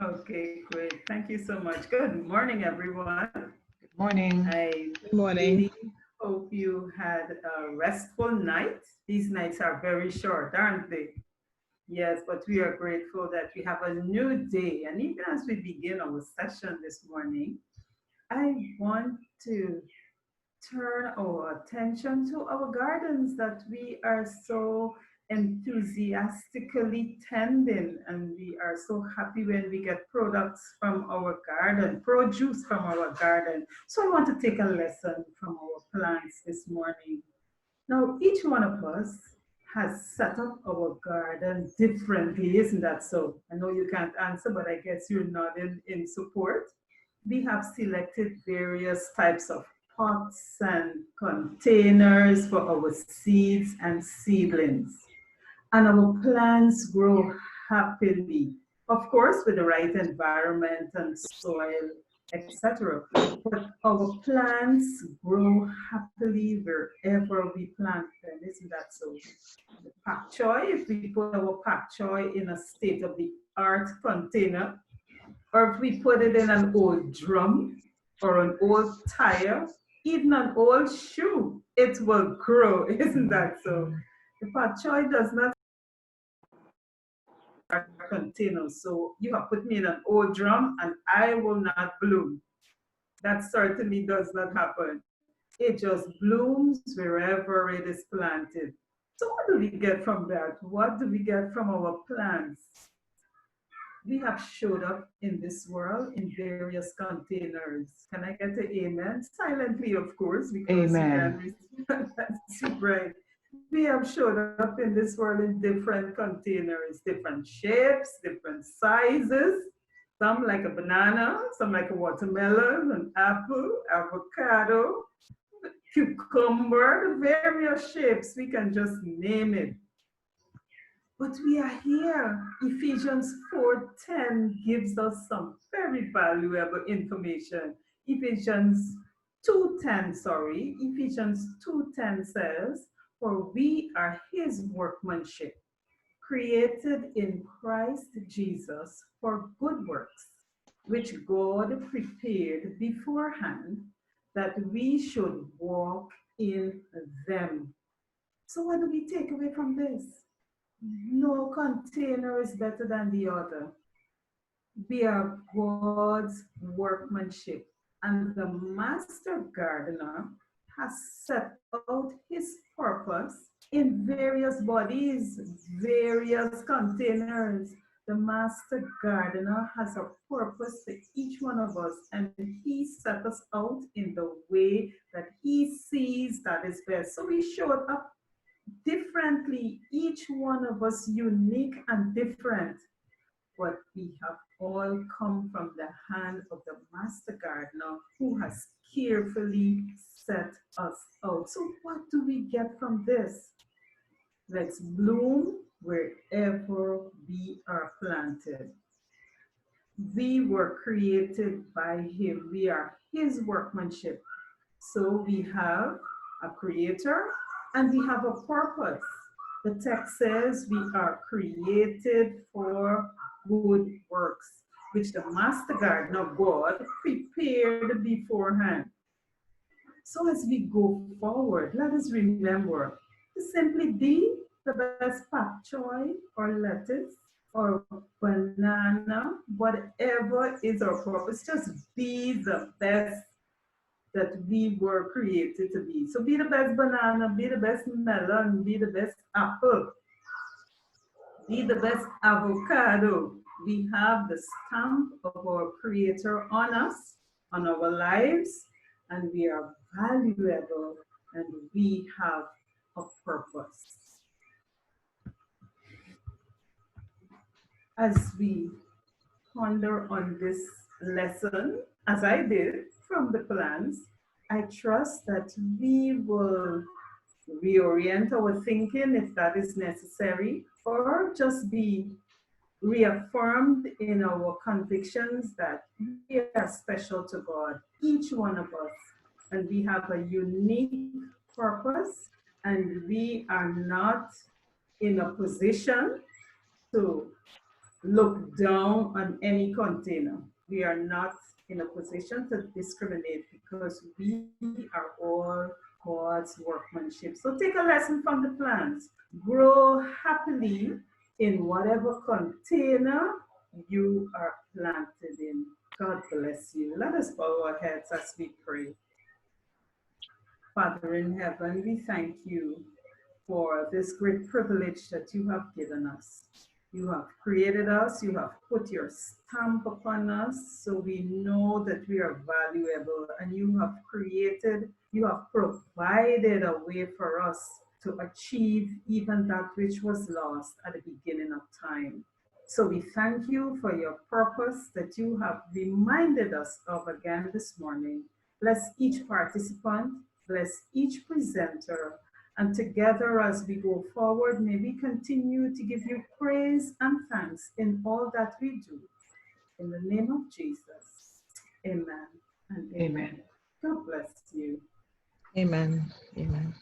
Okay, great. Thank you so much. Good morning, everyone. Good morning. I Good morning. really hope you had a restful night. These nights are very short, aren't they? Yes, but we are grateful that we have a new day. And even as we begin our session this morning, I want to turn our attention to our gardens that we are so enthusiastically tending, and we are so happy when we get products from our garden, produce from our garden. So I want to take a lesson from our plants this morning. Now, each one of us has set up our garden differently, isn't that so? I know you can't answer, but I guess you're nodding in support. We have selected various types of pots and containers for our seeds and seedlings. And our plants grow happily, of course, with the right environment and soil, etc. But our plants grow happily wherever we plant them, isn't that so? The pak choy, if we put our pak choy in a state of the art container, or if we put it in an old drum or an old tire, even an old shoe, it will grow, isn't that so? The pak choy does not container, so you have put me in an old drum and I will not bloom. That certainly does not happen. It just blooms wherever it is planted. So what do we get from that? What do we get from our plants? We have showed up in this world in various containers. Can I get an amen? Silently, of course, because you can Amen. receive that's right. We have showed up in this world in different containers, different shapes, different sizes. Some like a banana, some like a watermelon, an apple, avocado, cucumber, various shapes. We can just name it. But we are here. Ephesians 4:10 gives us some very valuable information. Ephesians 2:10 says, "For we are his workmanship, created in Christ Jesus for good works, which God prepared beforehand that we should walk in them." So what do we take away from this? No container is better than the other. We are God's workmanship, and the master gardener has set out his purpose in various bodies, various containers. The master gardener has a purpose for each one of us, and he set us out in the way that he sees that is best. So we showed up differently, each one of us unique and different, but we have all come from the hand of the master gardener who has carefully set us out. So what do we get from this? Let's bloom wherever we are planted. We were created by him. We are his workmanship. So we have a creator and we have a purpose. The text says we are created for good works, which the master gardener God prepared beforehand. So as we go forward, let us remember to simply be the best pak choy or lettuce or banana, whatever is our purpose, just be the best that we were created to be. So be the best banana, be the best melon, be the best apple, be the best avocado. We have the stamp of our Creator on us, on our lives, and we are valuable and we have a purpose. As we ponder on this lesson, as I did from the plans, I trust that we will reorient our thinking if that is necessary, or just be reaffirmed in our convictions that we are special to God, each one of us, and we have a unique purpose, and we are not in a position to look down on any container. We are not in a position to discriminate because we are all God's workmanship. So take a lesson from the plants. Grow happily in whatever container you are planted in. God bless you. Let us bow our heads as we pray. Father in heaven, we thank you for this great privilege that you have given us. You have created us, you have put your stamp upon us, so we know that we are valuable, and you have created, you have provided a way for us to achieve even that which was lost at the beginning of time. So we thank you for your purpose that you have reminded us of again this morning. Bless each participant, bless each presenter, and together as we go forward, may we continue to give you praise and thanks in all that we do. In the name of Jesus, amen and amen. Amen. God bless you. Amen. Amen.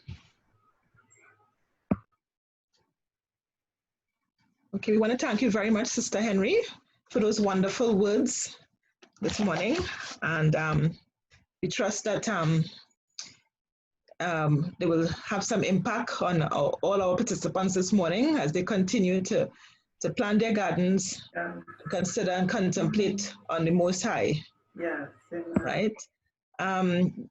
Okay, we want to thank you very much, Sister Henry, for those wonderful words this morning. And we trust that they will have some impact on all our participants this morning as they continue to plant their gardens, consider and contemplate on the Most High. Yes, amen. Right?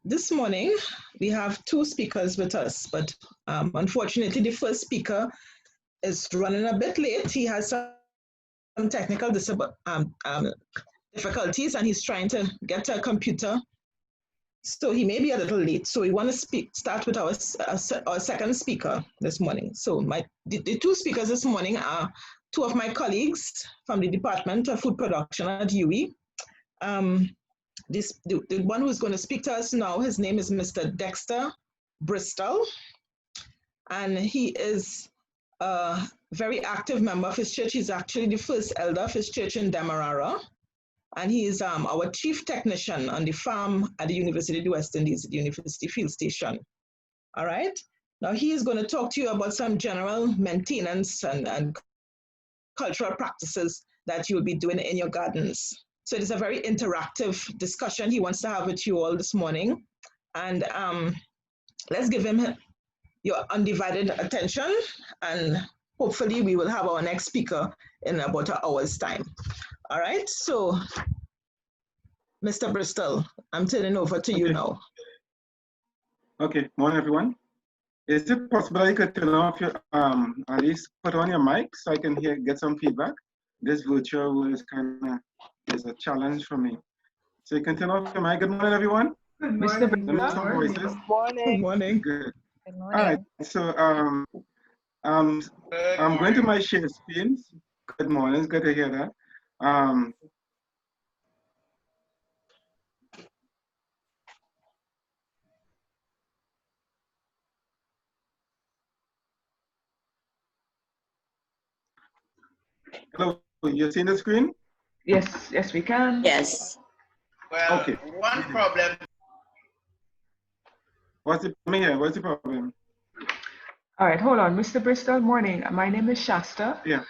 This morning, we have two speakers with us, but unfortunately, the first speaker is running a bit late. He has some technical difficulties, and he's trying to get to a computer. So he may be a little late. So we want to start with our second speaker this morning. So the two speakers this morning are two of my colleagues from the Department of Food Production at UWI. The one who's going to speak to us now, his name is Mr. Dexter Bristol, and he is a very active member of his church. He's actually the first elder of his church in Demerara, and he is our chief technician on the farm at the University of the West Indies, the University Field Station. All right. Now he is going to talk to you about some general maintenance and cultural practices that you'll be doing in your gardens. So it is a very interactive discussion he wants to have with you all this morning. And let's give him your undivided attention, and hopefully we will have our next speaker in about an hour's time. All right, so Mr. Bristol, I'm turning over to you now. Okay, morning everyone. Is it possible you could turn off your, at least put on your mic so I can get some feedback? This virtual world is a challenge for me. So you can turn off your mic. Good morning, everyone. Good morning. Let me hear some voices. Good morning. Good morning. Good. Good morning. All right, so I'm going to my share screens. Good morning, it's good to hear that. Hello, you seeing the screen? Yes, we can. Yes. Well, okay. One problem. What's the problem here? What's the problem? All right, hold on. Mr. Bristol, morning. My name is Shasta. Yeah.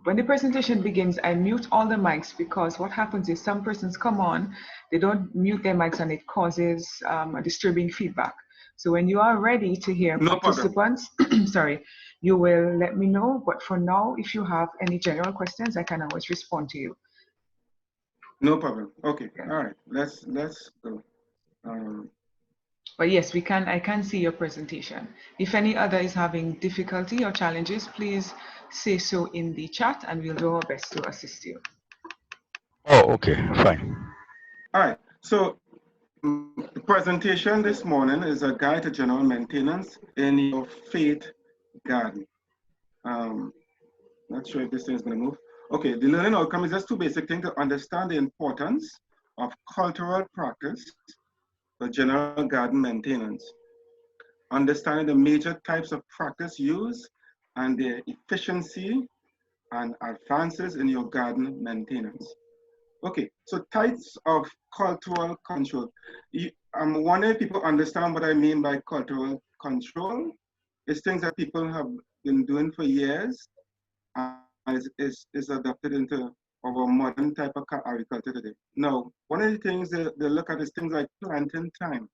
When the presentation begins, I mute all the mics because what happens is some persons come on, they don't mute their mics and it causes a disturbing feedback. So when you are ready to hear participants, sorry, you will let me know. But for now, if you have any general questions, I can always respond to you. No problem. Okay. All right. Let's go. But yes, I can see your presentation. If any other is having difficulty or challenges, please say so in the chat and we'll do our best to assist you. Oh, okay, fine. All right. So the presentation this morning is a guide to general maintenance in your faith garden. Not sure if this thing is going to move. Okay, the learning outcome is just two basic things: to understand the importance of cultural practice for general garden maintenance, understanding the major types of practice used and their efficiency and advances in your garden maintenance. Okay, so types of cultural control. I'm wondering if people understand what I mean by cultural control. It's things that people have been doing for years is adopted into our modern type of agriculture today. Now, one of the things they look at is things like planting time.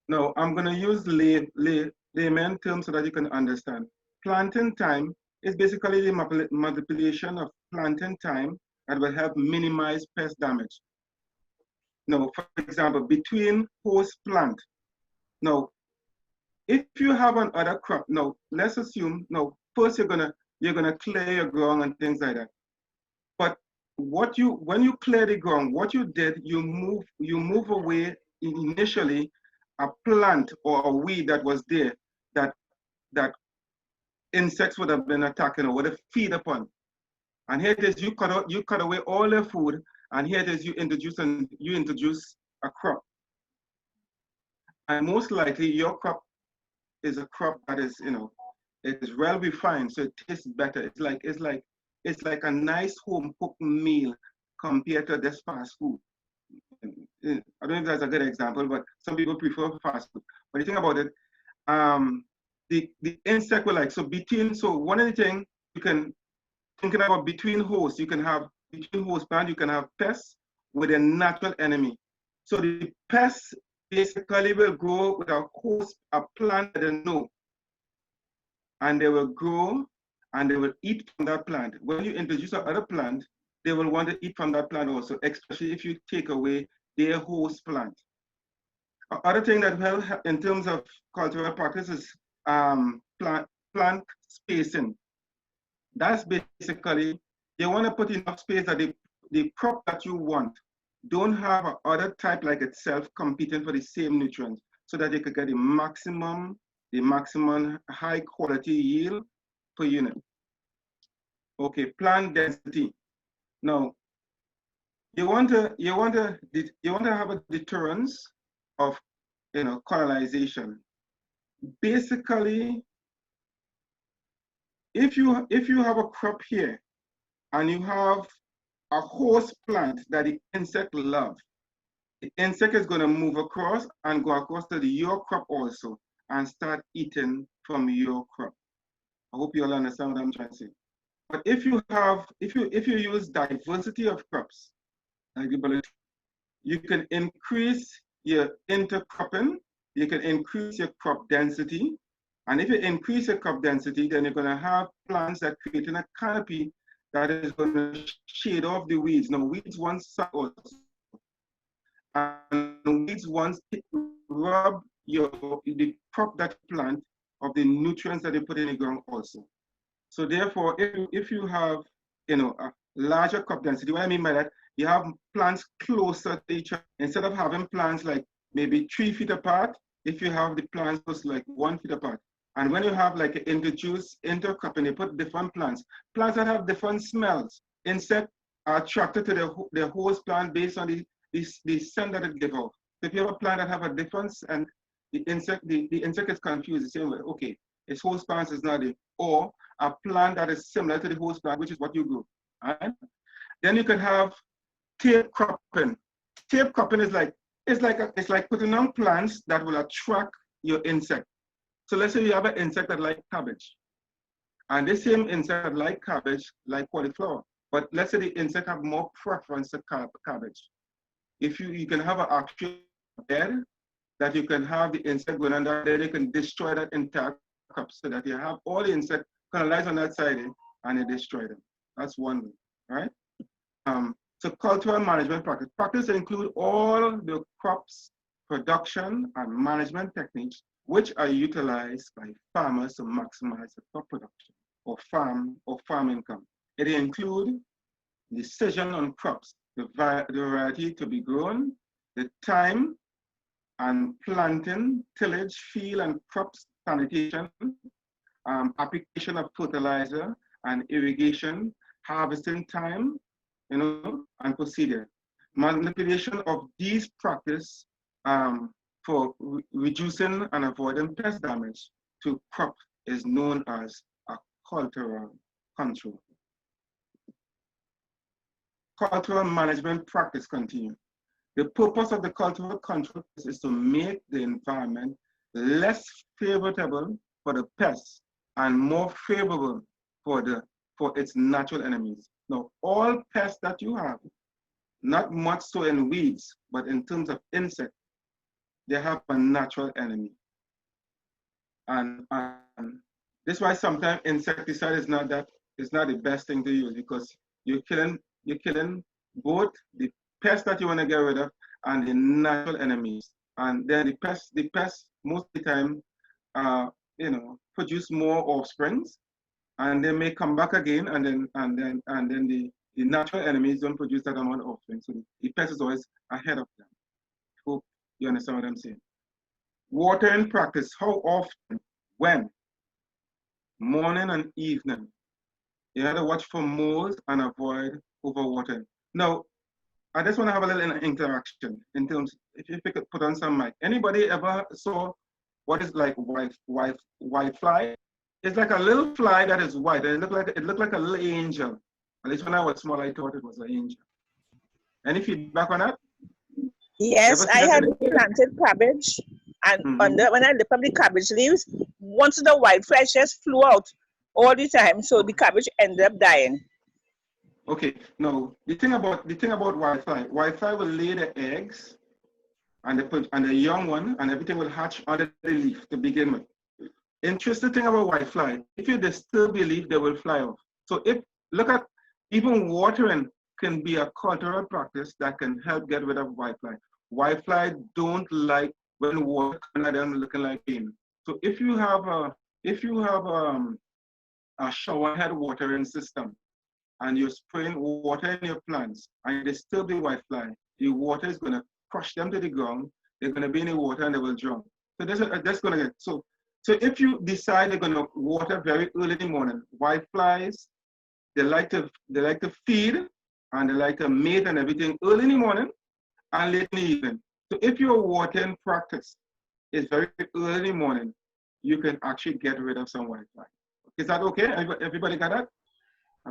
Now, I'm going to use layman terms so that you can understand. Planting time is basically the manipulation of planting time that will help minimize pest damage. Now, for example, between host plant. Now, if you have another crop, now let's assume, now first you're gonna clear your ground and things like that. But when you clear the ground, what you did, you move away initially a plant or a weed that was there that insects would have been attacking or would have feed upon. And here it is, you cut away all their food, and here it is, you introduce a crop. And most likely your crop is a crop that is, it is well refined, so it tastes better. It's like a nice home cooked meal compared to this fast food. I don't know if that's a good example, but some people prefer fast food. But you think about it, the insect will so one of the things you can thinking about between hosts, between host plant, you can have pests with a natural enemy. So the pests basically will grow with a plant that they know. And they will grow and they will eat from that plant. When you introduce another plant, they will want to eat from that plant also, especially if you take away their host plant. Other thing that will help in terms of cultural practice is plant spacing. That's basically, you want to put enough space that the crop that you want don't have other type like itself competing for the same nutrients, so that you could get the maximum high quality yield per unit. Okay, plant density. Now, you want to have a deterrence of colonization. Basically, if you have a crop here and you have a host plant that the insect love, the insect is going to move across and go across to your crop also and start eating from your crop. I hope you all understand what I'm trying to say. But if you use diversity of crops, you can increase your intercropping, you can increase your crop density, and if you increase your crop density, then you're going to have plants that creating a canopy that is going to shade off the weeds. Now, weeds want sun also, and weeds want rub the crop that you plant of the nutrients that you put in the ground also. So therefore, if you have a larger crop density, what I mean by that, you have plants closer to each other. Instead of having plants like maybe 3 feet apart, if you have the plants just like 1 feet apart. And when you have like intercropping, you put different plants that have different smells. Insects are attracted to the host plant based on the scent that it gives off. So if you have a plant that have a difference and the insect is confused the same way, okay, its host plant is not it, or a plant that is similar to the host plant, which is what you grow. Right? Then you can have tape cropping. Tape cropping is it's like putting on plants that will attract your insect. So let's say you have an insect that like cabbage, and the same insect that like cabbage like cauliflower. But let's say the insect have more preference to cabbage. If you can have an actual bed that you can have the insect going under there, they can destroy that entire crop so that you have all the insects colonize on that side and you destroy them. That's one way, right? So cultural management practice. Practice include all the crops, production, and management techniques which are utilized by farmers to maximize the crop production or farm income. It includes decision on crops, the variety to be grown, the time and planting, tillage, field and crops sanitation, application of fertilizer and irrigation, harvesting time, and procedure. Manipulation of these practices for reducing and avoiding pest damage to crop is known as a cultural control. Cultural management practice continue. The purpose of the cultural control is to make the environment less favorable for the pests and more favorable for the for its natural enemies. Now, all pests that you have, not much so in weeds, but in terms of insects, they have a natural enemy. And this is why sometimes insecticide is not the best thing to use, because you're killing both the pests that you want to get rid of and the natural enemies. And then the pests most of the time produce more offsprings, and they may come back again, and then the natural enemies don't produce that amount of offspring. So the pest is always ahead of them. Hope you understand what I'm saying. Water in practice, how often? When? Morning and evening. You have to watch for moles and avoid overwatering. Now, I just want to have a little interaction in terms, if you could put on some mic. Anybody ever saw what is like white fly? It's like a little fly that is white, and it looked like a little angel. At least when I was small, I thought it was an angel. Any feedback on that? Yes, I had planted cabbage, and when I lift up the cabbage leaves, once the white fly just flew out all the time, so the cabbage ended up dying. Okay, now the thing about white fly will lay the eggs, and the young one, and everything will hatch under the leaf to begin with. Interesting thing about white fly, if you disturb the leaf, they will fly off. So look at, even watering can be a cultural practice that can help get rid of white fly. White fly don't like when water comes at them looking like rain. So if you have a shower head watering system, and you're spraying water in your plants, and you disturb the white fly, the water is going to crush them to the ground. They're going to be in the water and they will drown. So that's going to get so if you decide you're going to water very early in the morning, white flies, they like to feed, and they like to mate and everything early in the morning and late in the evening. So if your watering practice is very early in the morning, you can actually get rid of some white fly. Is that okay? Everybody got that?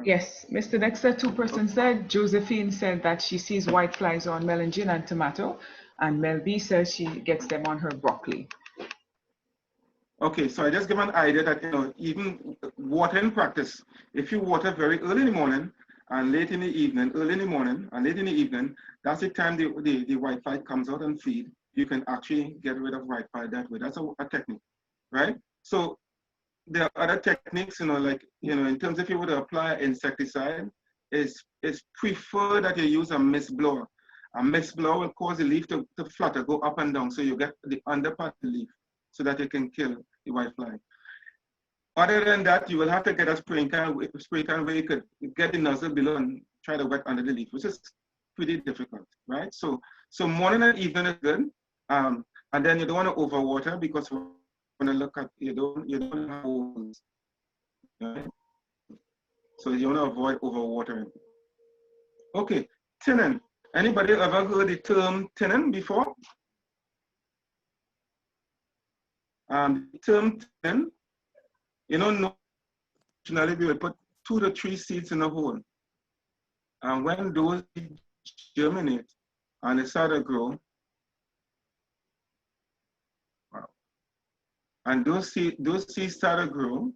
Yes, Mr. Dexter, two persons said. Josephine said that she sees white flies on melon and tomato, and Mel B says she gets them on her broccoli. Okay, so I just give an idea that even watering practice, if you water very early in the morning and late in the evening, early in the morning and late in the evening, that's the time the white fly comes out and feed. You can actually get rid of white fly that way. That's a technique, right? So there are other techniques, in terms if you were to apply insecticide, it's preferred that you use a mist blower. A mist blower will cause the leaf to flutter, go up and down, so you get the under part of the leaf, so that you can kill the white fly. Other than that, you will have to get a spray can where you could get the nozzle below and try to wet under the leaf, which is pretty difficult, right? So morning and evening is good, and then you don't want to overwater, because when I look at you don't have holes, right? So you want to avoid overwatering. Okay, tinning. Anybody ever heard the term tinning before? The term tinning, normally we will put 2 to 3 seeds in a hole, and when those germinate and they start to grow, and those seeds start to grow,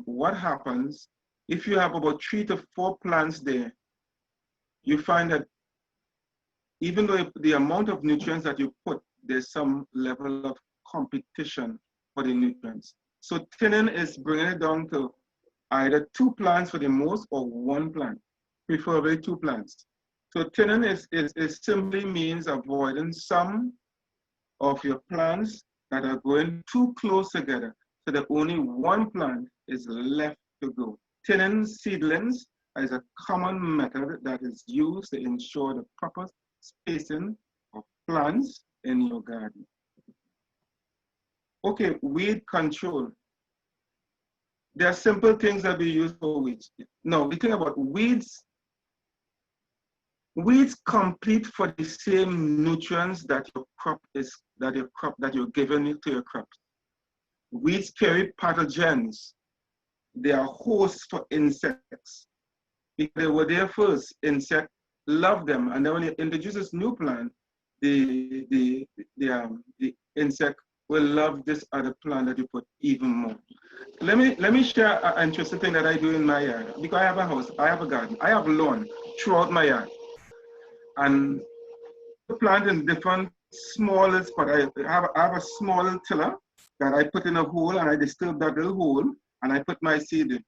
what happens if you have about 3 to 4 plants there? You find that even though the amount of nutrients that you put, there's some level of competition for the nutrients. So tinning is bringing it down to either 2 plants for the most, or 1 plant, preferably 2 plants. So tinning is simply means avoiding some of your plants that are growing too close together, so that only 1 plant is left to grow. Tinning seedlings is a common method that is used to ensure the proper spacing of plants in your garden. Okay, weed control. There are simple things that we use for weeds. Now, the thing about weeds compete for the same nutrients that you're giving to your crops. Weeds carry pathogens. They are hosts for insects. If they were there first, insects love them, and then when you introduce this new plant, the insect will love this other plant that you put even more. Let me share an interesting thing that I do in my yard. Because I have a house, I have a garden, I have lawn throughout my yard. And plant in different small spots. I have a small tiller that I put in a hole and I disturb that little hole and I put my seed in.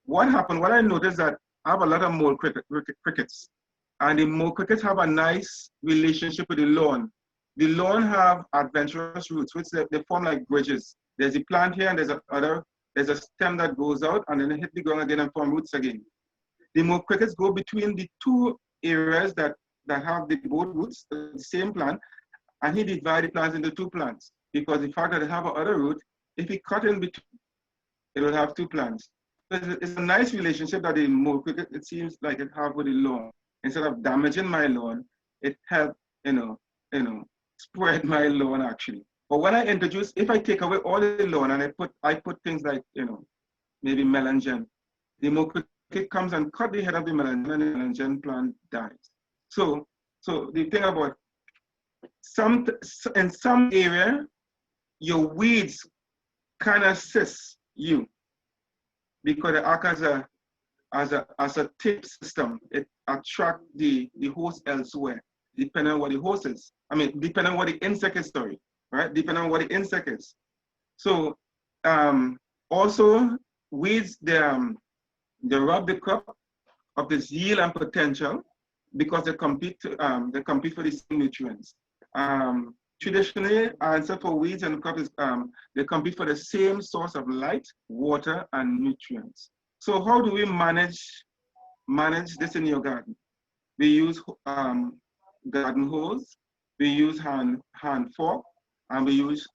What happened? What I noticed that I have a lot of mole crickets. And the mole crickets have a nice relationship with the lawn. The lawn have adventurous roots, which they form like bridges. There's a plant here and there's a stem that goes out and then it hit the ground again and form roots again. The mole crickets go between the two areas that have the both roots, the same plant, and he divides the plants into two plants. Because the fact that they have another root, if he cut in between, it will have two plants. So it's a nice relationship that the mole cricket, it seems like it have with the lawn. Instead of damaging my lawn, it helped, spread my lawn actually. But when I introduce, if I take away all the lawn and I put things like, maybe melangen, the mole cricket comes and cut the head of the melangen and the melangen plant dies. So the thing about in some area, your weeds can assist you because they act as a tip system. It attracts the host elsewhere, depending on what the host is. I mean, depending on what the insect is, sorry, right? Depending on what the insect is. So also weeds, they rob the crop of its yield and potential because they compete for the same nutrients. Traditionally, answer for weeds and crop is they compete for the same source of light, water, and nutrients. So how do we manage this in your garden? We use garden hose, we use hand fork, and we use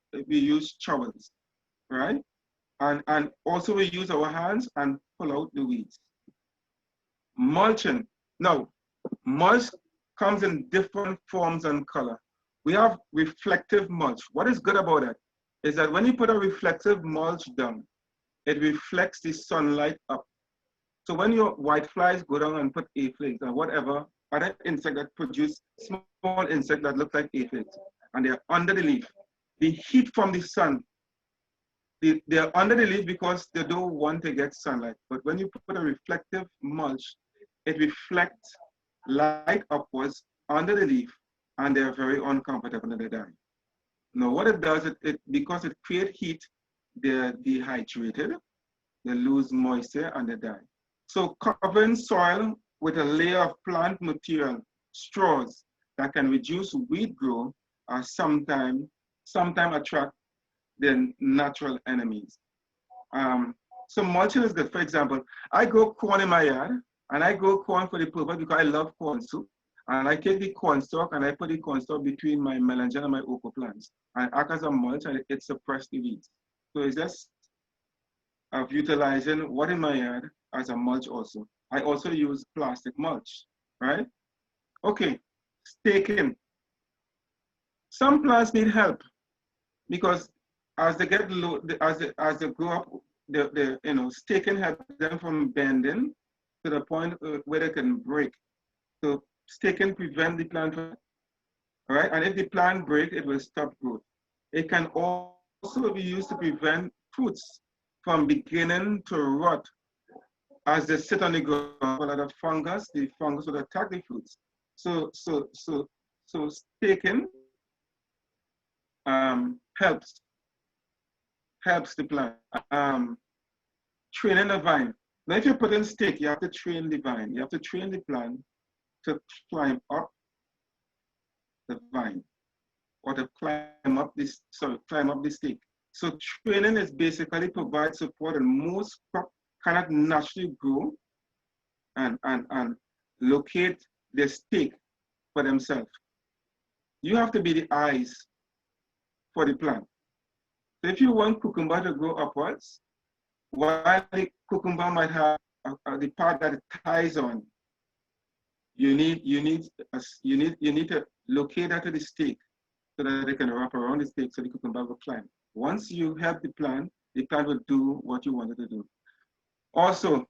shovels, right? And also we use our hands and pull out the weeds. Mulching. Now, mulch comes in different forms and color. We have reflective mulch. What is good about it is that when you put a reflective mulch down, it reflects the sunlight up. So when your whiteflies go down and put aphids or whatever other insect that produce small insect that look like aphids, and they're under the leaf, the heat from the sun, they're under the leaf because they don't want to get sunlight. But when you put a reflective mulch, it reflects light upwards under the leaf, and they're very uncomfortable and they die. Now what it does, because it creates heat, they're dehydrated, they lose moisture, and they die. So covering soil with a layer of plant material, straws that can reduce weed growth, or sometimes attract their natural enemies. So mulching is good. For example, I grow corn in my yard, and I grow corn for the purpose because I love corn soup. And I take the corn stalk and I put the corn stalk between my melangen and my oco plants. And act as a mulch and it suppresses the weeds. So it's just of utilizing what in my yard as a mulch also. I also use plastic mulch, right? Okay, staking. Some plants need help because as they get low, as they grow up, staking helps them from bending to the point where they can break. So staking prevent the plant from, right? And if the plant breaks, it will stop growth. It can also be used to prevent fruits from beginning to rot as they sit on the ground. A lot of fungus, the fungus will attack the fruits. So staking helps the plant. Training the vine. Now, if you put in stake, you have to train the vine. You have to train the plant to climb up the vine or to climb up the stake. So training is basically provide support, and most crops cannot naturally grow and locate their stake for themselves. You have to be the eyes for the plant. So if you want cucumber to grow upwards, while the cucumber might have the part that it ties on, you need to locate that to the stake so that they can wrap around the stake so the cucumber will climb. Once you help the plant will do what you want it to do. Also,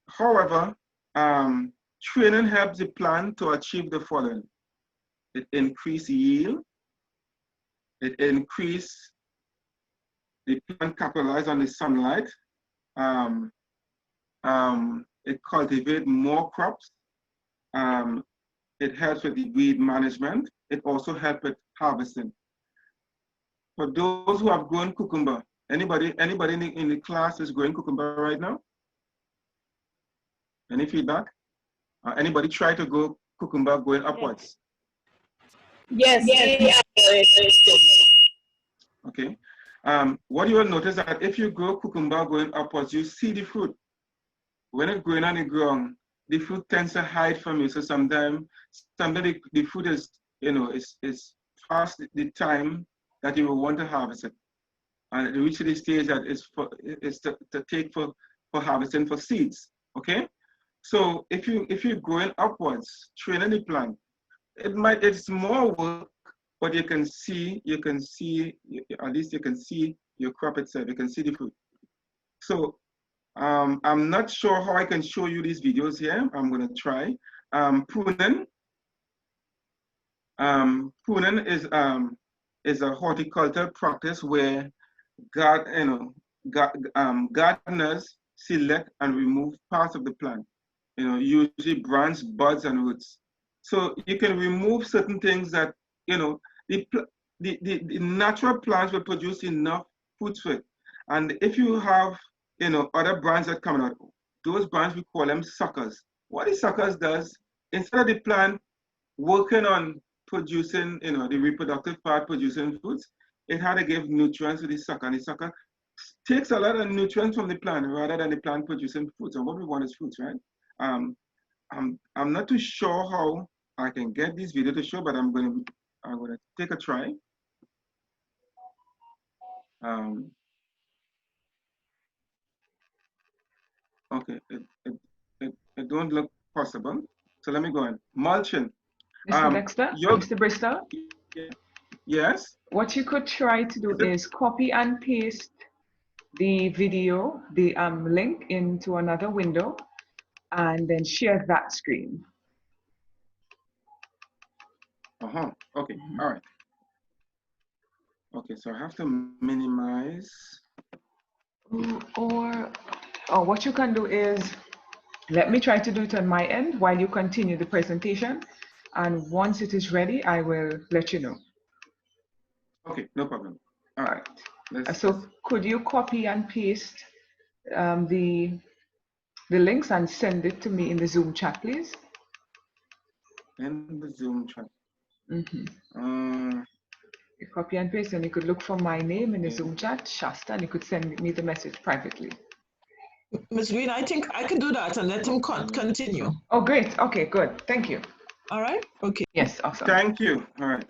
however, training helps the plant to achieve the following. It increases yield, It increase the plant capitalize on the sunlight. It cultivates more crops. It helps with the weed management. It also helps with harvesting. For those who have grown cucumber, anybody in the class is growing cucumber right now? Any feedback? Anybody try to grow cucumber going upwards? Yes. Okay. What you will notice that if you grow cucumber going upwards, you see the fruit. When it's growing on the ground, the fruit tends to hide from you. So sometimes the fruit is, is past the time that you will want to harvest it. And it reaches the stage that is to take for harvesting for seeds. Okay? So if you're growing upwards, training the plant, it's more work, but you can see, at least you can see your crop itself, you can see the fruit. So I'm not sure how I can show you these videos here. I'm gonna try. Pruning. Pruning is a horticultural practice where gardeners select and remove parts of the plant. Usually branch, buds, and roots. So you can remove certain things that, the natural plants will produce enough fruits for it. And if you have, other branches that come out, those branches, we call them suckers. What the suckers does, instead of the plant working on producing, the reproductive part, producing fruits, it had to give nutrients to the sucker. And the sucker takes a lot of nutrients from the plant rather than the plant producing fruits. And what we want is fruits, right? I'm not too sure how I can get this video to show, but I'm gonna take a try. Okay, it don't look possible. So let me go on. Mulching. Mr. Dexter, Mr. Bristol? Yes? What you could try to do is copy and paste the video, the link into another window, and then share that screen. Okay, all right. Okay, so I have to minimize. Or what you can do is, let me try to do it on my end while you continue the presentation. And once it is ready, I will let you know. Okay, no problem. All right. So could you copy and paste the links and send it to me in the Zoom chat, please? In the Zoom chat. You copy and paste, and you could look for my name in the Zoom chat, Shasta, and you could send me the message privately. Ms. Green, I think I can do that and let him continue. Oh, great. Okay, good. Thank you. All right. Okay. Yes, awesome. Thank you. All right.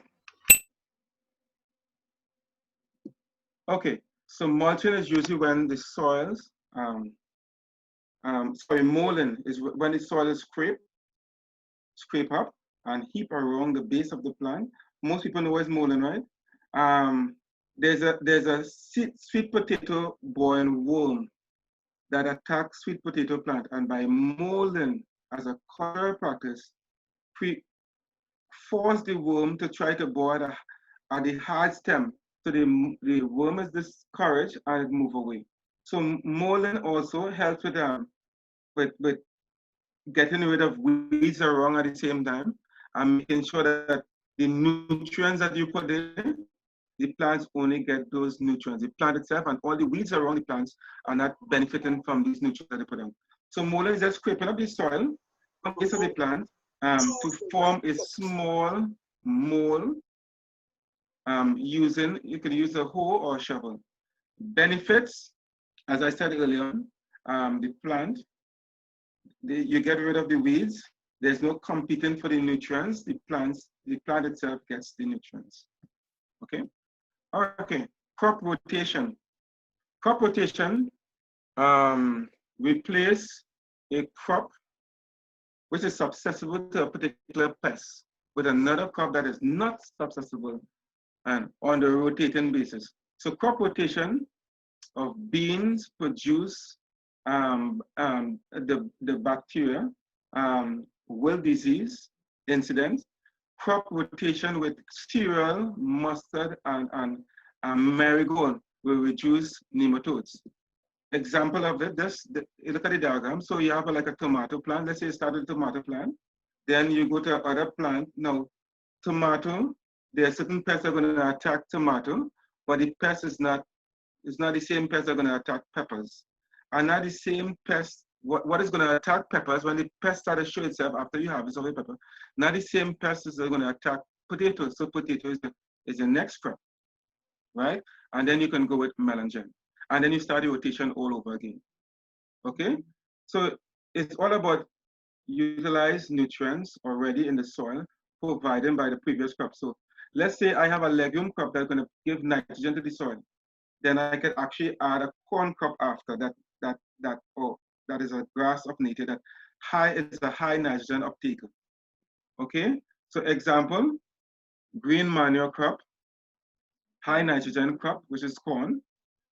Okay, so mulching is usually when the soils, molding is when the soil is scrape up and heap around the base of the plant. Most people know what molding, right? There's a sweet potato boring worm that attacks sweet potato plant, and by molding as a cultural practice, force the worm to try to bore at the hard stem. So the worm is discouraged and it move away. So molding also helps with getting rid of weeds around at the same time and making sure that the nutrients that you put in, the plants only get those nutrients. The plant itself and all the weeds around the plants are not benefiting from these nutrients that they put in. So molding is just scraping up the soil from the base of the plant to form a small mold. You can use a hoe or a shovel. Benefits, as I said earlier, the plant, you get rid of the weeds. There's no competing for the nutrients. The plant itself gets the nutrients. Okay. Okay. Crop rotation. Crop rotation replace a crop which is susceptible to a particular pest with another crop that is not susceptible and on the rotating basis. So crop rotation of beans produce the bacteria, wilt disease incidents, crop rotation with cereal, mustard, and marigold will reduce nematodes. Example of it, look at the diagram. So you have like a tomato plant. Let's say you start with a tomato plant. Then you go to another plant. Now, tomato, there are certain pests that are going to attack tomato, but the pest is not the same pest that are going to attack peppers. And not the same pest, what is going to attack peppers when the pest starts to show itself after you harvest of a pepper, not the same pests that are going to attack potatoes. So potato is the next crop, right? And then you can go with melon. And then you start the rotation all over again, okay? So it's all about utilize nutrients already in the soil provided by the previous crop. So let's say I have a legume crop that's going to give nitrogen to the soil. Then I can actually add a corn crop after that is a grass of nature that is a high nitrogen uptake. Okay, so example, green manure crop, high nitrogen crop, which is corn,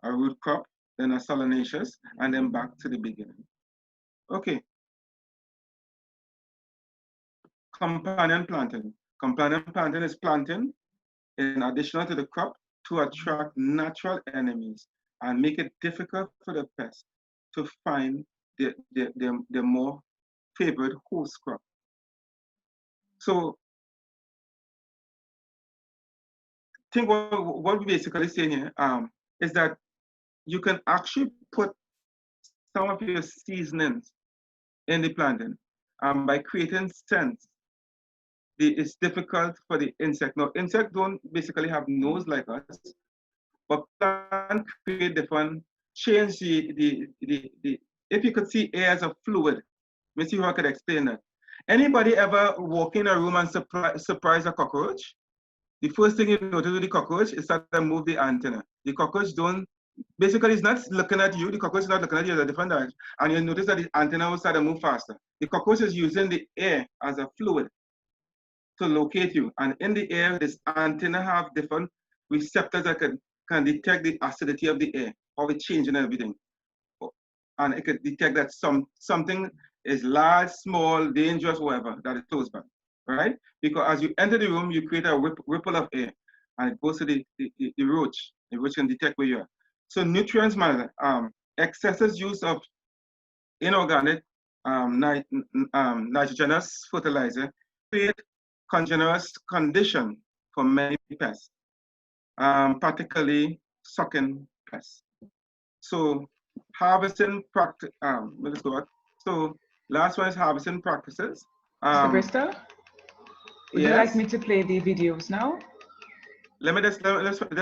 a root crop, then a solanaceous, and then back to the beginning. Okay. Companion planting. Companion planting is planting in addition to the crop to attract natural enemies and make it difficult for the pest to find the more favored host crop. So I think what we basically say here is that you can actually put some of your seasonings in the planting by creating scents. It's difficult for the insect. Now, insects don't basically have nose like us, but plant create different, change if you could see air as a fluid, let me see how I could explain that. Anybody ever walk in a room and surprise a cockroach? The first thing you notice with the cockroach is that they move the antenna. The cockroach basically it's not looking at you, the cockroach is not looking at you in a different direction, and you notice that the antenna will start to move faster. The cockroach is using the air as a fluid to locate you, and in the air, this antenna have different receptors that can detect the acidity of the air, how it changes and everything. And it can detect that something is large, small, dangerous, whatever, that is close by, right? Because as you enter the room, you create a ripple of air, and it goes to the roach. The roach can detect where you are. So nutrients matter. Excessive use of inorganic nitrogenous fertilizer create congenious condition for many pests, particularly sucking pests. So harvesting practice, let's go back. So last one is harvesting practices. Mr. Bristol, would yes? you like me to play the videos now? Let's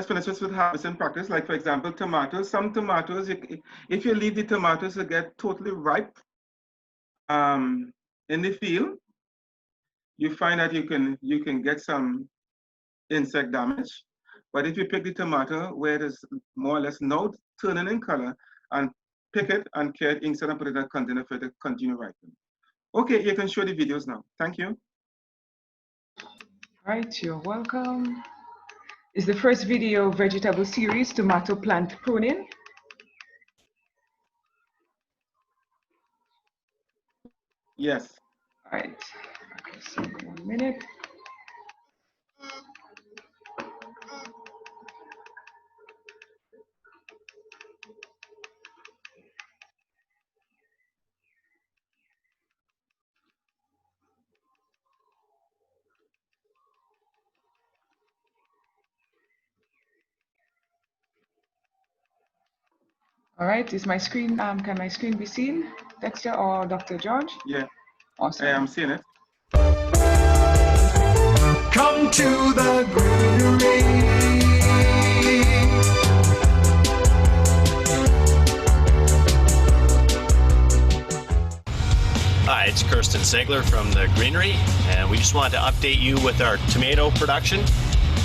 finish this with harvesting practice. Like for example, tomatoes. Some tomatoes, if you leave the tomatoes to get totally ripe in the field, you find that you can get some insect damage. But if you pick the tomato where it is more or less now turning in color and pick it and carry it inside and put it in a container for it to continue ripening. Okay, you can show the videos now. Thank you. All right, you're welcome. Is the first video vegetable series, tomato plant pruning. Yes. All right, okay, so 1 minute. All right, is my screen, can my screen be seen, Dexter or Dr. George? Yeah. Awesome. I'm seeing it. Come to the greenery. Hi, it's Kirsten Segler from the Greenery, and we just wanted to update you with our tomato production.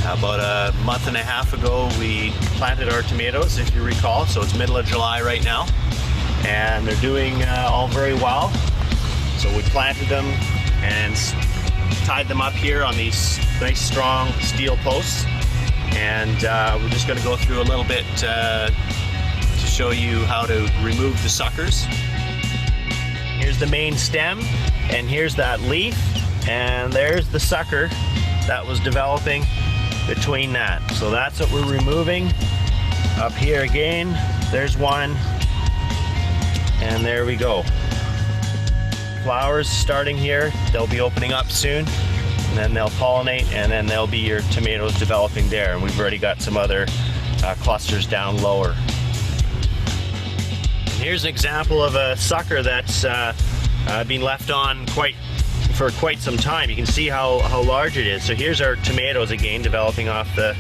About a month and a half ago, we planted our tomatoes, if you recall, so it's middle of July right now, and they're doing all very well. So we planted them and tied them up here on these nice strong steel posts, and we're just going to go through a little bit to show you how to remove the suckers. Here's the main stem, and here's that leaf, and there's the sucker that was developing between that. So that's what we're removing. Up here again, there's one, and there we go. Flowers starting here, they'll be opening up soon, and then they'll pollinate, and then there'll be your tomatoes developing there. And we've already got some other clusters down lower. Here's an example of a sucker that's been left on for quite some time. You can see how large it is. So here's our tomatoes again developing off the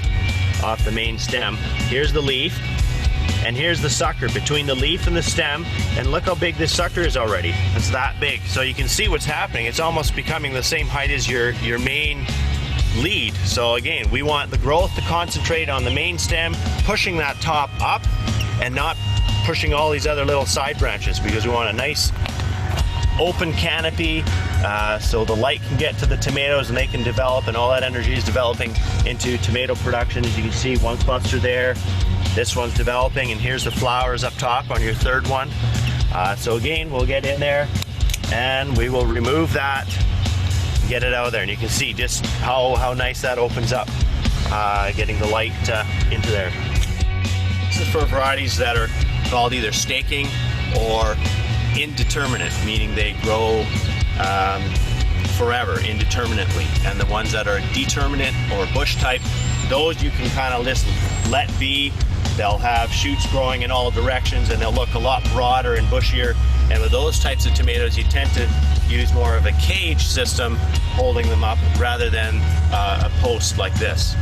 main stem. Here's the leaf, and here's the sucker between the leaf and the stem, and look how big this sucker is already. It's that big. So you can see what's happening. It's almost becoming the same height as your main lead. So again, we want the growth to concentrate on the main stem, pushing that top up and not pushing all these other little side branches, because we want a nice open canopy so the light can get to the tomatoes and they can develop, and all that energy is developing into tomato production. As you can see, one cluster there, this one's developing, and here's the flowers up top on your third one. So again, we'll get in there and we will remove that, get it out of there, and you can see just how nice that opens up, getting the light into there. This is for varieties that are called either staking or indeterminate, meaning they grow forever, indeterminately. And the ones that are determinate or bush type, those you can kind of just let be. They'll have shoots growing in all directions, and they'll look a lot broader and bushier. And with those types of tomatoes, you tend to use more of a cage system holding them up rather than a post like this.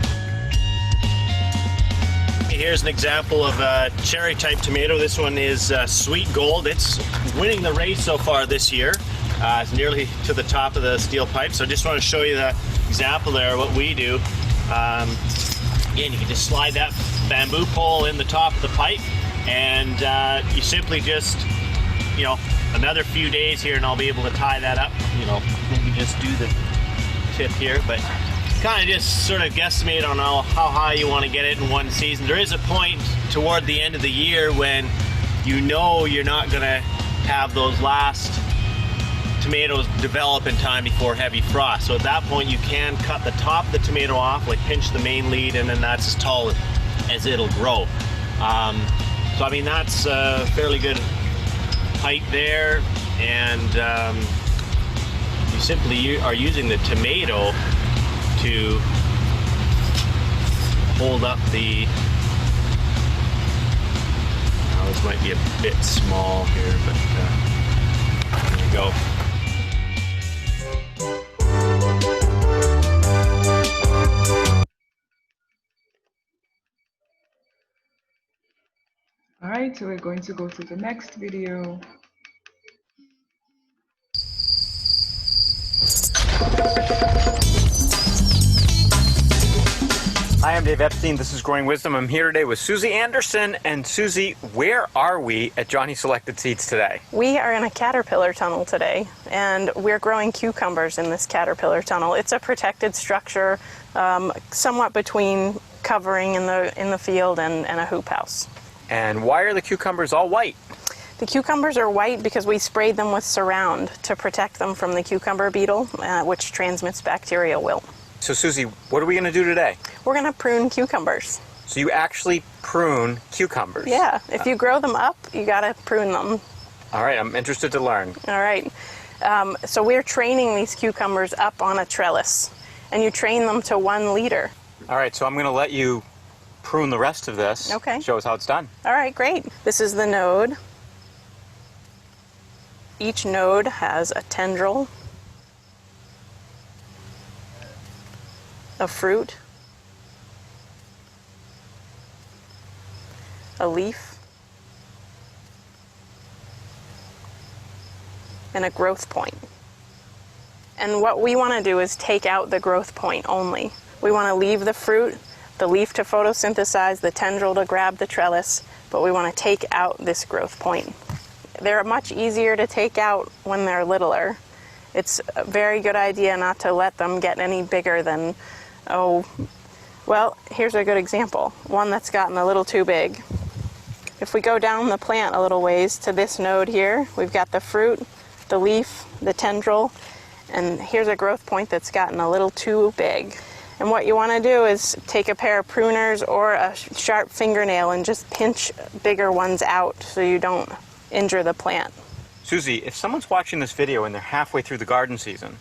Here's an example of a cherry type tomato. This one is Sweet Gold. It's winning the race so far this year. It's nearly to the top of the steel pipe. So I just want to show you the example there, what we do. Again, you can just slide that bamboo pole in the top of the pipe, and you simply just, another few days here and I'll be able to tie that up. Maybe just do the tip here, but kind of just sort of guesstimate on how high you want to get it in one season. There is a point toward the end of the year when you're not going to have those last tomatoes develop in time before heavy frost. So at that point you can cut the top of the tomato off, like pinch the main lead, and then that's as tall as it'll grow. So I mean, that's a fairly good height there, and you simply are using the tomato to hold up the, this might be a bit small here, but there you go. All right, so we're going to go to the next video. Hi, I'm Dave Epstein. This is Growing Wisdom. I'm here today with Susie Anderson. And Susie, where are we at Johnny Selected Seeds today? We are in a caterpillar tunnel today, and we're growing cucumbers in this caterpillar tunnel. It's a protected structure, somewhat between covering in the field and a hoop house. And why are the cucumbers all white? The cucumbers are white because we sprayed them with Surround to protect them from the cucumber beetle, which transmits bacterial wilt. So Susie, what are we going to do today? We're going to prune cucumbers. So you actually prune cucumbers? Yeah, if you grow them up, you got to prune them. All right, I'm interested to learn. All right, so we're training these cucumbers up on a trellis, and you train them to 1 liter. All right, so I'm going to let you prune the rest of this. Okay. Show us how it's done. All right, great. This is the node. Each node has a tendril, a fruit, a leaf, and a growth point. And what we want to do is take out the growth point only. We want to leave the fruit, the leaf to photosynthesize, the tendril to grab the trellis, but we want to take out this growth point. They're much easier to take out when they're littler. It's a very good idea not to let them get any bigger than, well, here's a good example. One that's gotten a little too big. If we go down the plant a little ways to this node here, we've got the fruit, the leaf, the tendril, and here's a growth point that's gotten a little too big. And what you want to do is take a pair of pruners or a sharp fingernail and just pinch bigger ones out so you don't injure the plant. Susie, if someone's watching this video and they're halfway through the garden season,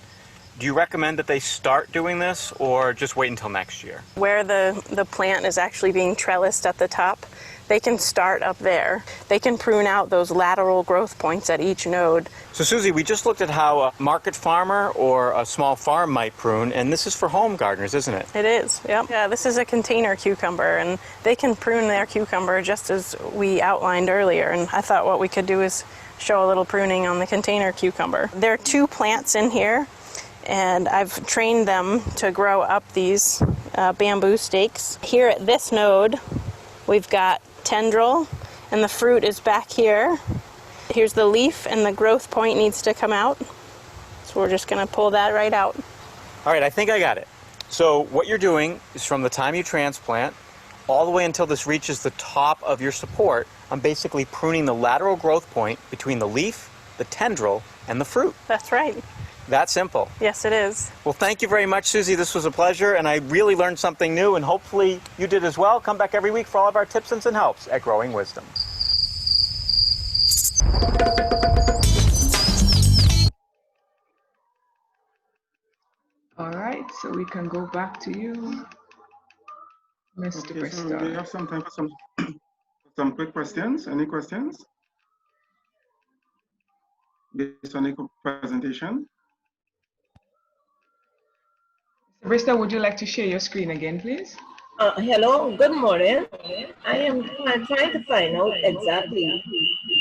do you recommend that they start doing this or just wait until next year? Where the plant is actually being trellised at the top, they can start up there. They can prune out those lateral growth points at each node. So Susie, we just looked at how a market farmer or a small farm might prune, and this is for home gardeners, isn't it? It is, yep. Yeah, this is a container cucumber, and they can prune their cucumber just as we outlined earlier, and I thought what we could do is show a little pruning on the container cucumber. There are 2 plants in here, and I've trained them to grow up these bamboo stakes. Here at this node, we've got tendril, and the fruit is back here. Here's the leaf, and the growth point needs to come out. So we're just going to pull that right out. All right, I think I got it. So what you're doing is from the time you transplant all the way until this reaches the top of your support, I'm basically pruning the lateral growth point between the leaf, the tendril, and the fruit. That's right. That simple. Yes, it is. Well, thank you very much, Susie. This was a pleasure, and I really learned something new, and hopefully you did as well. Come back every week for all of our tips and helps at Growing Wisdom. All right, so we can go back to you, Mr. Bristol. So we have some time for some quick questions. Any questions based on the presentation? Bristol, would you like to share your screen again, please? Hello, good morning. I am trying to find out exactly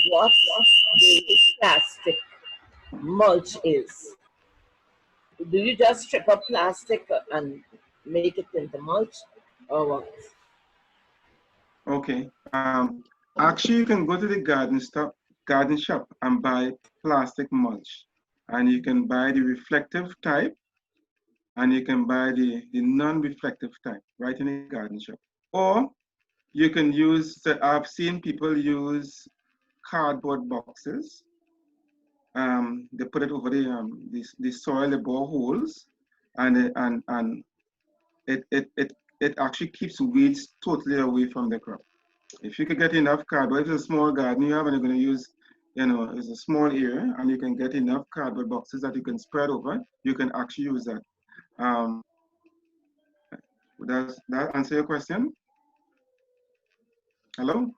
what the plastic mulch is. Do you just strip up plastic and make it into mulch, or what? Okay. Actually, you can go to the garden shop and buy plastic mulch, and you can buy the reflective type, and you can buy the non-reflective type right in the garden shop. Or you can use, I've seen people use cardboard boxes. They put it over the soil, they bore holes, and it actually keeps weeds totally away from the crop. If you could get enough cardboard, if it's a small garden you have and you're going to use, it's a small area, and you can get enough cardboard boxes that you can spread over, you can actually use that. Does that answer your question? Hello?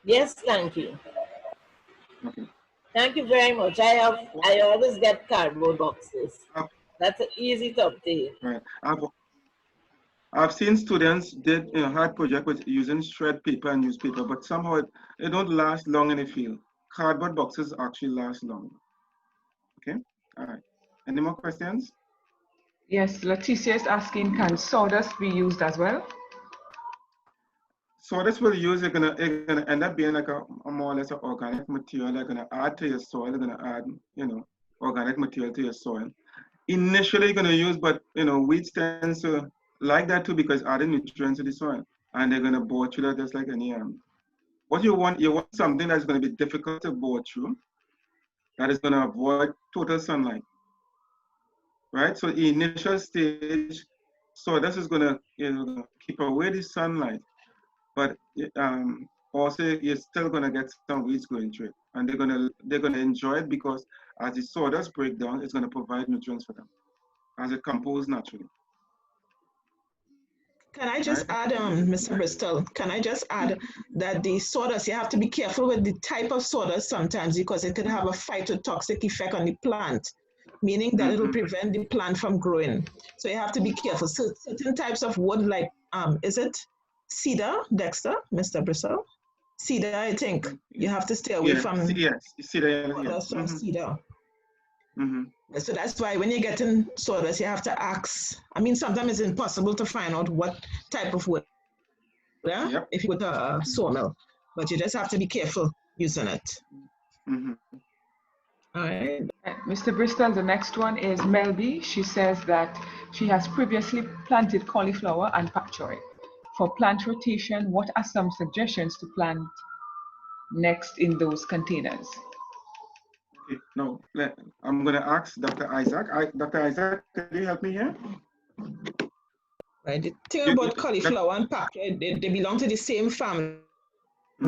Yes, thank you. Okay. Thank you very much. I always get cardboard boxes. Okay. That's easy to obtain. Right. I've seen students had project with using shred paper and newspaper, but somehow it don't last long in the field. Cardboard boxes actually last long. Okay. All right. Any more questions? Yes, Leticia is asking, can sawdust be used as well? Sawdust will use, it's gonna end up being like a more or less an organic material. They're gonna add to your soil. They're gonna add, organic material to your soil. Initially, you're gonna use, but weeds tend to like that too because adding nutrients to the soil, and they're gonna bore through that just like any What you want something that's gonna be difficult to bore through, that is gonna avoid total sunlight. Right, so the initial stage, sawdust is gonna keep away the sunlight, but also you're still gonna get some weeds going through it, and they're gonna enjoy it because as the sawdust break down, it's gonna provide nutrients for them as it composes naturally. Can I just add, Mr. Bristol, can I just add that the sawdust, you have to be careful with the type of sawdust sometimes because it could have a phytotoxic effect on the plant, meaning that it will prevent the plant from growing. So you have to be careful. So certain types of wood, like, is it cedar, Dexter, Mr. Bristol? Cedar, I think. You have to stay away from cedar. From cedar. So that's why when you're getting sawdust, you have to ask. I mean, sometimes it's impossible to find out what type of wood, if you put a sawmill, but you just have to be careful using it. All right. Mr. Bristol, the next one is Melby. She says that she has previously planted cauliflower and pak choi. For plant rotation, what are some suggestions to plant next in those containers? Okay, no, I'm going to ask Dr. Isaac. Dr. Isaac, can you help me here? Right. The thing about cauliflower and pak choy, they belong to the same family.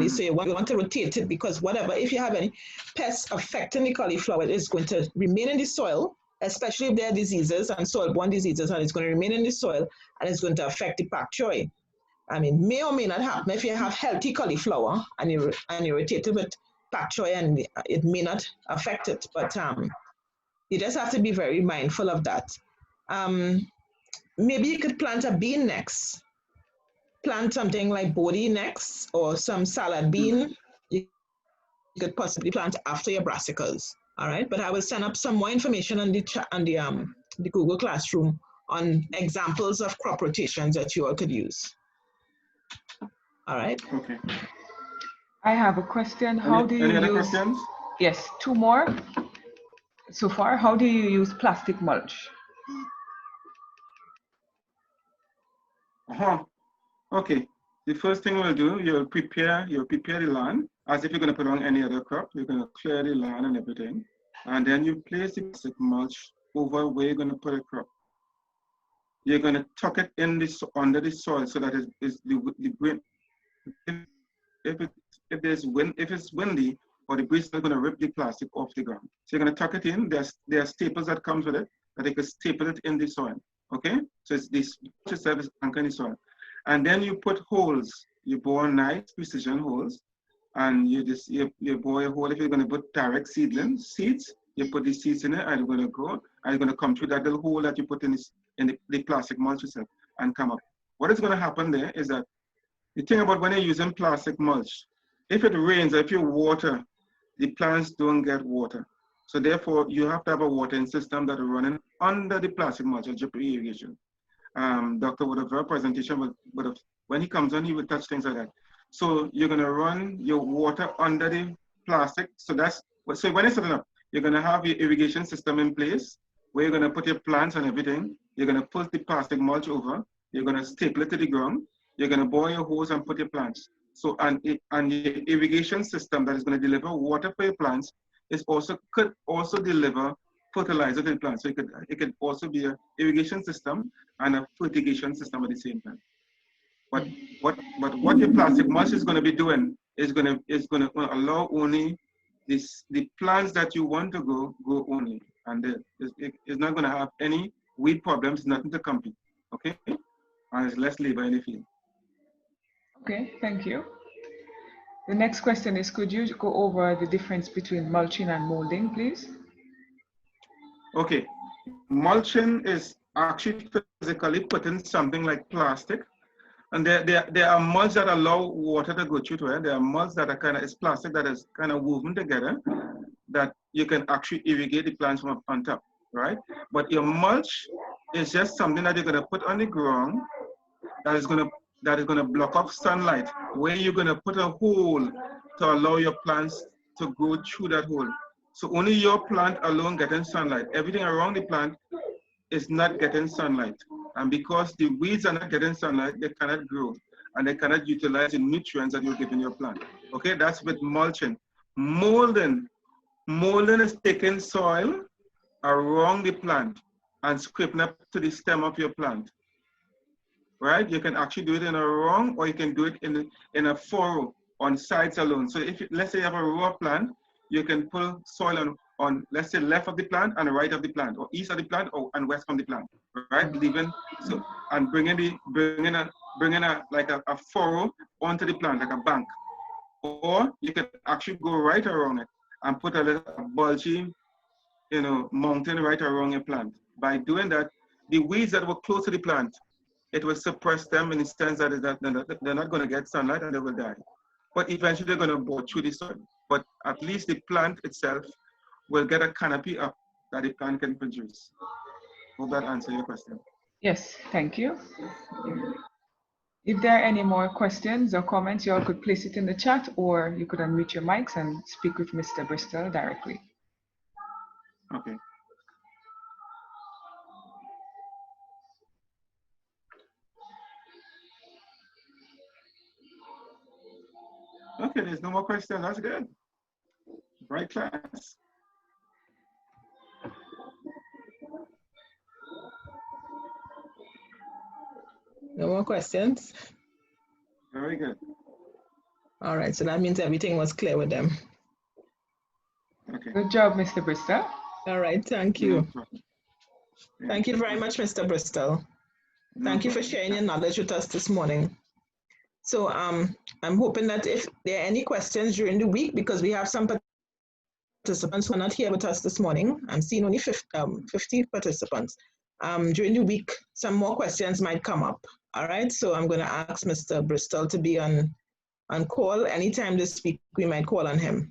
So you want to rotate it because whatever, if you have any pests affecting the cauliflower, it's going to remain in the soil, especially if there are diseases and soil-borne diseases, and it's going to remain in the soil and it's going to affect the pak choy. I mean, may or may not happen if you have healthy cauliflower and you rotate it with pak choy, and it may not affect it, but you just have to be very mindful of that. Maybe you could plant a bean next. Plant something like bodi next, or some salad bean. You could possibly plant after your brassicas. All right, but I will send up some more information on the Google Classroom on examples of crop rotations that you all could use. All right. Okay. I have a question. How do you any other use? Questions? Yes, two more so far. How do you use plastic mulch? Okay. The first thing we'll do, you'll prepare the land as if you're going to put on any other crop. You're going to clear the land and everything, and then you place the plastic mulch over where you're going to put a crop. You're going to tuck it in under the soil so that the wind. If it's windy, or the breeze is going to rip the plastic off the ground. So you're going to tuck it in. There are staples that comes with it that you can staple it in the soil. Okay, so it's this itself is anchored in the soil, and then you put holes. You bore nice precision holes, and you bore a hole. If you're going to put direct seeds, you put the seeds in it, and you're going to grow, and you're going to come through that little hole that you put in the plastic mulch itself and come up. What is going to happen there is that the thing about when you're using plastic mulch, if it rains, if you water, the plants don't get water. So therefore, you have to have a watering system that is running under the plastic mulch or drip irrigation. Dr. Wuddivira presentation when he comes on, he will touch things like that. So you're gonna run your water under the plastic. So when you set it up, you're gonna have your irrigation system in place where you're gonna put your plants and everything. You're gonna put the plastic mulch over. You're gonna staple it to the ground. You're gonna bore your hose and put your plants. So and your irrigation system that is going to deliver water for your plants could also deliver fertilizer to the plants. So it could also be an irrigation system and a fertigation system at the same time. But what your plastic mulch is going to be doing is going to allow only the plants that you want to grow only, and it's not going to have any weed problems, nothing to compete. Okay, and it's less labor in the field. Okay, thank you. The next question is, could you go over the difference between mulching and molding, please? Okay, mulching is actually physically putting something like plastic, and there are mulch that allow water to go through to it. There are mulch that are it's plastic that is kind of woven together that you can actually irrigate the plants from up on top, right? But your mulch is just something that you're going to put on the ground that is going to block off sunlight, where you're going to put a hole to allow your plants to go through that hole. So only your plant alone getting sunlight. Everything around the plant is not getting sunlight. And because the weeds are not getting sunlight, they cannot grow and they cannot utilize the nutrients that you're giving your plant. Okay, that's with mulching. Molding is taking soil around the plant and scraping up to the stem of your plant. Right? You can actually do it in a rung, or you can do it in a furrow on sides alone. So let's say you have a row of plant, you can pull soil on let's say left of the plant and right of the plant, or east of the plant and west from the plant, right? Leaving and bringing a furrow onto the plant, like a bank. Or you can actually go right around it and put a little bulgy, mountain right around your plant. By doing that, the weeds that were close to the plant, it will suppress them in the sense that they're not going to get sunlight and they will die. But eventually they're going to bore through the soil. But at least the plant itself will get a canopy up that the plant can produce. Hope that answers your question. Yes, thank you. If there are any more questions or comments, you all could place it in the chat, or you could unmute your mics and speak with Mr. Bristol directly. Okay. Okay, there's no more questions. That's good. Right class. No more questions? Very good. All right, so that means everything was clear with them. Okay. Good job, Mr. Bristol. All right, thank you. Thank you very much, Mr. Bristol. Thank you for sharing your knowledge with us this morning. So I'm hoping that if there are any questions during the week, because we have some participants who are not here with us this morning, I'm seeing only 50 participants. During the week, some more questions might come up. All right, so I'm going to ask Mr. Bristol to be on call. Anytime this week, we might call on him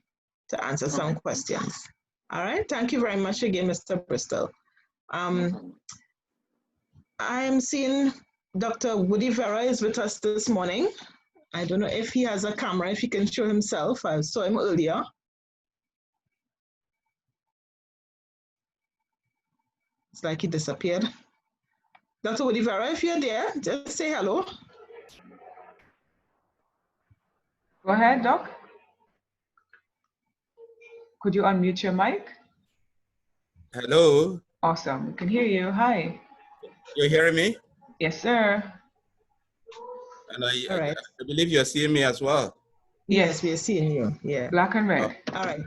to answer some questions. All right, thank you very much again, Mr. Bristol. I'm seeing Dr. Wuddivira is with us this morning. I don't know if he has a camera, if he can show himself. I saw him earlier. It's like he disappeared. Dr. Wuddivira, if you're there, just say hello. Go ahead, Doc. Could you unmute your mic? Hello. Awesome. We can hear you. Hi. You're hearing me? Yes, sir. And I believe you're seeing me as well. Yes, we are seeing you. Yeah. Black and red. All right.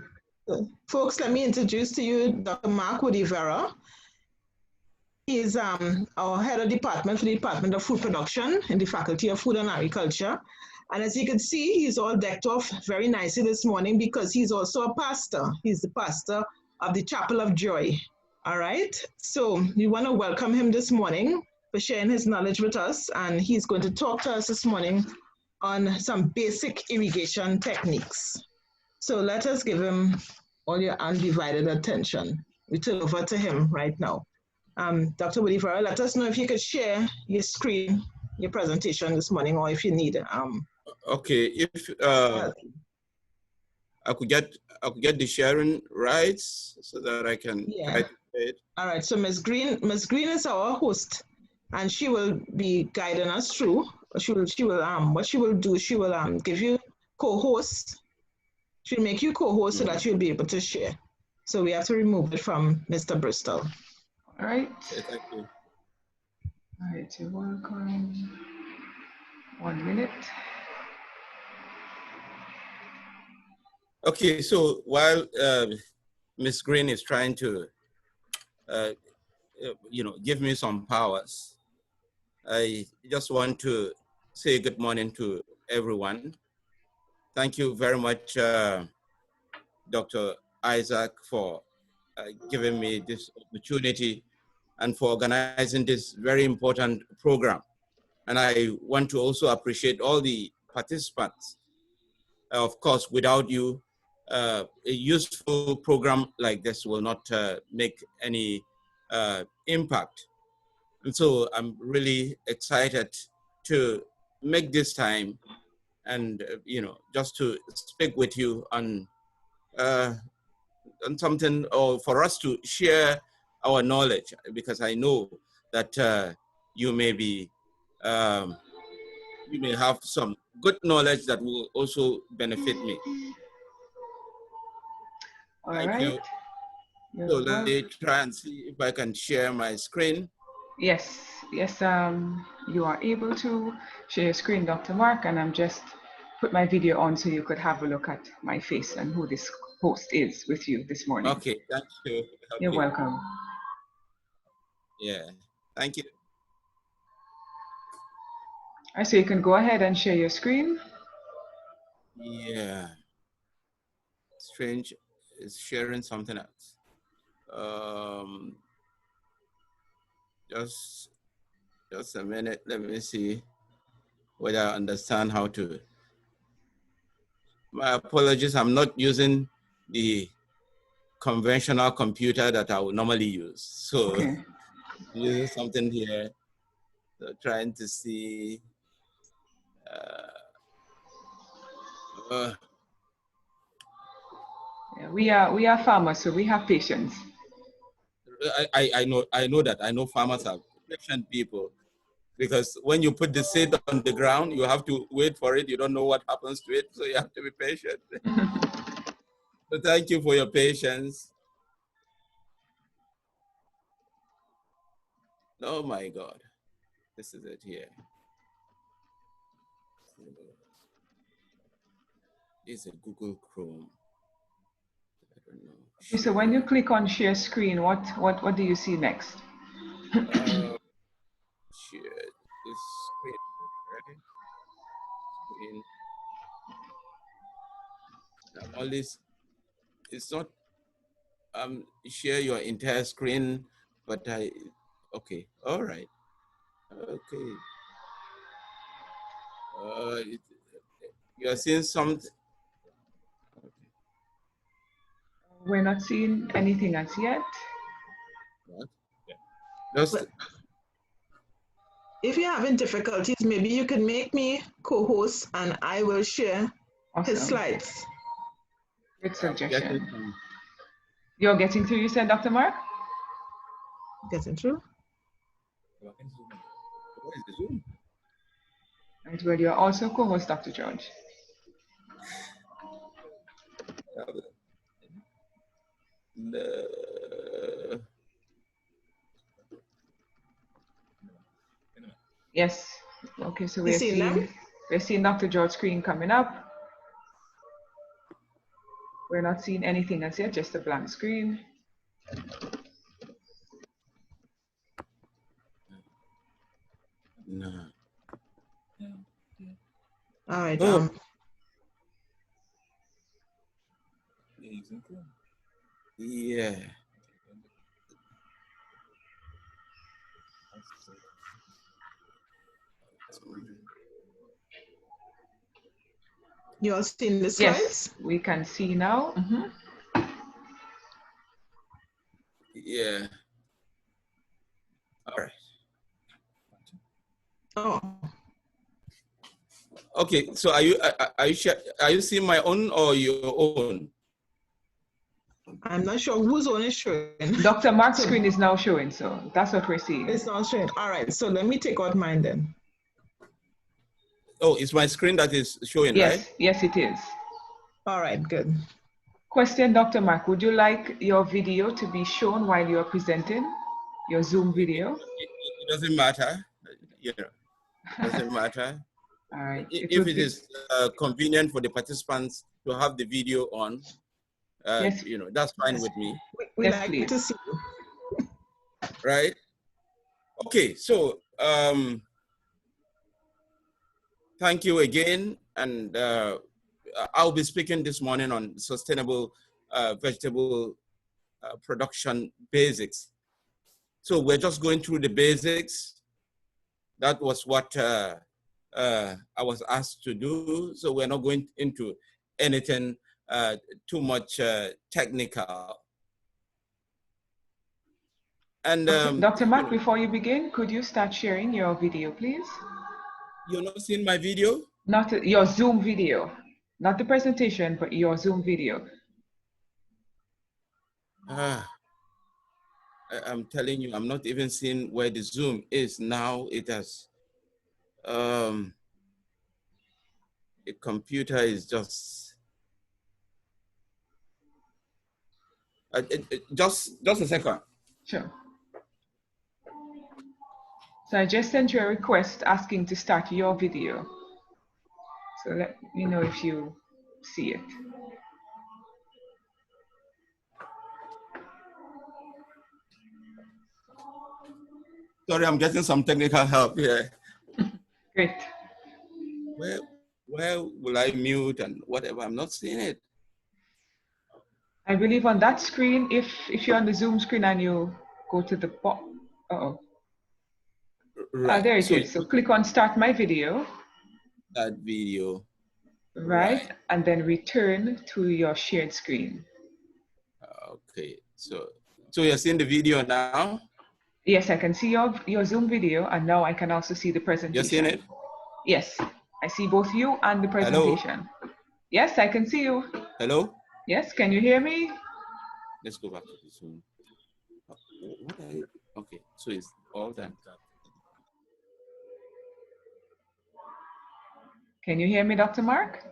So, folks, let me introduce to you Dr. Mark Wuddivira. He is our head of department for the Department of Food Production in the Faculty of Food and Agriculture. And as you can see, he's all decked off very nicely this morning because he's also a pastor. He's the pastor of the Chapel of Joy. All right. So we want to welcome him this morning for sharing his knowledge with us. And he's going to talk to us this morning on some basic irrigation techniques. So let us give him all your undivided attention. We turn over to him right now. Dr. Wuddivira, let us know if you could share your screen, your presentation this morning, or if you need. Okay, if I could get the sharing rights so that I can. Yeah. All right. So Ms. Green is our host, and she will be guiding us through. What she will do, she will give you co-hosts. She'll make you co-host so that you'll be able to share. So we have to remove it from Mr. Bristol. All right. Okay, thank you. All right, you're welcome. 1 minute. Okay, so while Ms. Green is trying to, give me some powers, I just want to say good morning to everyone. Thank you very much, Dr. Isaac, for giving me this opportunity and for organizing this very important program. And I want to also appreciate all the participants. Of course, without you, a useful program like this will not make any impact. And so I'm really excited to make this time and, just to speak with you on something, or for us to share our knowledge, because I know that you may have some good knowledge that will also benefit me. Thank you. So let me try and see if I can share my screen. Yes, you are able to share your screen, Dr. Mark, and I'm just put my video on so you could have a look at my face and who this host is with you this morning. Okay, thank you. You're welcome. Yeah, thank you. I say you can go ahead and share your screen. Yeah. Strange is sharing something else. Just a minute. Let me see whether I understand how to. My apologies. I'm not using the conventional computer that I would normally use. So okay. Using something here. So trying to see. Yeah, we are farmers, so we have patience. I know that. I know farmers are patient people, because when you put the seed on the ground, you have to wait for it. You don't know what happens to it, so you have to be patient. So thank you for your patience. Oh my God, this is it here. It's a Google Chrome. I don't know. Okay, so when you click on share screen, what do you see next? Share this screen, right? Screen. All this, it's not share your entire screen, but okay, all right, okay. You are seeing something. We're not seeing anything as yet. Just if you're having difficulties, maybe you can make me co-host and I will share his slides. Good suggestion. You're getting through, you said, Dr. Mark? Getting through. What is the Zoom? Right, well, you're also co-host, Dr. George. Yes. Okay, so we're seeing Dr. George's screen coming up. We're not seeing anything as yet, just a blank screen. No. All right. Yeah. You all seen the slides? Yes, we can see now. Yeah. All right. Oh. Okay. So are you seeing my own or your own? I'm not sure whose own is showing. Dr. Mark's screen is now showing, so that's what we're seeing. It's not showing. All right. So let me take out mine then. Oh, it's my screen that is showing, yes, right? Yes, it is. All right, good. Question, Dr. Mark, would you like your video to be shown while you're presenting, your Zoom video? It doesn't matter, you know, it doesn't matter. All right. If it is convenient for the participants to have the video on, yes. You know, that's fine with me. We like to see you. Right? Okay, so thank you again, and I'll be speaking this morning on sustainable vegetable production basics. So we're just going through the basics. That was what I was asked to do. So we're not going into anything too much technical. And Dr. Mark, before you begin, could you start sharing your video, please? You're not seeing my video? Not your Zoom video, not the presentation, but your Zoom video. I'm telling you, I'm not even seeing where the Zoom is now. It has, the computer is just, just a second. Sure. So I just sent you a request asking to start your video. So let me know if you see it. Sorry, I'm getting some technical help here. Great. Where will I mute and whatever? I'm not seeing it. I believe on that screen, if you're on the Zoom screen and you go to the bottom, right. There it is. So click on Start My Video. That video. Right. And then return to your shared screen. Okay. So you're seeing the video now? Yes, I can see your Zoom video, and now I can also see the presentation. You're seeing it? Yes, I see both you and the presentation. Hello? Yes, I can see you. Hello? Yes, can you hear me? Let's go back to the Zoom. What are you? Okay, so it's all done. Can you hear me, Dr. Mark?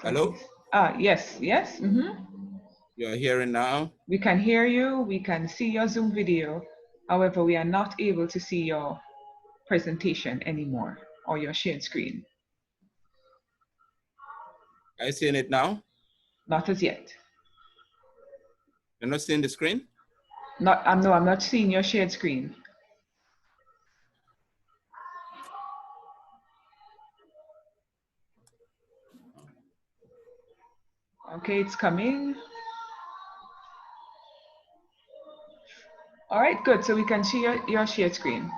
Hello? Yes, yes. Mm-hmm. You're hearing now? We can hear you. We can see your Zoom video. However, we are not able to see your presentation anymore or your shared screen. Are you seeing it now? Not as yet. You're not seeing the screen? No, I'm not seeing your shared screen. Okay, it's coming. All right, good. So we can see your shared screen.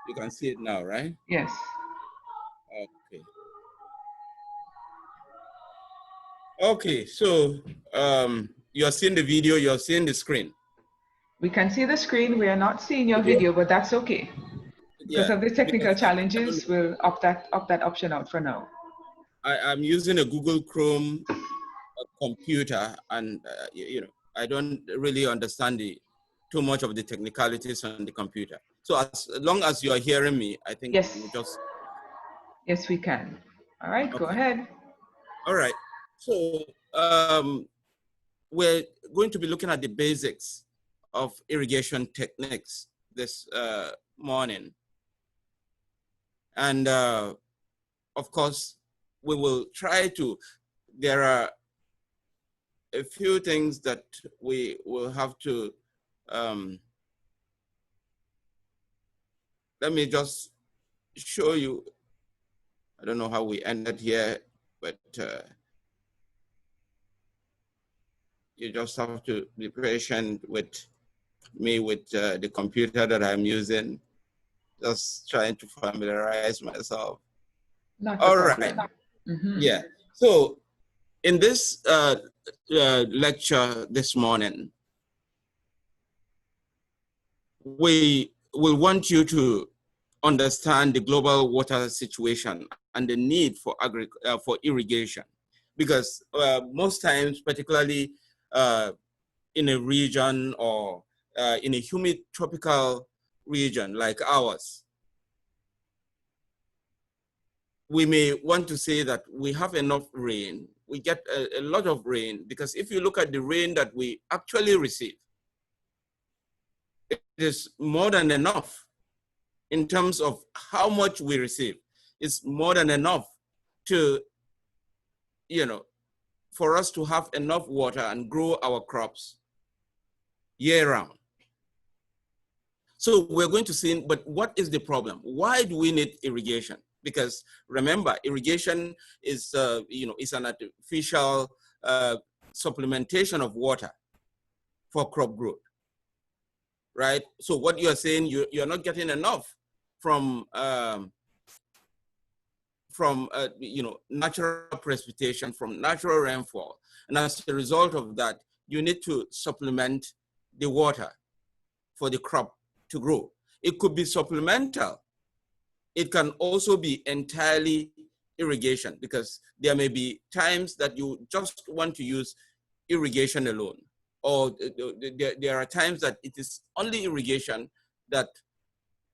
You can see it now, right? Yes. Okay. Okay, so you're seeing the video, you're seeing the screen. We can see the screen. We are not seeing your video, but that's okay. Because Yeah, of the technical challenges, we'll opt that option out for now. I'm using a Google Chrome computer, and you know, I don't really understand too much of the technicalities on the computer. So as long as you are hearing me, I think yes, we'll just. Yes, we can. All right, okay. Go ahead. All right. So we're going to be looking at the basics of irrigation techniques this morning. And of course, we will try to, there are a few things that we will have to, let me just show you. I don't know how we ended here, but you just have to be patient with me with the computer that I'm using. Just trying to familiarize myself. All right. Mm-hmm. Yeah. So in this lecture this morning, we will want you to understand the global water situation and the need for irrigation, because most times, particularly in a region or in a humid tropical region like ours, we may want to say that we have enough rain. We get a lot of rain, because if you look at the rain that we actually receive, it is more than enough in terms of how much we receive. It's more than enough to, you know, for us to have enough water and grow our crops year round. So we're going to see, but what is the problem? Why do we need irrigation? Because remember, irrigation is, you know, is an artificial supplementation of water for crop growth, right? So what you're saying, you're not getting enough from you know, natural precipitation, from natural rainfall. And as a result of that, you need to supplement the water for the crop to grow. It could be supplemental. It can also be entirely irrigation, because there may be times that you just want to use irrigation alone, or there are times that it is only irrigation that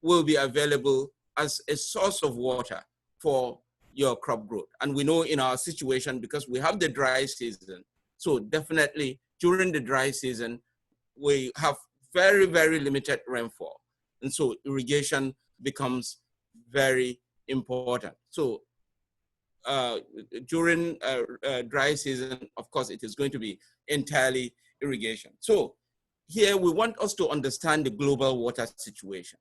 will be available as a source of water for your crop growth. And we know in our situation, because we have the dry season, so definitely during the dry season, we have very, very limited rainfall. And so irrigation becomes very important. So during dry season, of course, it is going to be entirely irrigation. So here we want us to understand the global water situation.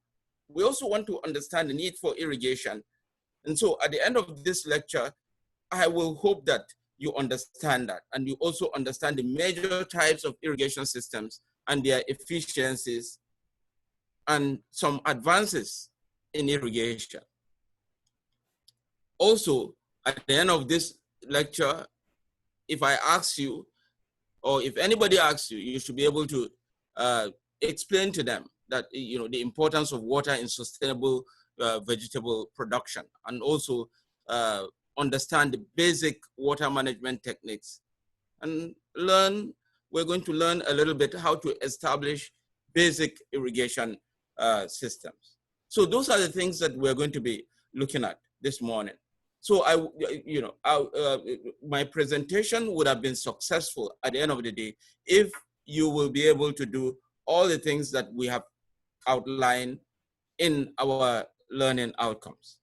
We also want to understand the need for irrigation. And so at the end of this lecture, I will hope that you understand that, and you also understand the major types of irrigation systems and their efficiencies and some advances in irrigation. Also, at the end of this lecture, if I ask you, or if anybody asks you, you should be able to explain to them that, you know, the importance of water in sustainable vegetable production, and also understand the basic water management techniques, and we're going to learn a little bit how to establish basic irrigation systems. So those are the things that we're going to be looking at this morning. So my presentation would have been successful at the end of the day if you will be able to do all the things that we have outlined in our learning outcomes.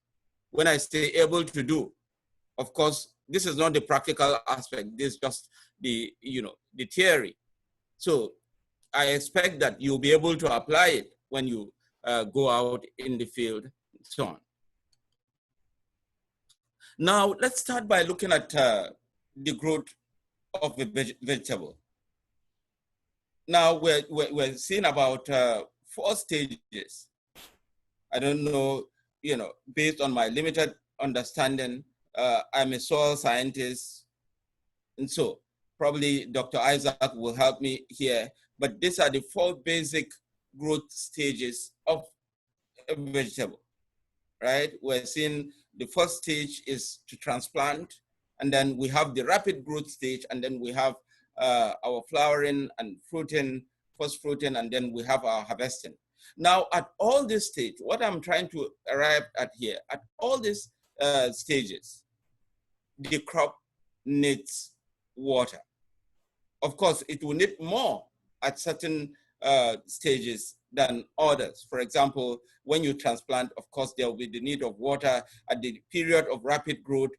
When I say able to do, of course, this is not the practical aspect. This is just the theory. So I expect that you'll be able to apply it when you go out in the field and so on. Now, let's start by looking at the growth of the vegetable. Now, we're seeing about 4 stages. I don't know, based on my limited understanding, I'm a soil scientist, and so probably Dr. Isaac will help me here, but these are the 4 basic growth stages of a vegetable, right? We're seeing the first stage is to transplant, and then we have the rapid growth stage, and then we have our flowering and fruiting, first fruiting, and then we have our harvesting. Now, at all these stages, what I'm trying to arrive at here, at all these stages, the crop needs water. Of course, it will need more at certain stages than others. For example, when you transplant, of course, there will be the need of water. At the period of rapid growth,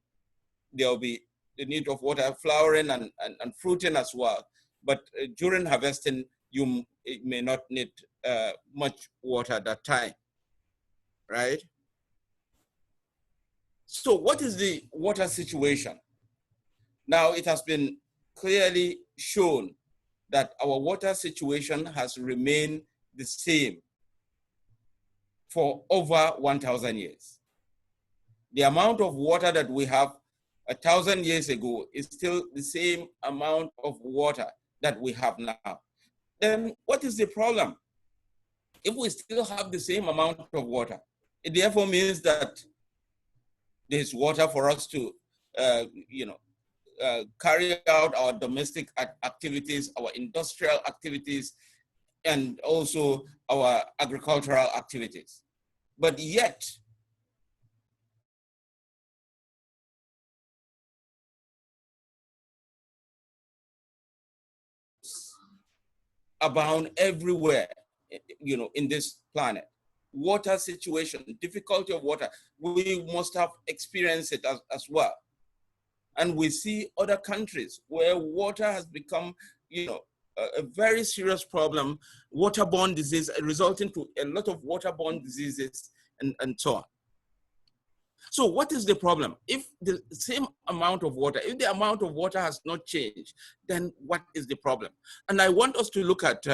there will be the need of water, flowering and fruiting as well. But during harvesting, you may not need much water at that time, right? So what is the water situation? Now, it has been clearly shown that our water situation has remained the same for over 1,000 years. The amount of water that we have 1,000 years ago is still the same amount of water that we have now. Then what is the problem? If we still have the same amount of water, it therefore means that there's water for us to, carry out our domestic activities, our industrial activities, and also our agricultural activities. But yet, abound everywhere, in this planet. Water situation, difficulty of water, we must have experienced it as well. And we see other countries where water has become, a very serious problem, waterborne disease, resulting to a lot of waterborne diseases and so on. So what is the problem? If the same amount of water, if the amount of water has not changed, then what is the problem? And I want us to look at,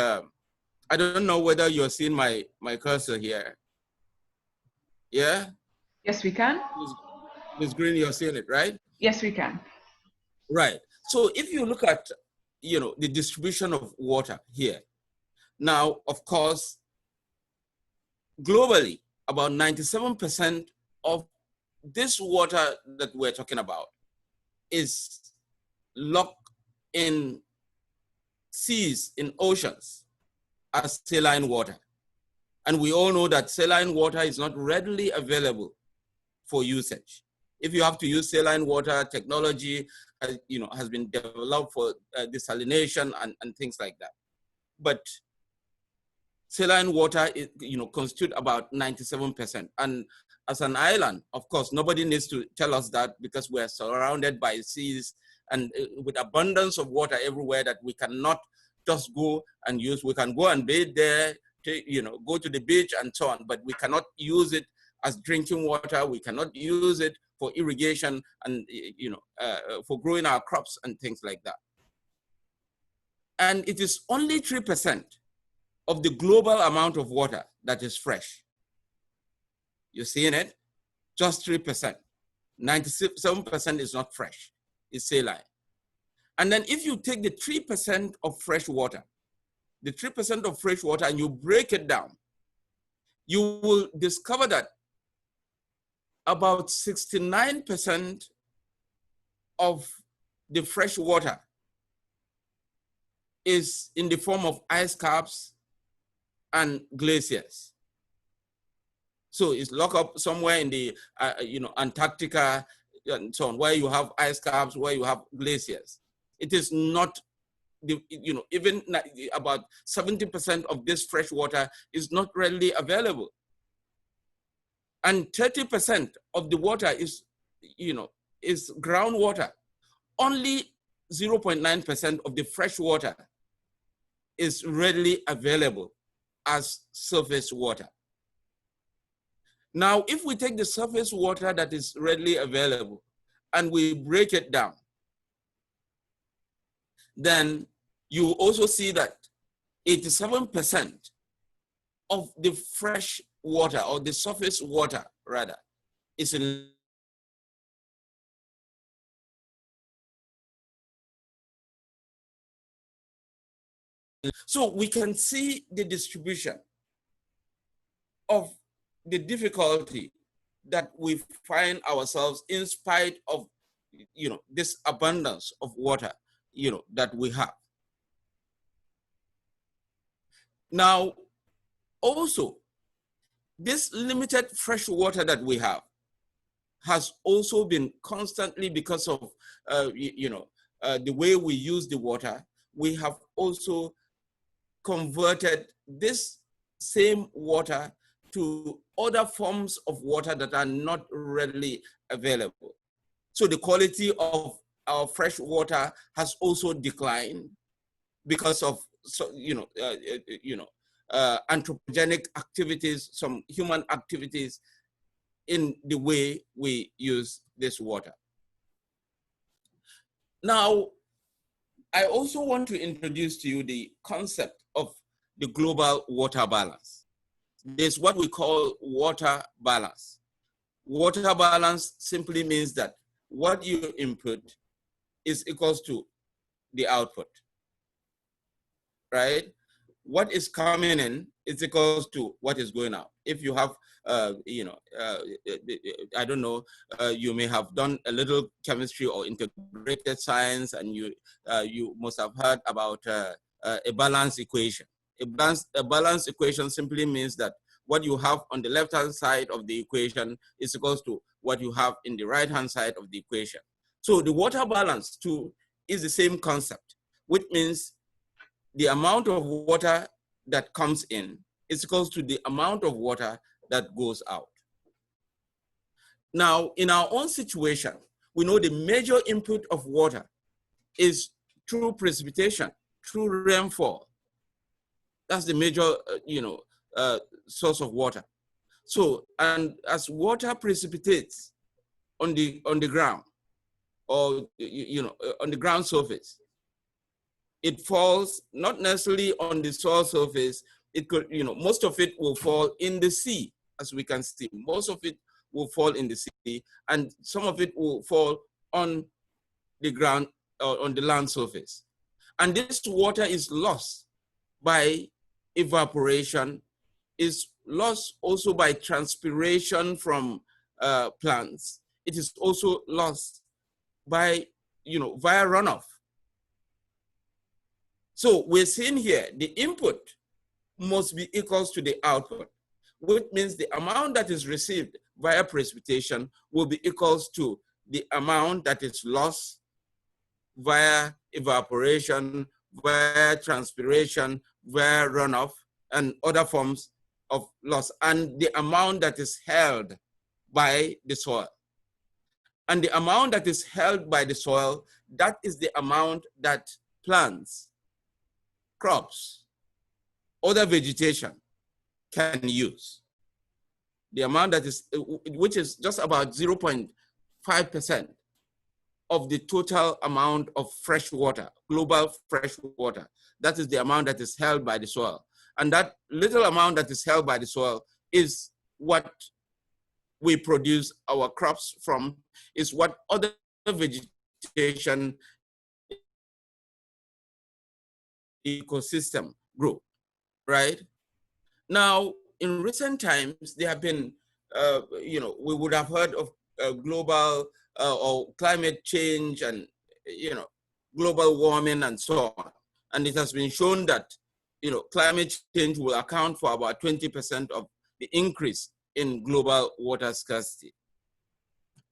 I don't know whether you're seeing my cursor here. Yeah? Yes, we can. Ms. Green, you're seeing it, right? Yes, we can. Right. So if you look at, the distribution of water here, now, of course, globally, about 97% of this water that we're talking about is locked in seas, in oceans, as saline water. And we all know that saline water is not readily available for usage. If you have to use saline water, technology has been developed for desalination and things like that. But saline water is, constitute about 97%. And as an island, of course, nobody needs to tell us that, because we're surrounded by seas and with abundance of water everywhere that we cannot just go and use. We can go and bathe there, go to the beach and so on, but we cannot use it as drinking water. We cannot use it for irrigation and, for growing our crops and things like that. And it is only 3% of the global amount of water that is fresh. You're seeing it? Just 3%. 97% is not fresh, it's saline. And then if you take the 3% of fresh water, the 3% of fresh water, and you break it down, you will discover that about 69% of the fresh water is in the form of ice caps and glaciers. So it's locked up somewhere in the, Antarctica, and so on, where you have ice caps, where you have glaciers. It is not, even about 70% of this fresh water is not readily available. And 30% of the water is groundwater. Only 0.9% of the fresh water is readily available as surface water. Now, if we take the surface water that is readily available and we break it down, then you also see that 87% of the fresh water, or the surface water rather, is in so we can see the distribution of the difficulty that we find ourselves in spite of this abundance of water that we have. Now, also, this limited fresh water that we have has also been constantly, because of the way we use the water, we have also converted this same water to other forms of water that are not readily available. So the quality of our fresh water has also declined because of anthropogenic activities, some human activities in the way we use this water. Now, I also want to introduce to you the concept of the global water balance. There's what we call water balance. Water balance simply means that what you input is equals to the output, right? What is coming in is equals to what is going out. If you have, I don't know, you may have done a little chemistry or integrated science, and you must have heard about a balance equation. A balance equation simply means that what you have on the left-hand side of the equation is equals to what you have in the right-hand side of the equation. So the water balance too is the same concept, which means the amount of water that comes in is equals to the amount of water that goes out. Now, in our own situation, we know the major input of water is through precipitation, through rainfall. That's the major, source of water. So, and as water precipitates on the ground, or on the ground surface, it falls not necessarily on the soil surface. It could, most of it will fall in the sea, as we can see. Most of it will fall in the sea, and some of it will fall on the ground or on the land surface. And this water is lost by evaporation, is lost also by transpiration from plants. It is also lost by, via runoff. So we're seeing here the input must be equals to the output, which means the amount that is received via precipitation will be equals to the amount that is lost via evaporation, via transpiration, via runoff, and other forms of loss, and the amount that is held by the soil. And the amount that is held by the soil, that is the amount that plants, crops, other vegetation can use. The amount that is, which is just about 0.5% of the total amount of fresh water, global fresh water. That is the amount that is held by the soil. And that little amount that is held by the soil is what we produce our crops from, is what other vegetation ecosystem grow, right? Now, in recent times, there have been, we would have heard of global or climate change and, global warming and so on. And it has been shown that, climate change will account for about 20% of the increase in global water scarcity.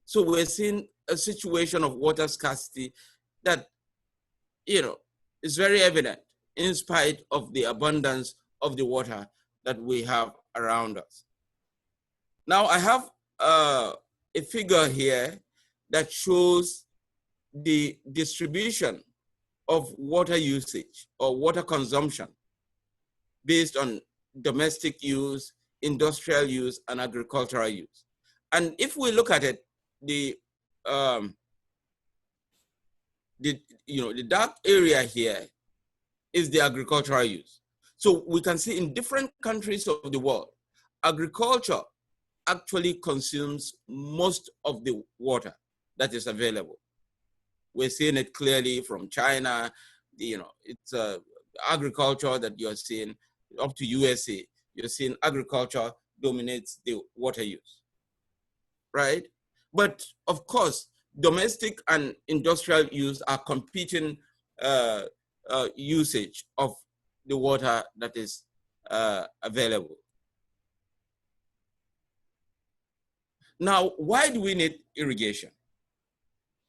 So we're seeing a situation of water scarcity that, is very evident in spite of the abundance of the water that we have around us. Now, I have a figure here that shows the distribution of water usage or water consumption based on domestic use, industrial use, and agricultural use. And if we look at it, the dark area here is the agricultural use. So we can see in different countries of the world, agriculture actually consumes most of the water that is available. We're seeing it clearly from China. It's agriculture that you're seeing up to USA. You're seeing agriculture dominates the water use, right? But of course, domestic and industrial use are competing usage of the water that is available. Now, why do we need irrigation?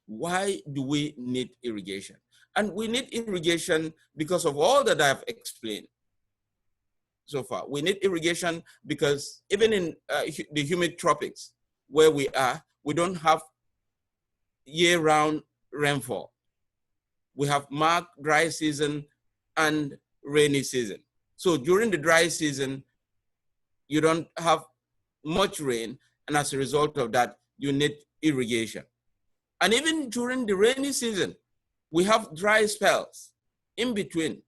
Why do we need irrigation? And we need irrigation because of all that I've explained so far. We need irrigation because even in the humid tropics where we are, we don't have year-round rainfall. We have marked dry season and rainy season. So during the dry season, you don't have much rain, and as a result of that, you need irrigation. And even during the rainy season, we have dry spells in between.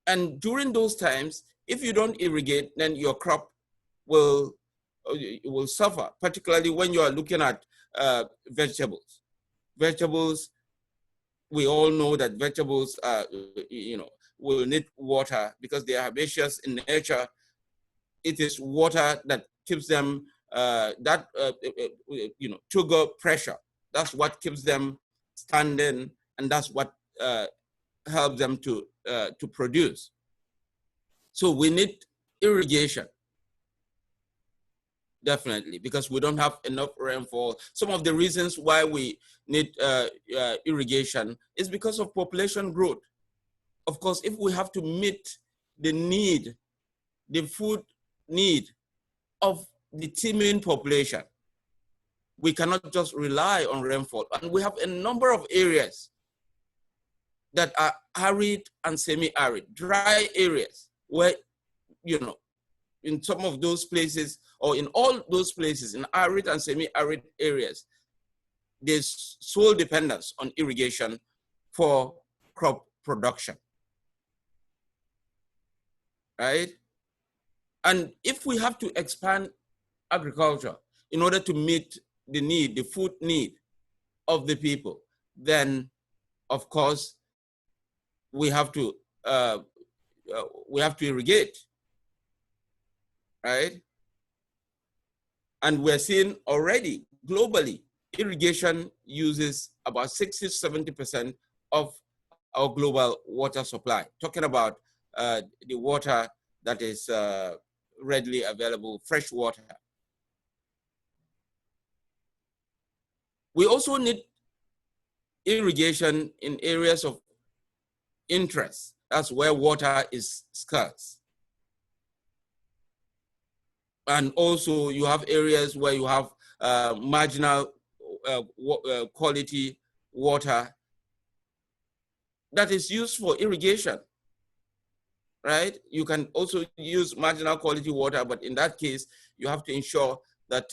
And during those times, if you don't irrigate, then your crop will suffer, particularly when you are looking at vegetables. Vegetables, we all know that vegetables, will need water because they are herbaceous in nature. It is water that keeps them, sugar pressure. That's what keeps them standing, and that's what helps them to produce. So we need irrigation, definitely, because we don't have enough rainfall. Some of the reasons why we need irrigation is because of population growth. Of course, if we have to meet the need, the food need of the teeming population, we cannot just rely on rainfall. And we have a number of areas that are arid and semi-arid, dry areas where, in some of those places, or in all those places, in arid and semi-arid areas, there's sole dependence on irrigation for crop production, right? And if we have to expand agriculture in order to meet the need, the food need of the people, then of course we have to irrigate, right? And we're seeing already globally, irrigation uses about 60-70% of our global water supply. Talking about the water that is readily available, fresh water. We also need irrigation in areas of interest. That's where water is scarce. And also you have areas where you have marginal quality water that is used for irrigation, right? You can also use marginal quality water, but in that case, you have to ensure that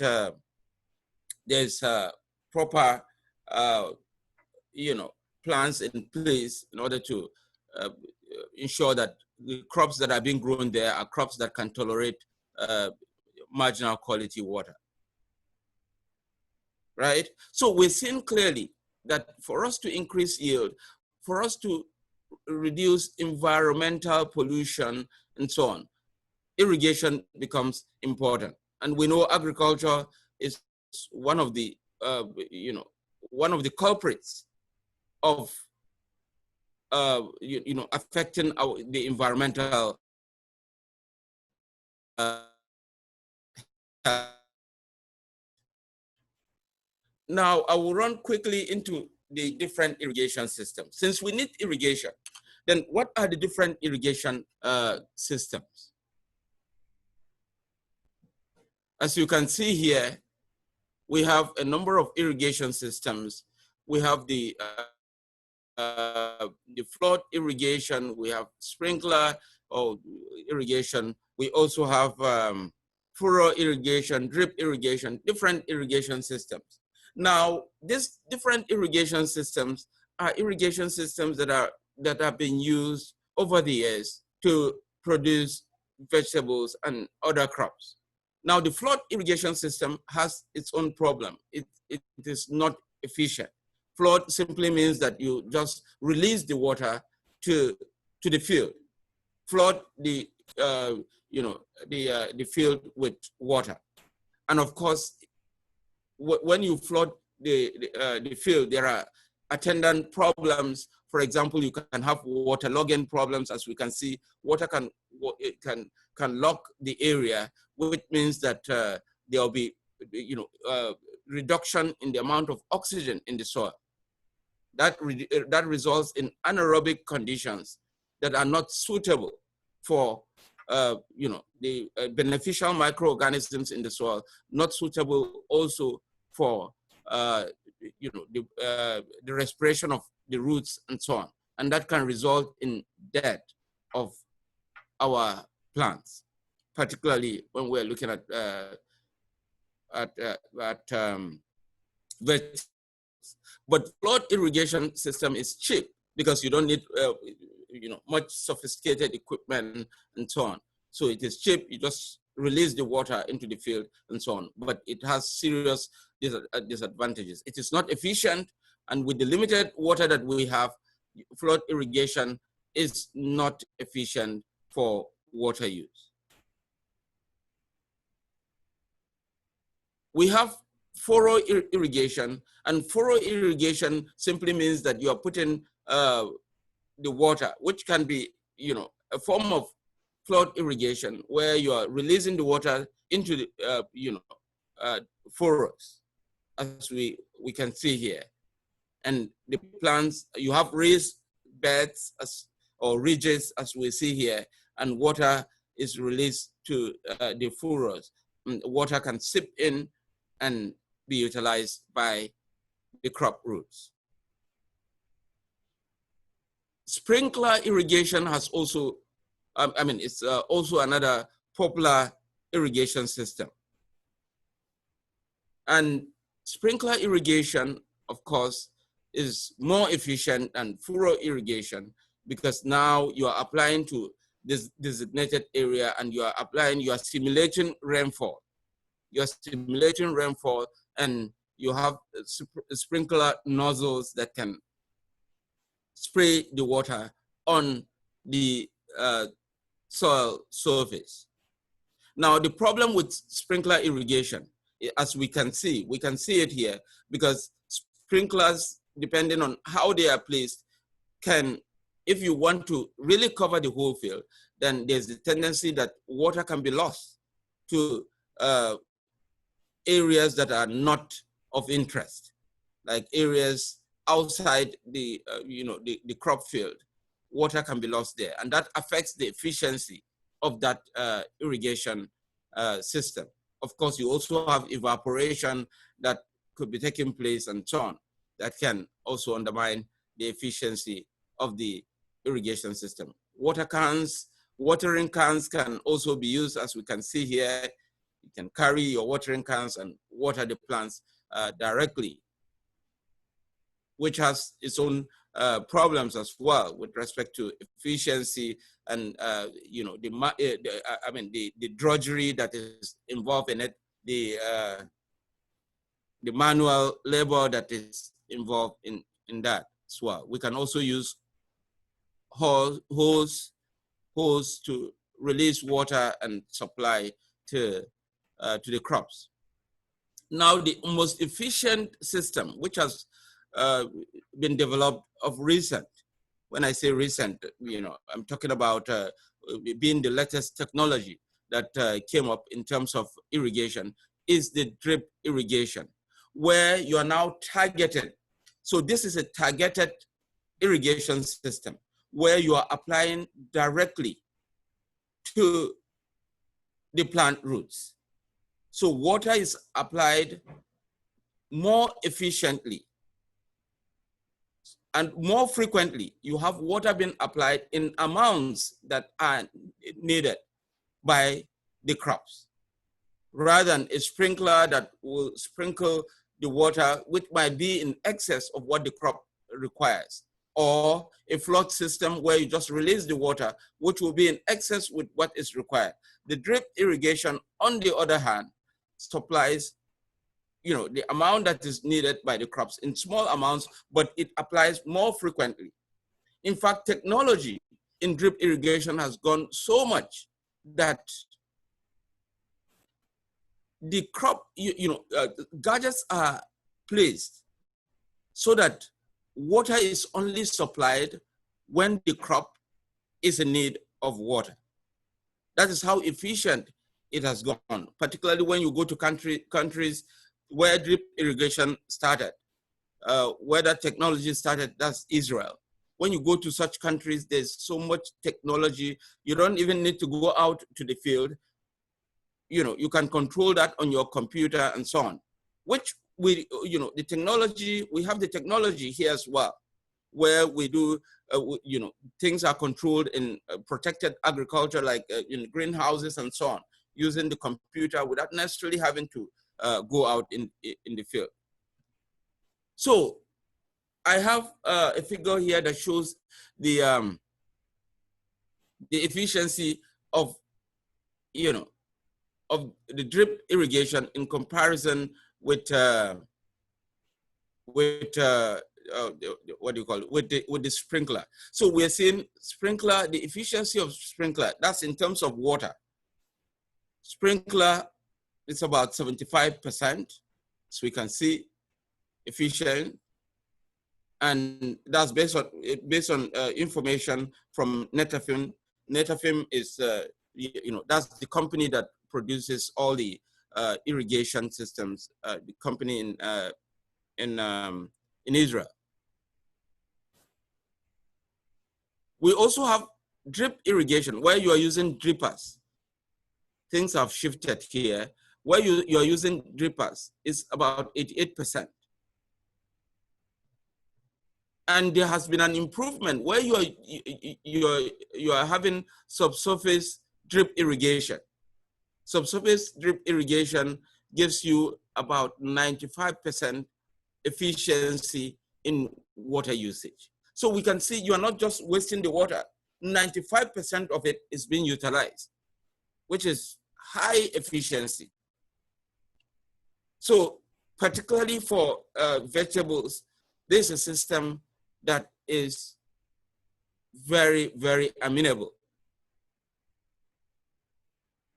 there's proper, plans in place in order to ensure that the crops that are being grown there are crops that can tolerate marginal quality water, right? So we're seeing clearly that for us to increase yield, for us to reduce environmental pollution and so on, irrigation becomes important. And we know agriculture is one of the, one of the culprits of, affecting the environmental Now I will run quickly into the different irrigation systems. Since we need irrigation, then what are the different irrigation systems? As you can see here, we have a number of irrigation systems. We have the flood irrigation, we have sprinkler or irrigation. We also have furrow irrigation, drip irrigation, different irrigation systems. Now, these different irrigation systems are irrigation systems that have been used over the years to produce vegetables and other crops. Now, the flood irrigation system has its own problem. It is not efficient. Flood simply means that you just release the water to the field. Flood the field with water, and of course, when you flood the field, there are attendant problems. For example, you can have waterlogging problems. As we can see, water can lock the area, which means that there will be reduction in the amount of oxygen in the soil. That results in anaerobic conditions that are not suitable for the beneficial microorganisms in the soil, not suitable also for the respiration of the roots and so on, and that can result in death of our plants, particularly when we're looking at vegetables. But flood irrigation system is cheap because you don't need much sophisticated equipment and so on. So it is cheap. You just release the water into the field and so on. But it has serious disadvantages. It is not efficient, and with the limited water that we have, flood irrigation is not efficient for water use. We have furrow irrigation, and furrow irrigation simply means that you are putting the water, which can be a form of flood irrigation, where you are releasing the water into the furrows, as we can see here. And the plants, you have raised beds or ridges, as we see here, and water is released to the furrows. And water can seep in and be utilized by the crop roots. Sprinkler irrigation has also, it's also another popular irrigation system. And sprinkler irrigation, of course, is more efficient than furrow irrigation, because now you are applying to this designated area and you are simulating rainfall. You are simulating rainfall, and you have sprinkler nozzles that can spray the water on the soil surface. Now, the problem with sprinkler irrigation, as we can see it here, because sprinklers, depending on how they are placed, can, if you want to really cover the whole field, then there's the tendency that water can be lost to areas that are not of interest, like areas outside the crop field. Water can be lost there, and that affects the efficiency of that irrigation system. Of course, you also have evaporation that could be taking place and so on, that can also undermine the efficiency of the irrigation system. Watering cans can also be used, as we can see here. You can carry your watering cans and water the plants directly, which has its own problems as well with respect to efficiency and the drudgery that is involved in it, the manual labor that is involved in that as well. We can also use hose to release water and supply to the crops. Now, the most efficient system, which has been developed of recent, when I say recent, I'm talking about being the latest technology that came up in terms of irrigation, is the drip irrigation. where you are now targeted. So this is a targeted irrigation system where you are applying directly to the plant roots. So water is applied more efficiently and more frequently. You have water being applied in amounts that are needed by the crops, rather than a sprinkler that will sprinkle the water, which might be in excess of what the crop requires, or a flood system where you just release the water, which will be in excess with what is required. The drip irrigation, on the other hand, supplies the amount that is needed by the crops in small amounts, but it applies more frequently. In fact, technology in drip irrigation has gone so much that the crop, gadgets are placed so that water is only supplied when the crop is in need of water. That is how efficient it has gone, particularly when you go to countries where drip irrigation started, where that technology started, that's Israel. When you go to such countries, there's so much technology, you don't even need to go out to the field. You can control that on your computer and so on, which we have the technology here as well, where we do, things are controlled in protected agriculture, like in greenhouses and so on, using the computer without necessarily having to go out in the field. So I have a figure here that shows the efficiency of, of the drip irrigation in comparison with what do you call it, with the sprinkler. So we're seeing sprinkler, the efficiency of sprinkler, that's in terms of water. Sprinkler is about 75%, so we can see efficient, and that's based on information from Netafim. Netafim is that's the company that produces all the irrigation systems, the company in Israel. We also have drip irrigation where you are using drippers. Things have shifted here. Where you are using drippers is about 88%. And there has been an improvement where you are having subsurface drip irrigation. Subsurface drip irrigation gives you about 95% efficiency in water usage. So we can see you are not just wasting the water, 95% of it is being utilized, which is high efficiency. So particularly for vegetables, this is a system that is very, very amenable,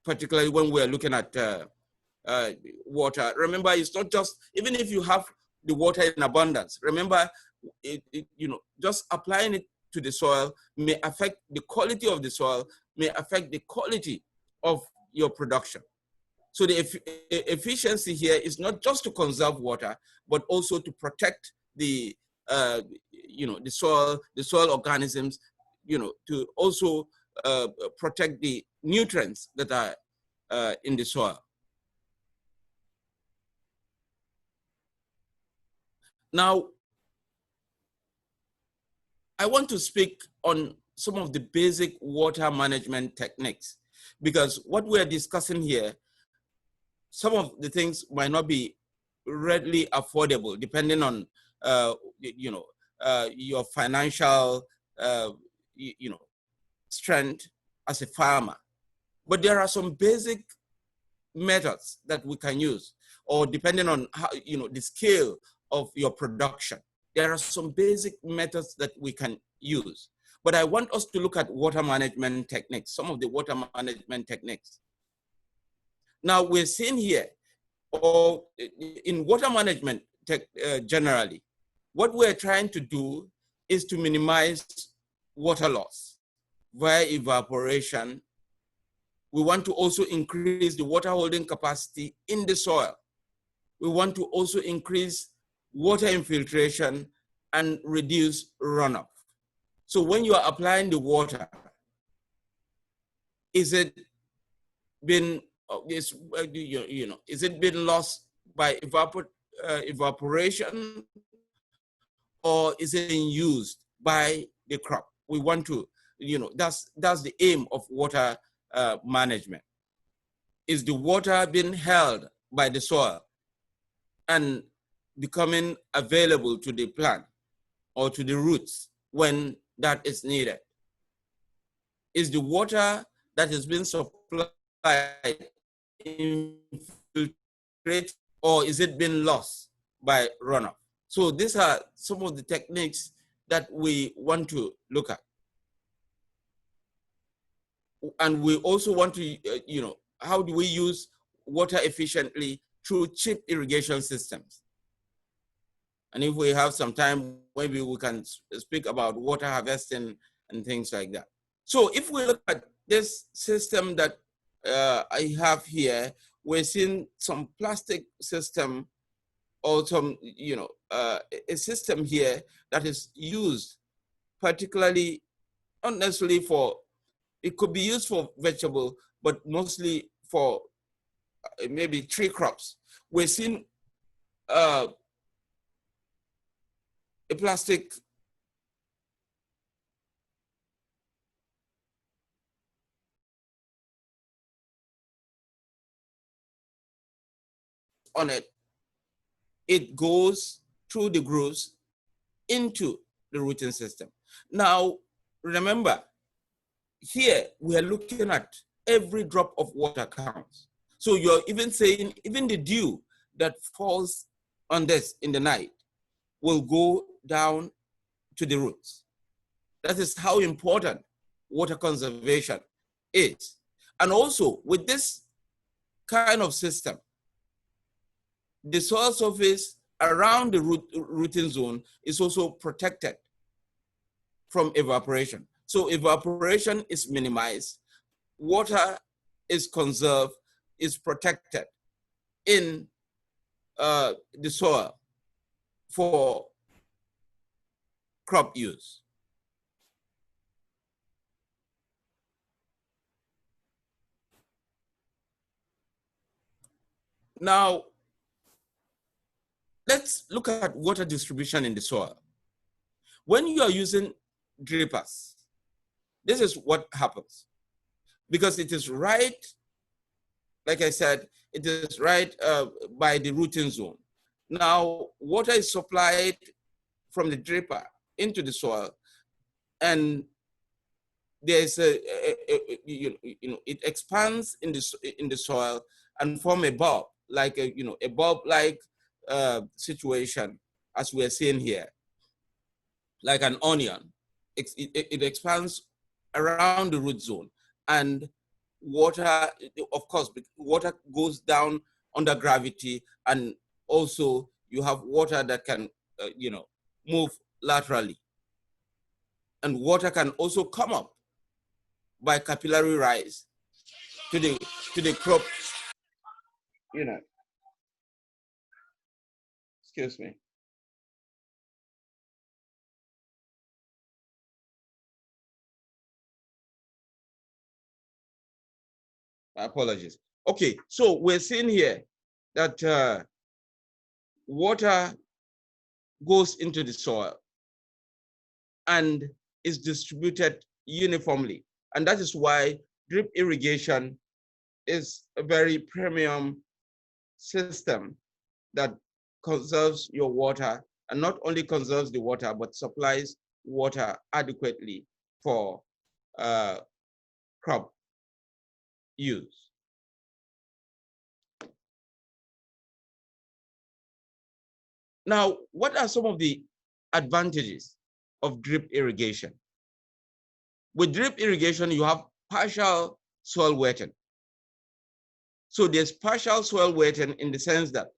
particularly when we're looking at water. Remember, it's not just, even if you have the water in abundance, remember, just applying it to the soil may affect the quality of the soil, may affect the quality of your production. So the efficiency here is not just to conserve water, but also to protect the the soil organisms, to also protect the nutrients that are in the soil. Now, I want to speak on some of the basic water management techniques, because what we're discussing here, some of the things might not be readily affordable depending on your financial strength as a farmer. But there are some basic methods that we can use, or depending on how, the scale of your production, there are some basic methods that we can use. But I want us to look at water management techniques, some of the water management techniques. Now we're seeing here, or in water management generally, what we're trying to do is to minimize water loss via evaporation. We want to also increase the water holding capacity in the soil. we want to also increase water infiltration and reduce runoff. So when you are applying the water, is it been is it been lost by evaporation, or is it being used by the crop? We want to, that's the aim of water management. Is the water being held by the soil and becoming available to the plant or to the roots when that is needed? Is the water that has been supplied infiltrated, or is it been lost by runoff? So these are some of the techniques that we want to look at. And we also want to, how do we use water efficiently through cheap irrigation systems? And if we have some time, maybe we can speak about water harvesting and things like that. So if we look at this system that I have here, we're seeing some plastic system or some, a system here that is used particularly, not necessarily for, it could be used for vegetable, but mostly for maybe tree crops. We're seeing a plastic on it. It goes through the grooves into the rooting system. Now, remember, here we are looking at every drop of water counts. So you're even saying, even the dew that falls on this in the night will go down to the roots. That is how important water conservation is. And also with this kind of system, the soil surface around the rooting zone is also protected from evaporation. So evaporation is minimized, water is conserved, is protected in the soil for crop use. Now, let's look at water distribution in the soil. When you are using drippers, this is what happens. Because it is right, like I said, it is right by the rooting zone. Now, water is supplied from the dripper into the soil, and there's it expands in the soil and form a bulb, like a bulb-like situation, as we're seeing here, like an onion. It expands around the root zone, and water, of course, water goes down under gravity, and also you have water that can, move laterally. And water can also come up by capillary rise to the crop. Excuse me. Apologies. Okay, so we're seeing here that water goes into the soil and is distributed uniformly. And that is why drip irrigation is a very premium system that conserves your water, and not only conserves the water, but supplies water adequately for crop use. Now, what are some of the advantages of drip irrigation? With drip irrigation, you have partial soil wetting. So there's partial soil wetting in the sense that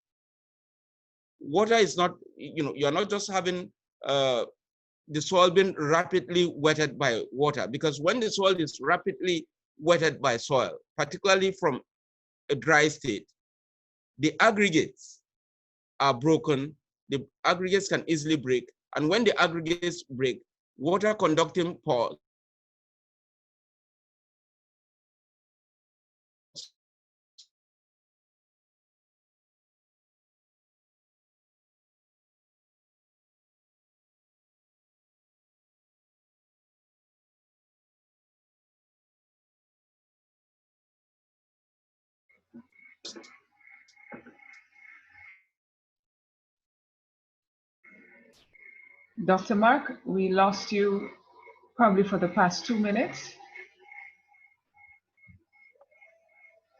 water is not, you're not just having the soil being rapidly wetted by water, because when the soil is rapidly wetted by soil, particularly from a dry state, the aggregates are broken, the aggregates can easily break. And when the aggregates break, water conducting pores Dr. Mark, we lost you probably for the past 2 minutes.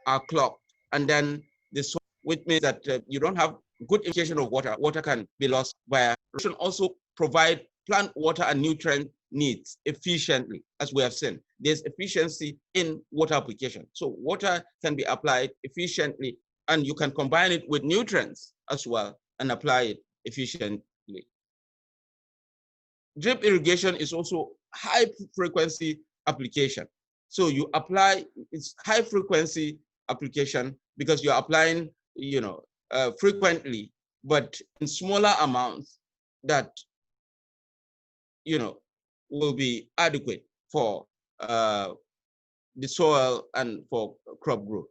are clogged, and then this, which means that you don't have good irrigation of water. Water can be lost via erosion. Also provide plant water and nutrient needs efficiently, as we have seen. There's efficiency in water application. So water can be applied efficiently, and you can combine it with nutrients as well and apply it efficiently. Drip irrigation is also high frequency application. So you apply, it's high frequency application because you're applying, frequently, but in smaller amounts that, will be adequate for the soil and for crop growth.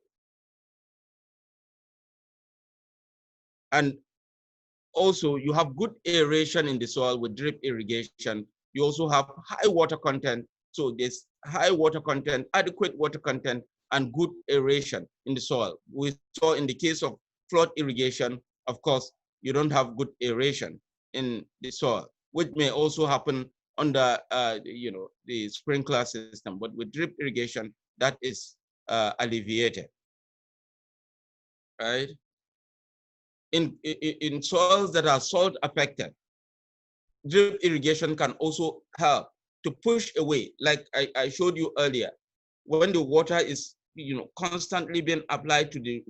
And also, you have good aeration in the soil with drip irrigation. You also have high water content. So there's high water content, adequate water content, and good aeration in the soil. We saw in the case of flood irrigation, of course, you don't have good aeration in the soil, which may also happen under the sprinkler system. But with drip irrigation, that is alleviated, right? In soils that are salt affected, drip irrigation can also help to push away, like I showed you earlier, when the water is constantly being applied to the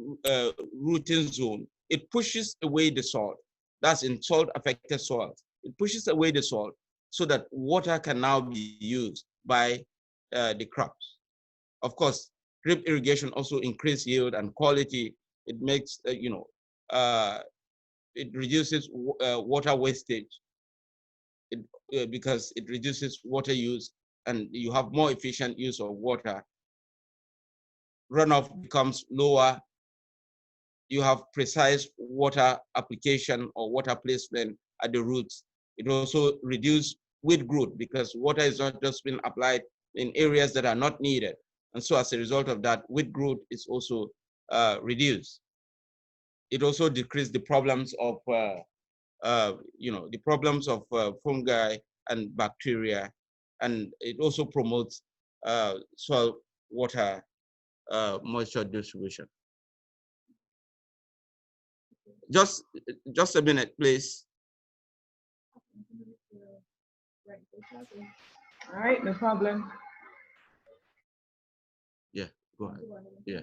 rooting zone, it pushes away the salt. That's in salt affected soils. It pushes away the salt so that water can now be used by the crops. Of course, drip irrigation also increases yield and quality. It makes it reduces water wastage because it reduces water use and you have more efficient use of water. Runoff becomes lower. You have precise water application or water placement at the roots. It also reduces weed growth because water is not just being applied in areas that are not needed. And so as a result of that, weed growth is also reduced. It also decreased the problems of fungi and bacteria, and it also promotes soil water moisture distribution. Just a minute, please. All right, no problem. Yeah, go ahead. Yeah.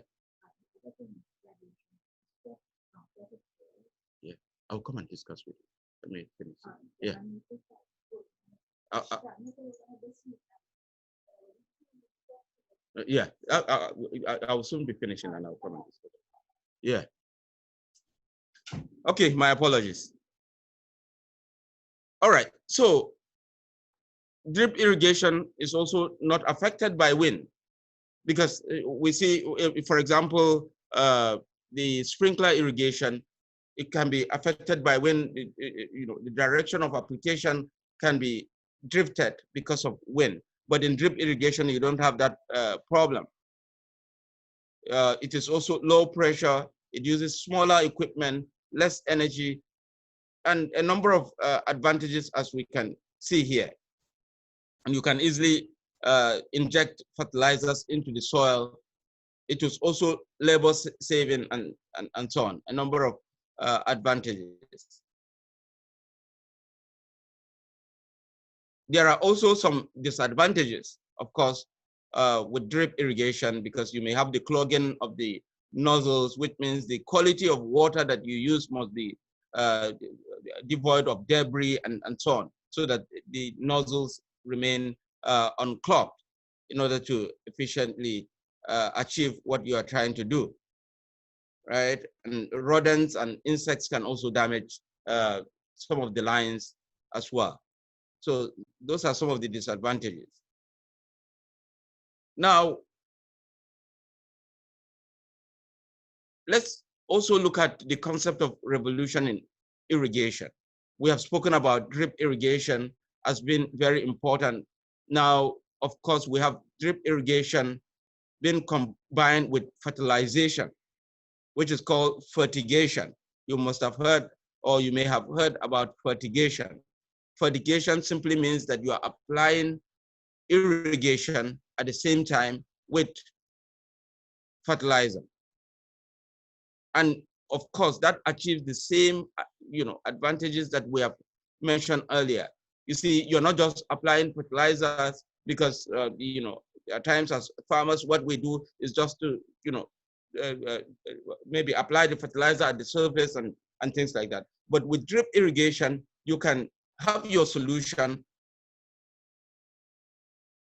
Yeah, I'll come and discuss with you. Let me finish. Yeah. Yeah, I'll soon be finishing and I'll come and discuss. Yeah. Okay, my apologies. All right, so drip irrigation is also not affected by wind because we see, for example, the sprinkler irrigation, it can be affected by wind. The direction of application can be drifted because of wind. But in drip irrigation, you don't have that problem. It is also low pressure. It uses smaller equipment, less energy, and a number of advantages as we can see here. And you can easily inject fertilizers into the soil. It was also labor saving and so on, a number of advantages. There are also some disadvantages, of course, with drip irrigation, because you may have the clogging of the nozzles, which means the quality of water that you use must be devoid of debris and so on, so that the nozzles remain unclogged in order to efficiently achieve what you are trying to do. right? And rodents and insects can also damage some of the lines as well. So those are some of the disadvantages. Now, let's also look at the concept of revolution in irrigation. We have spoken about drip irrigation as being very important. Now, of course, we have drip irrigation being combined with fertilization, which is called fertigation. You must have heard, or you may have heard about fertigation. Fertigation simply means that you are applying irrigation at the same time with fertilizer. And of course, that achieves the same advantages that we have mentioned earlier. You see, you're not just applying fertilizers because, at times as farmers, what we do is just to, maybe apply the fertilizer at the surface and things like that. But with drip irrigation, you can have your solution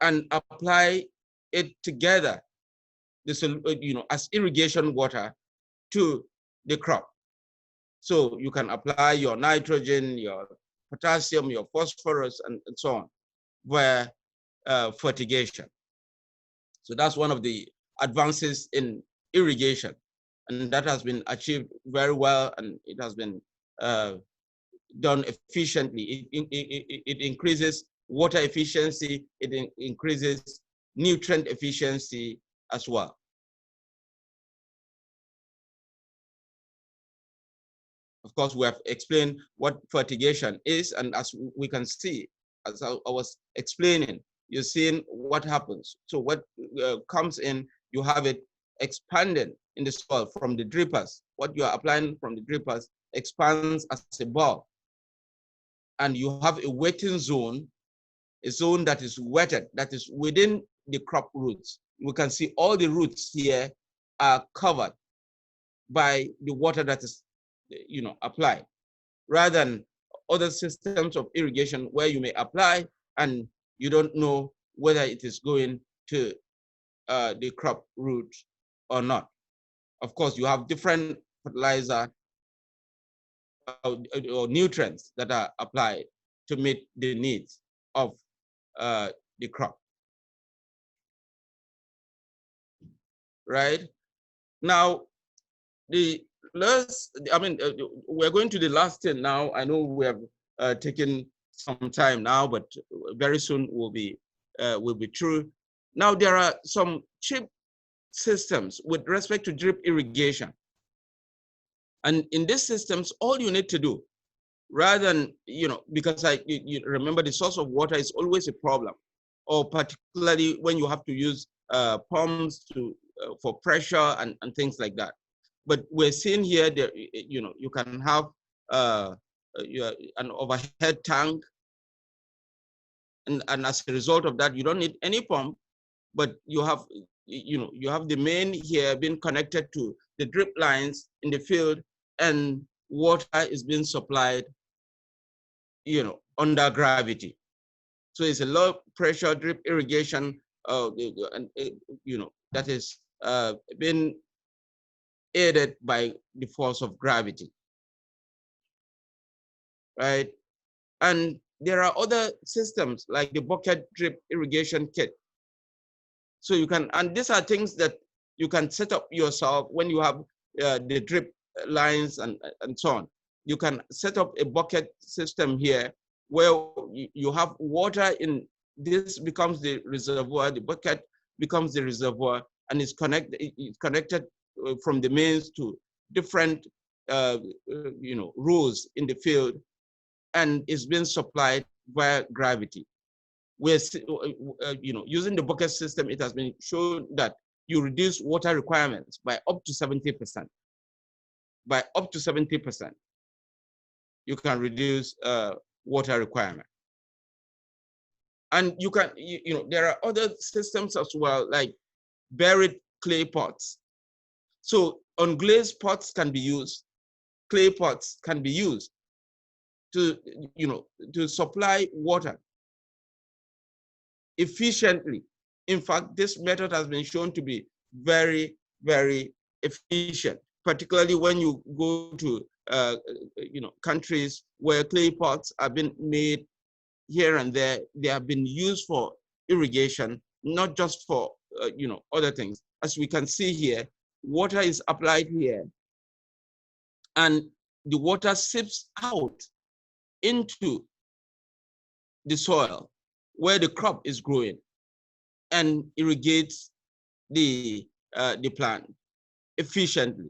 and apply it together, as irrigation water to the crop. So you can apply your nitrogen, your potassium, your phosphorus, and so on, via fertigation. So that's one of the advances in irrigation. And that has been achieved very well, and it has been done efficiently. It increases water efficiency, it increases nutrient efficiency as well. Of course, we have explained what fertigation is, and as we can see, as I was explaining, you're seeing what happens. So what comes in, you have it expanded in the soil from the drippers. What you are applying from the drippers expands as a ball. And you have a wetting zone, a zone that is wetted, that is within the crop roots. We can see all the roots here are covered by the water that is applied, rather than other systems of irrigation where you may apply and you don't know whether it is going to the crop root or not. Of course, you have different fertilizer or nutrients that are applied to meet the needs of the crop. Right? Now, we're going to the last thing now. I know we have taken some time now, but very soon we'll be through. Now, there are some cheap systems with respect to drip irrigation. And in these systems, all you need to do, rather than, because you remember the source of water is always a problem, or particularly when you have to use pumps for pressure and things like that. But we're seeing here that, you can have an overhead tank, and as a result of that, you don't need any pump, but you have the main here being connected to the drip lines in the field, and water is being supplied, under gravity. So it's a low pressure drip irrigation, that is being aided by the force of gravity, right? And there are other systems like the bucket drip irrigation kit. So you can, and these are things that you can set up yourself when you have the drip lines and so on. You can set up a bucket system here where you have water in, this becomes the reservoir, the bucket becomes the reservoir, and it's connected from the mains to different rows in the field, and is being supplied via gravity. We're using the bucket system, it has been shown that you reduce water requirements by up to 70%. By up to 70%, you can reduce water requirement. And you can, there are other systems as well, like buried clay pots. So unglazed pots can be used, clay pots can be used to, to supply water efficiently. In fact, this method has been shown to be very, very efficient. particularly when you go to countries where clay pots have been made here and there. They have been used for irrigation, not just for other things. As we can see here, water is applied here, and the water seeps out into the soil where the crop is growing and irrigates the plant efficiently.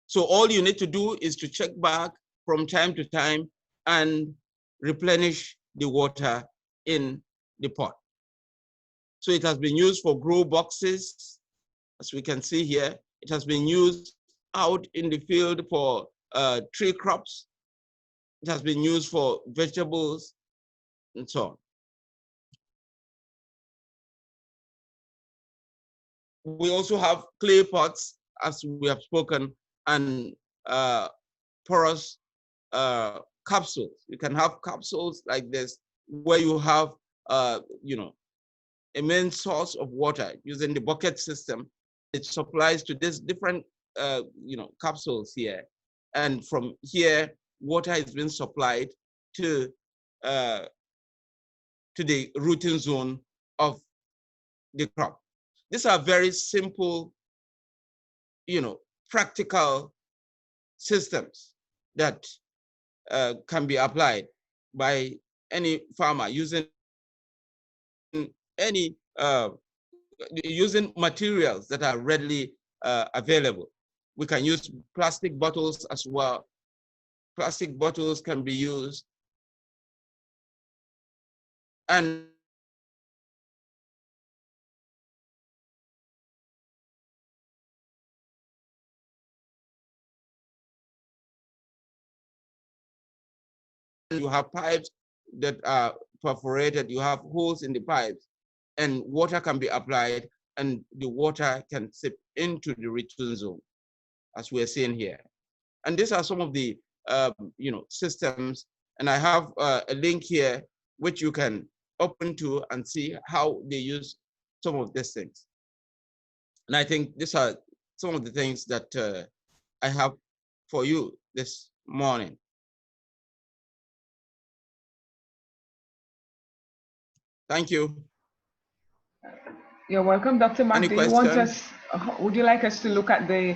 So all you need to do is to check back from time to time and replenish the water in the pot. So it has been used for grow boxes, as we can see here. It has been used out in the field for tree crops. It has been used for vegetables and so on. We also have clay pots, as we have spoken, and porous capsules. You can have capsules like this, where you have a main source of water using the bucket system. It supplies to these different capsules here, and from here water is being supplied to the rooting zone of the crop. These are very simple, practical systems that can be applied by any farmer using any using materials that are readily available. We can use plastic bottles as well. Plastic bottles can be used, and you have pipes that are perforated. You have holes in the pipes, and water can be applied, and the water can seep into the return zone, as we're seeing here. And these are some of the systems, and I have a link here which you can open to and see how they use some of these things. And I think these are some of the things that I have for you this morning. Thank you. You're welcome, Dr. Mark. Any Do you questions? want us, would you like us to look at the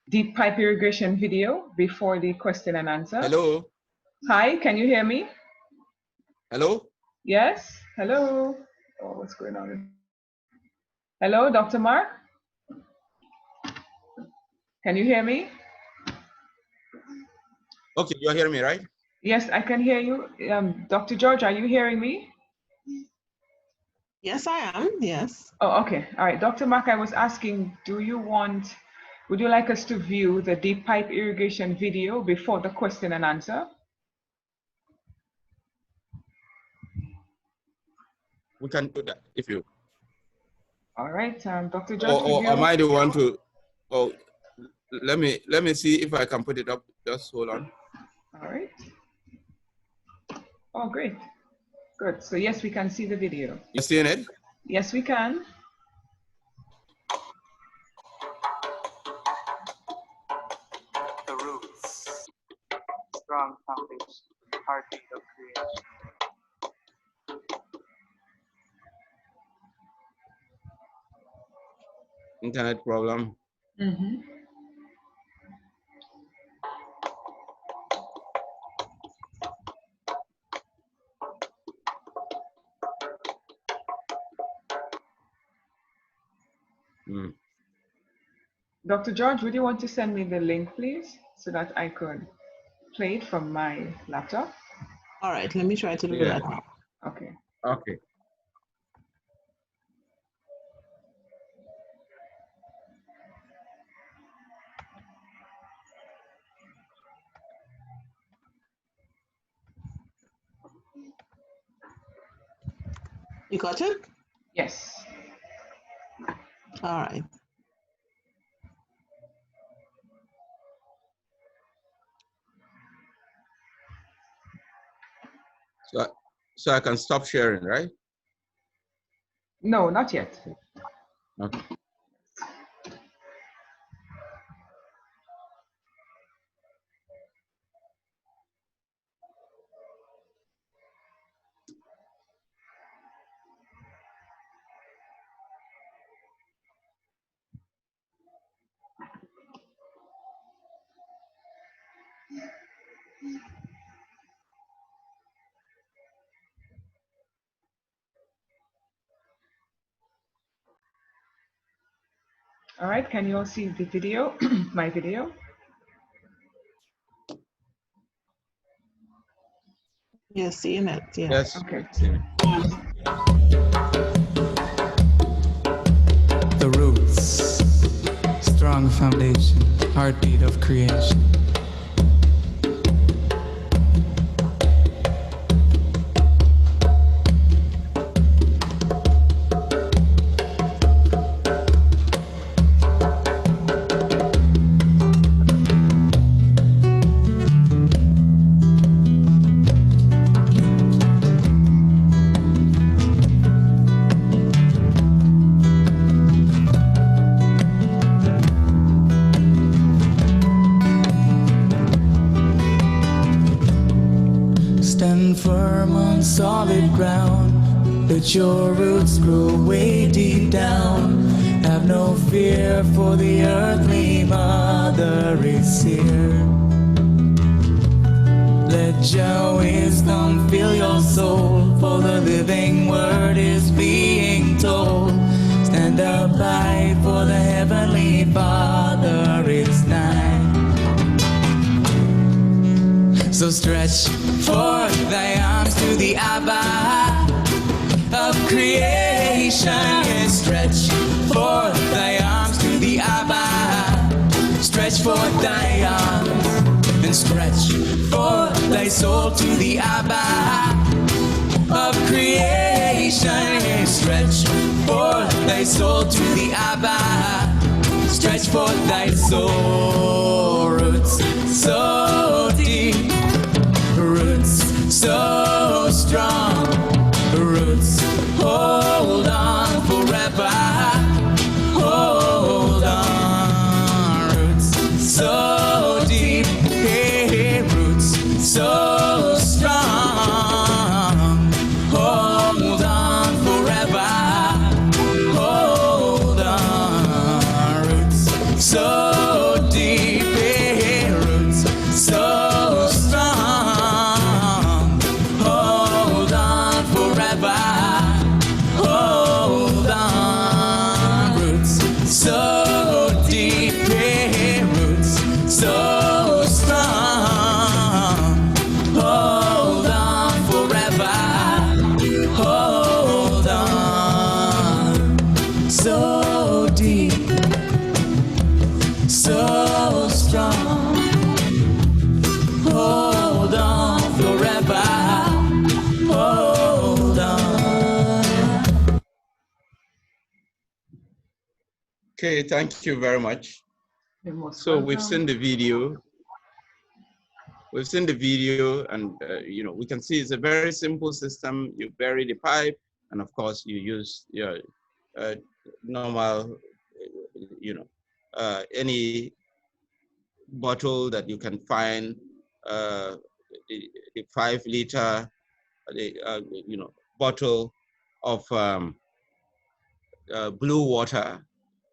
deep pipe irrigation video before the question and answer? Hello. Hi, can you hear me? Hello. Yes. Hello. Oh, what's going on? Hello, Dr. Mark. Can you hear me? Okay, you're hearing me, right? Yes, I can hear you. Dr. George, are you hearing me? Yes, I am. Yes. Oh, okay. All right. Dr. Mark, I was asking, would you like us to view the deep pipe irrigation video before the question and answer? We can do that if you. All right, Dr. George. Or am I the one to? Oh, let me see if I can put it up. Just hold on. All right. Oh, great. Good. So yes, we can see the video. You seeing it? Yes, we can. The roots, strong foundation, heartbeat of creation. Internet problem. Mm-hmm. Dr. George, would you want to send me the link, please, so that I could play it from my laptop? All right, let me try to do that now. Okay. Okay. You got it? Yes. All right. So I can stop sharing, right? No, not yet. Okay. All right, can you all see the video, my video? Yes, seeing it, yeah. Yes. Okay. The roots, strong foundation, heartbeat of creation. Stand firm on solid ground. Let your roots grow way deep down. Have no fear, for the earthly mother is here. Let your wisdom fill your soul, for the living word is being told. Stand up high, for the heavenly Father is nigh. So stretch forth thy arms to the Abba of creation. Yes, stretch forth thy arms to the Abba. Stretch forth thy arms and stretch forth thy soul to the Abba of creation. Yes, stretch forth thy soul to the Abba. Stretch forth thy soul. Roots so deep, roots so strong, roots hold on forever, hold on. Roots so deep, hey, roots so strong, hold on forever, hold on. Roots so deep, hey, roots so strong, hold on forever, hold on. Roots so deep, hey, roots so strong, hold on forever, hold on. So deep, so strong, hold on forever, hold on. Okay, thank you very much. You're most So we've welcome. seen the video. We've seen the video, and you know, we can see it's a very simple system. You bury the pipe, and of course, you use your normal, you know, any bottle that you can find, the 5 liter, you know, bottle of blue water,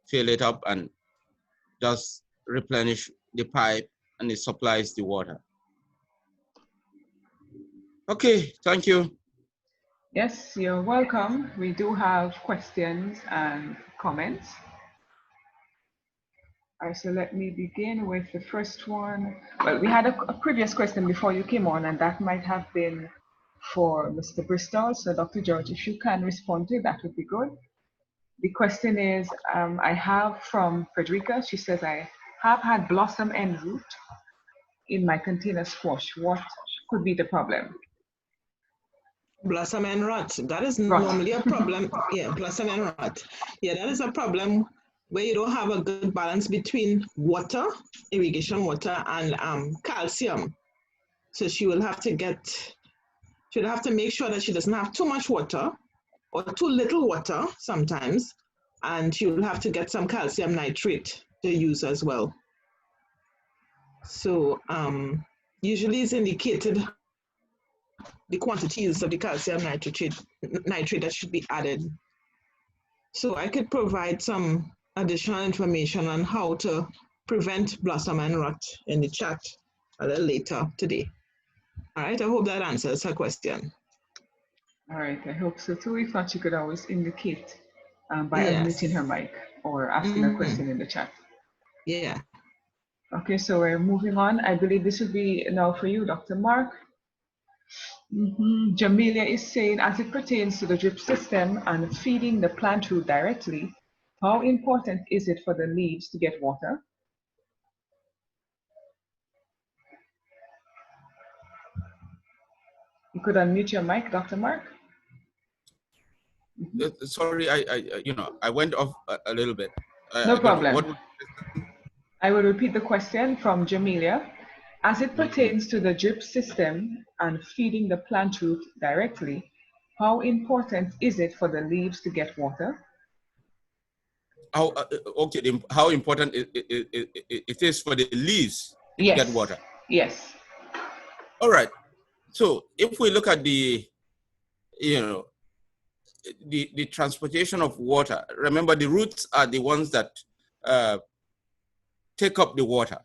fill it up, and just replenish the pipe, and it supplies the water. Okay, thank you. Yes, you're welcome. We do have questions and comments. All right, so let me begin with the first one. Well, we had a previous question before you came on, and that might have been for Mr. Bristol. So Dr. George, if you can respond to it, that would be good. The question is, I have from Frederica. She says, I have had blossom end root in my container squash. What could be the problem? Blossom and rot. That is normally a problem. Yeah, blossom and rot. Yeah, that is a problem where you don't have a good balance between water, irrigation water, and calcium. So she will have to make sure that she doesn't have too much water or too little water sometimes, and she will have to get some calcium nitrate to use as well. So usually it's indicated the quantities of the calcium nitrate that should be added. So I could provide some additional information on how to prevent blossom and rot in the chat a little later today. All right, I hope that answers her question. All right, I hope so too. If not, you could always indicate by unmuting her mic or asking a question in the chat. Yeah. Okay, so we're moving on. I believe this will be now for you, Dr. Mark. Jamelia is saying, as it pertains to the drip system and feeding the plant root directly, how important is it for the leaves to get water? You could unmute your mic, Dr. Mark. Sorry, I went off a little bit. No problem. I will repeat the question from Jamelia. As it pertains to the drip system and feeding the plant root directly, how important is it for the leaves to get water? How important it is for the leaves to get water? Yes. All right. So if we look at the transportation of water, remember the roots are the ones that take up the water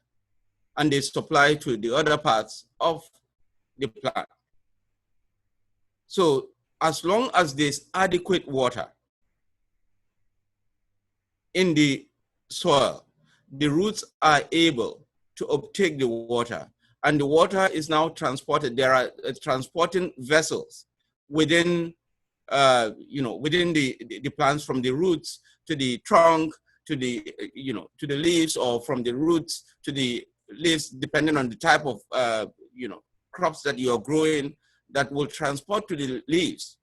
and they supply to the other parts of the plant. So as long as there's adequate water in the soil, the roots are able to uptake the water, and the water is now transported. There are transporting vessels within within the plants, from the roots to the trunk to the to the leaves, or from the roots to the leaves, depending on the type of crops that you are growing, that will transport to the leaves.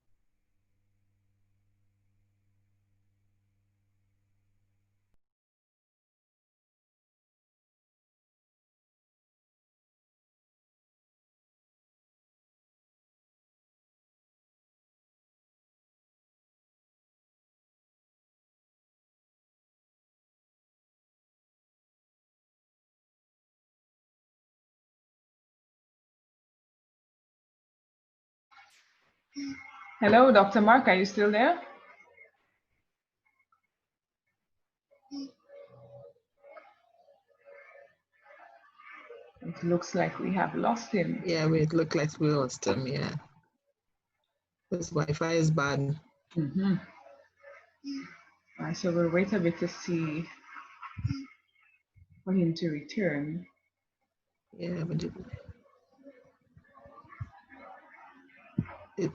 Hello, Dr. Mark, are you still there? It looks like we have lost him. Yeah, it looks like we lost him, yeah. His Wi-Fi is bad. All right, so we'll wait a bit to see for him to return. Yeah, but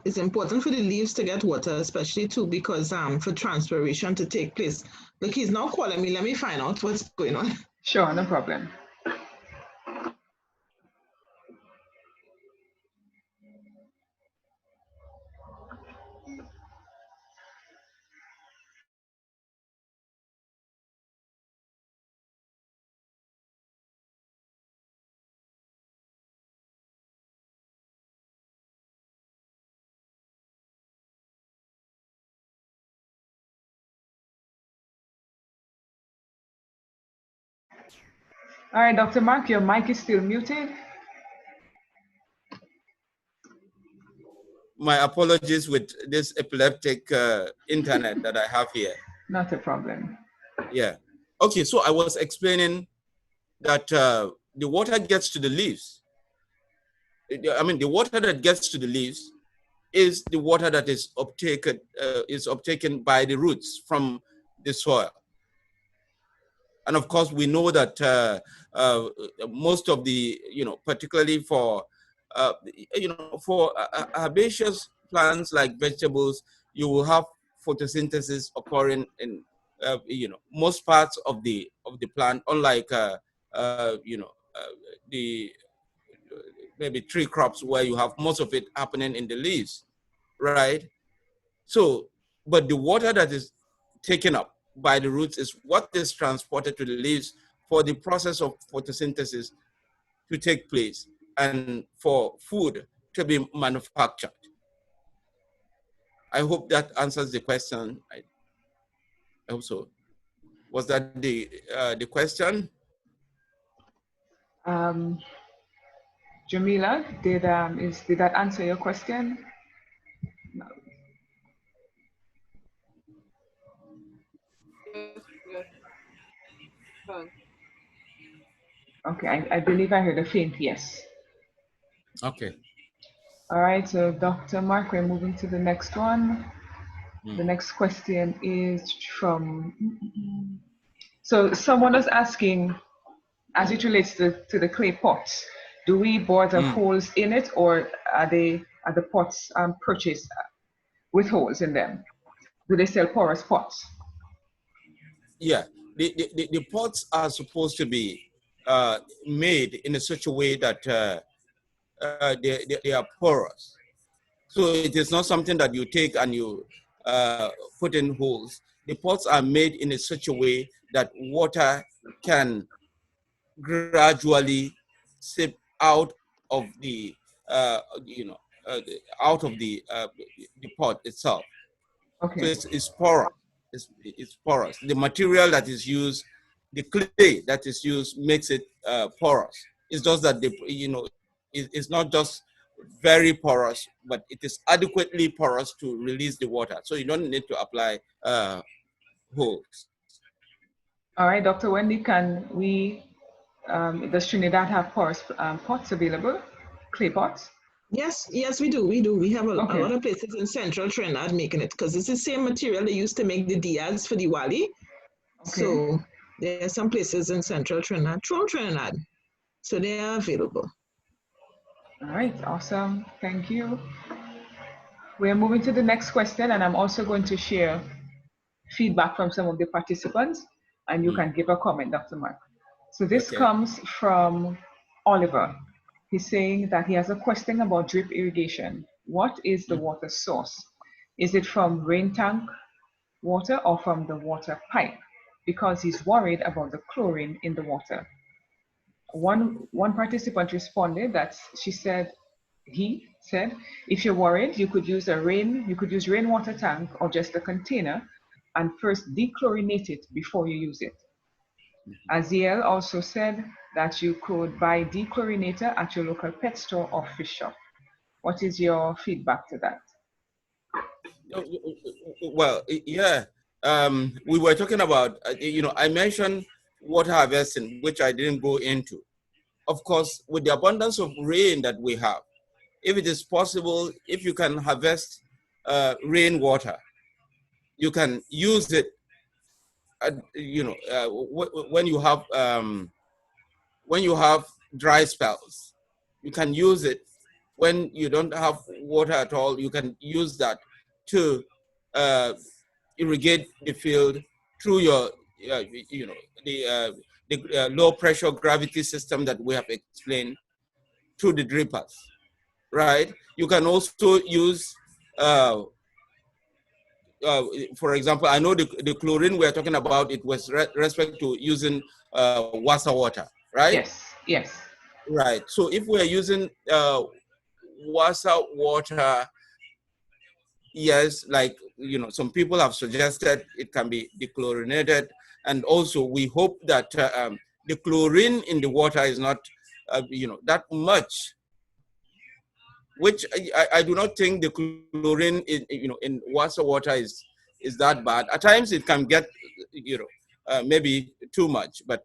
it's important for the leaves to get water, especially too, because for transpiration to take place. Look, he's now calling me. Let me find out what's going on. Sure, no problem. All right, Dr. Mark, your mic is still muted. My apologies with this epileptic internet that I have here. Not a problem. Yeah. Okay, so I was explaining that the water gets to the leaves. I mean, the water that gets to the leaves is the water that is obtaken by the roots from the soil. And of course, we know that most of the, particularly for, herbaceous plants like vegetables, you will have photosynthesis occurring in, most parts of the plant, unlike, the maybe tree crops where you have most of it happening in the leaves, right? So, but the water that is taken up by the roots is what is transported to the leaves for the process of photosynthesis to take place and for food to be manufactured. I hope that answers the question. I hope so. Was that the question? Jamila, did that answer your question? No. Okay, I believe I heard a faint yes. Okay. All right, so Dr. Mark, we're moving to the next one. The next question is from, so someone was asking, as it relates to the clay pots, do we bore the holes in it, or are the pots purchased with holes in them? Do they sell porous pots? Yeah, the pots are supposed to be made in such a way that they are porous. So it is not something that you take and you put in holes. The pots are made in such a way that water can gradually seep out of the out of the pot itself. Okay. So it's porous. It's porous. The material that is used, the clay that is used, makes it porous. It's just that it's not just very porous, but it is adequately porous to release the water. So you don't need to apply holes. All right, Dr. Wendy, can we, does Trinidad have porous pots available, clay pots? Yes, we do. We have a lot of places in central Trinidad making it, because it's the same material they used to make the Diaz for Diwali. Okay. So there are some places in central Trinidad, throughout Trinidad, so they are available. All right, awesome. Thank you. We're moving to the next question, and I'm also going to share feedback from some of the participants, and you can give a comment, Dr. Mark. So this comes from Oliver. He's saying that he has a question about drip irrigation. What is the water source? Is it from rain tank water or from the water pipe? Because he's worried about the chlorine in the water. One participant responded that he said, if you're worried, you could use rainwater tank or just a container and first dechlorinate it before you use it. Aziel also said that you could buy dechlorinator at your local pet store or fish shop. What is your feedback to that? Well, yeah, we were talking about, I mentioned water harvesting, which I didn't go into. Of course, with the abundance of rain that we have, if it is possible, if you can harvest rainwater, you can use it. When you have dry spells, you can use it. When you don't have water at all, you can use that to irrigate the field through your, the low pressure gravity system that we have explained, through the drippers, right? You can also use, for example, I know the chlorine we're talking about, it was respect to using Wassa water, right? Yes. Right. So if we're using Wassa water, yes, like, some people have suggested it can be dechlorinated. And also we hope that the chlorine in the water is not, that much, which I do not think the chlorine in Wassa water is that bad. At times it can get, maybe too much, but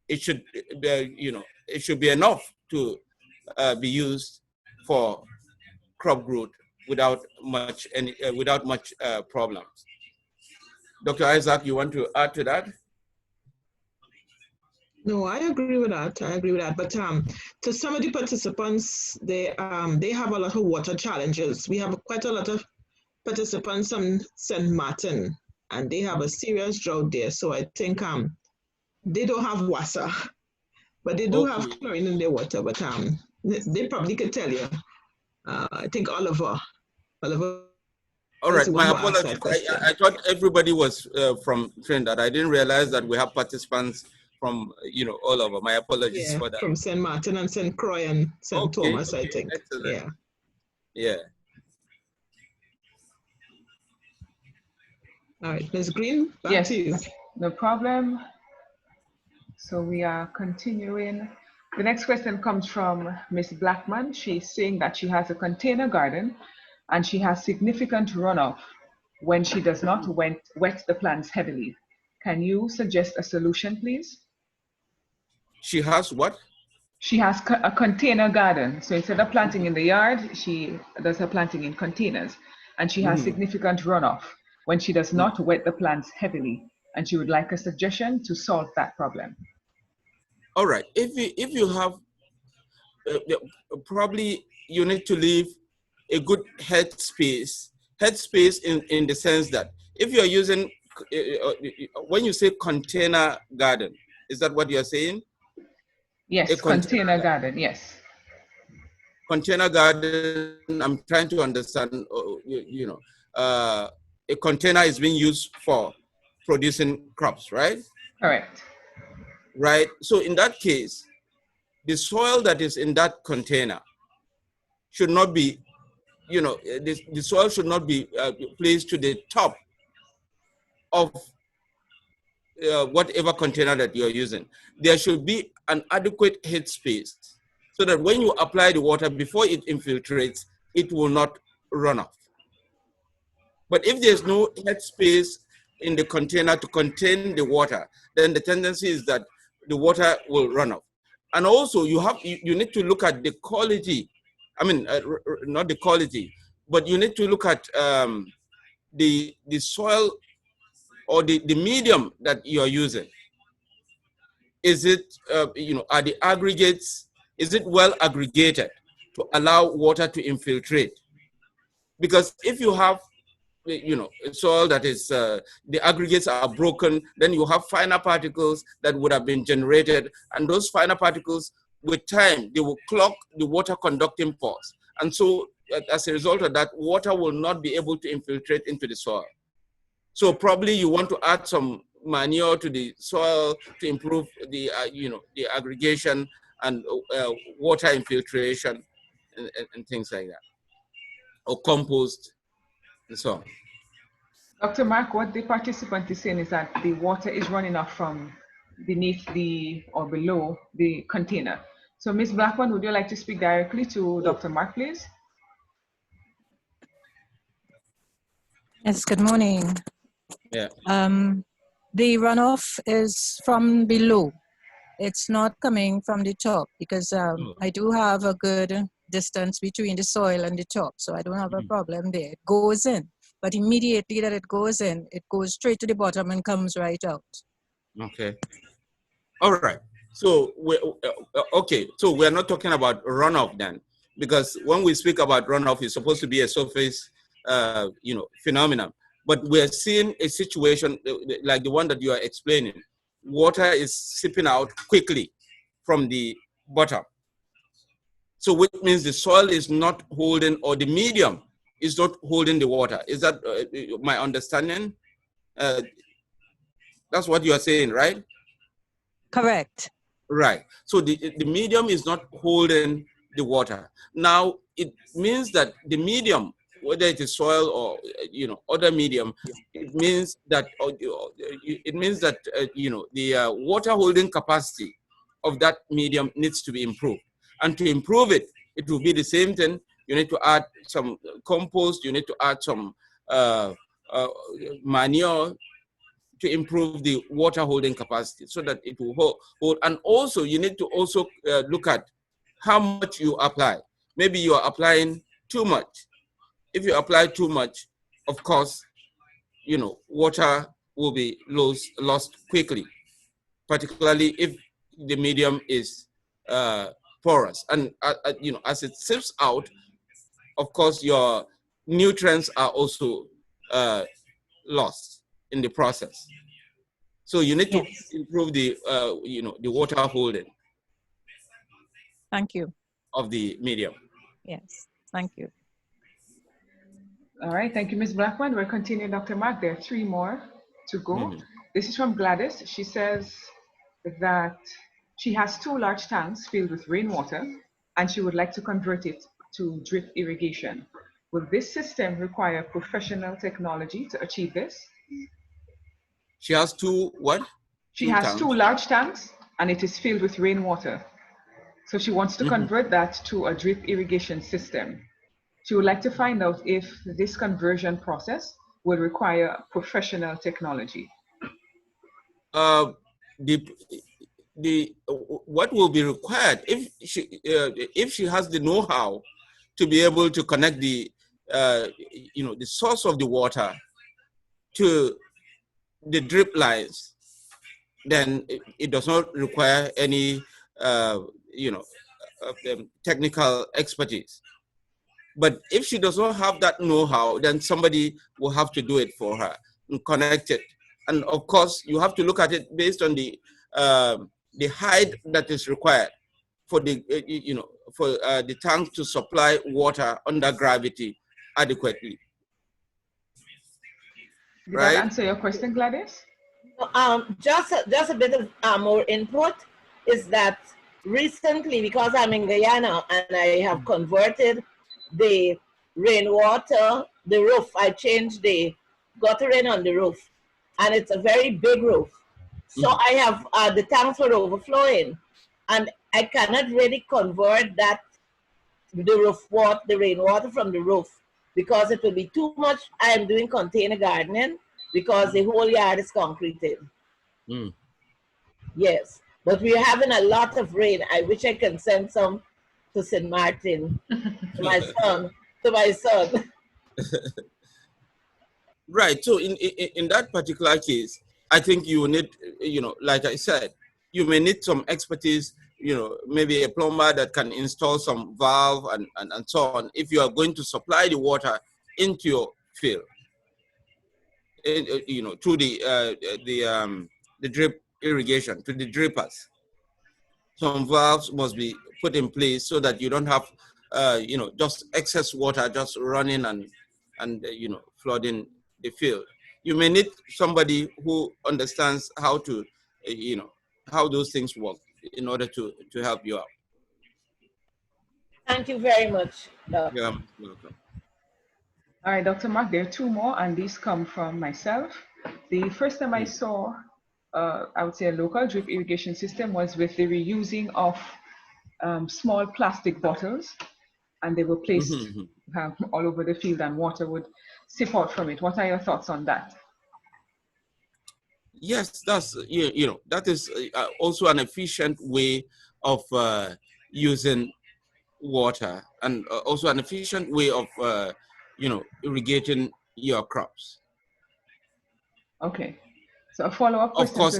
it should, it should be enough to be used for crop growth without much problems. Dr. Isaac, you want to add to that? No, I agree with that. But to some of the participants, they have a lot of water challenges. We have quite a lot of participants from St. Martin, and they have a serious drought there. So I think they don't have Wassa, but they do have chlorine in their water. But they probably could tell you. I think Oliver. All right, my apologies. I thought everybody was from Trinidad. I didn't realize that we have participants from, all over. My apologies for that. From St. Martin and St. Croix and St. Thomas, I think. Excellent. Yeah. All right, Ms. Green, back to you. No problem. So we are continuing. The next question comes from Ms. Blackman. She's saying that she has a container garden and she has significant runoff when she does not wet the plants heavily. Can you suggest a solution, please? She has what? She has a container garden. So instead of planting in the yard, she does her planting in containers. And she has significant runoff. when she does not wet the plants heavily. And she would like a suggestion to solve that problem. All right. If you have, probably you need to leave a good headspace in the sense that if you're using, when you say container garden, is that what you're saying? Yes, container garden, yes. Container garden, I'm trying to understand, a container is being used for producing crops, right? Correct. Right. So in that case, the soil that is in that container should not be, the soil should not be placed to the top of whatever container that you're using. There should be an adequate headspace so that when you apply the water, before it infiltrates, it will not run off. But if there's no headspace in the container to contain the water, then the tendency is that the water will run off. And also you need to look at the quality. I mean, not the quality, but you need to look at the soil or the medium that you're using. Is it, are the aggregates, is it well aggregated to allow water to infiltrate? Because if you have, soil that is, the aggregates are broken, then you have finer particles that would have been generated, and those finer particles, with time, they will clog the water conducting pores. And so as a result of that, water will not be able to infiltrate into the soil. So probably you want to add some manure to the soil to improve the, the aggregation and water infiltration and things like that, or compost and so on. Dr. Mark, what the participant is saying is that the water is running off from beneath or below the container. So Ms. Blackburn, would you like to speak directly to Dr. Mark, please? Yes, good morning. Yeah. The runoff is from below. It's not coming from the top because I do have a good distance between the soil and the top, so I don't have a problem there. It goes in, but immediately that it goes in, it goes straight to the bottom and comes right out. Okay. All right. So so we're not talking about runoff then, because when we speak about runoff, it's supposed to be a surface, phenomenon. But we're seeing a situation like the one that you are explaining. Water is seeping out quickly from the bottom. So which means the soil is not holding, or the medium is not holding the water. Is that my understanding? That's what you are saying, right? Correct. Right. So the medium is not holding the water. Now, it means that the medium, whether it is soil or other medium, it means that the water holding capacity of that medium needs to be improved. And to improve it, it will be the same thing. You need to add some compost. You need to add some manure to improve the water holding capacity so that it will hold. And also, you need to also look at how much you apply. Maybe you are applying too much. If you apply too much, of course, water will be lost quickly, particularly if the medium is porous. And, as it seeps out, of course, your nutrients are also lost in the process. So you need to improve the, the water holding. Thank you. Of the medium. Yes, thank you. All right, thank you, Ms. Blackburn. We're continuing, Dr. Mark. There are 3 more to go. This is from Gladys. She says that she has 2 large tanks filled with rainwater, and she would like to convert it to drip irrigation. Will this system require professional technology to achieve this? She has 2 what? She has 2 large tanks, and it is filled with rainwater. So she wants to convert that to a drip irrigation system. She would like to find out if this conversion process will require professional technology. What will be required if she has the know-how to be able to connect the the source of the water to the drip lines, then it does not require any, technical expertise. But if she does not have that know-how, then somebody will have to do it for her and connect it. And of course, you have to look at it based on the height that is required for the, the tank to supply water under gravity adequately. Did that answer your question, Gladys? Just a bit of more input is that recently, because I'm in Guyana and I have converted the rainwater, the roof, I changed the guttering on the roof, and it's a very big roof. So I have the tanks were overflowing, and I cannot really convert that the roof water, the rainwater from the roof, because it will be too much. I am doing container gardening because the whole yard is concreted. Yes, but we are having a lot of rain. I wish I can send some to St. Martin, to my son. Right. So in that particular case, I think you need, like I said, you may need some expertise, maybe a plumber that can install some valve and so on, if you are going to supply the water into your field, through the drip irrigation, to the drippers. Some valves must be put in place so that you don't have, just excess water just running and flooding the field. You may need somebody who understands how to, how those things work in order to help you out. Thank you very much, Doc. You're welcome. All right, Dr. Mark, there are two more, and these come from myself. The first time I saw, I would say, a local drip irrigation system was with the reusing of small plastic bottles, and they were placed all over the field, and water would sip out from it. What are your thoughts on that? Yes, that's, that is also an efficient way of using water, and also an efficient way of, irrigating your crops. Okay. So a follow-up question. Of course,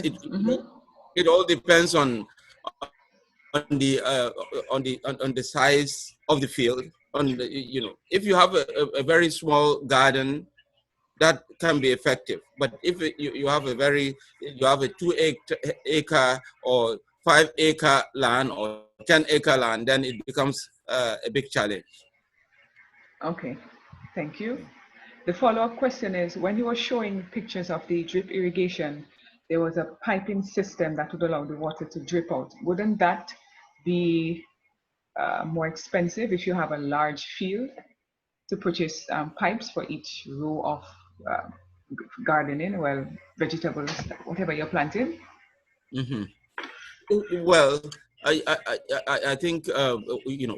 it all depends on the size of the field. If you have a very small garden, that can be effective. But if you have a 2-acre or 5-acre land or 10-acre land, then it becomes a big challenge. Okay, thank you. The follow-up question is, when you were showing pictures of the drip irrigation, there was a piping system that would allow the water to drip out. Wouldn't that be more expensive if you have a large field to purchase pipes for each row of gardening, well, vegetables, whatever you're planting? Well, I think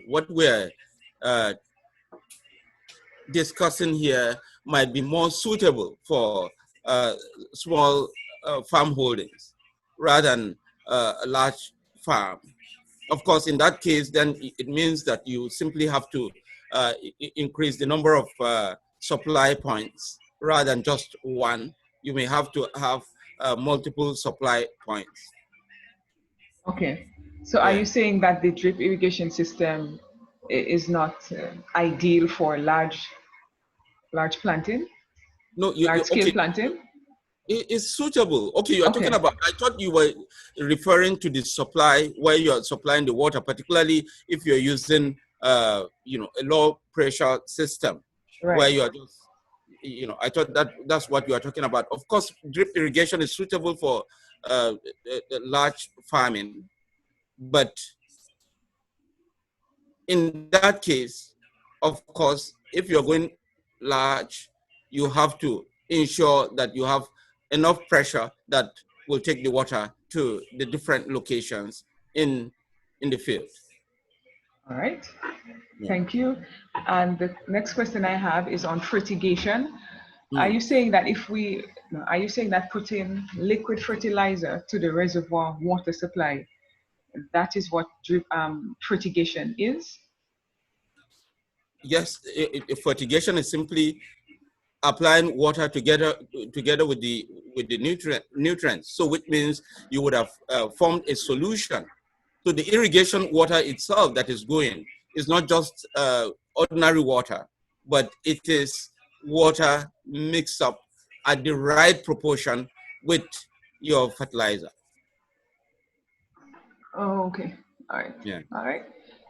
what we're discussing here might be more suitable for small farm holdings rather than a large farm. Of course, in that case, then it means that you simply have to increase the number of supply points rather than just one. You may have to have multiple supply points. Okay. So are you saying that the drip irrigation system is not ideal for large planting? No, large-scale planting? It's suitable. Okay, you are talking about, I thought you were referring to the supply, where you are supplying the water, particularly if you're using, a low pressure system, where you are just, I thought that's what you are talking about. Of course, drip irrigation is suitable for large farming, but in that case, of course, if you're going large, you have to ensure that you have enough pressure that will take the water to the different locations in the field. All right, thank you. And the next question I have is on fertigation. Are you saying that putting liquid fertilizer to the reservoir water supply, that is what drip fertigation is? Yes, fertigation is simply applying water together with the nutrients. So which means you would have formed a solution. So the irrigation water itself that is going is not just ordinary water, but it is water mixed up at the right proportion with your fertilizer. Oh, okay. All right. Yeah. All right.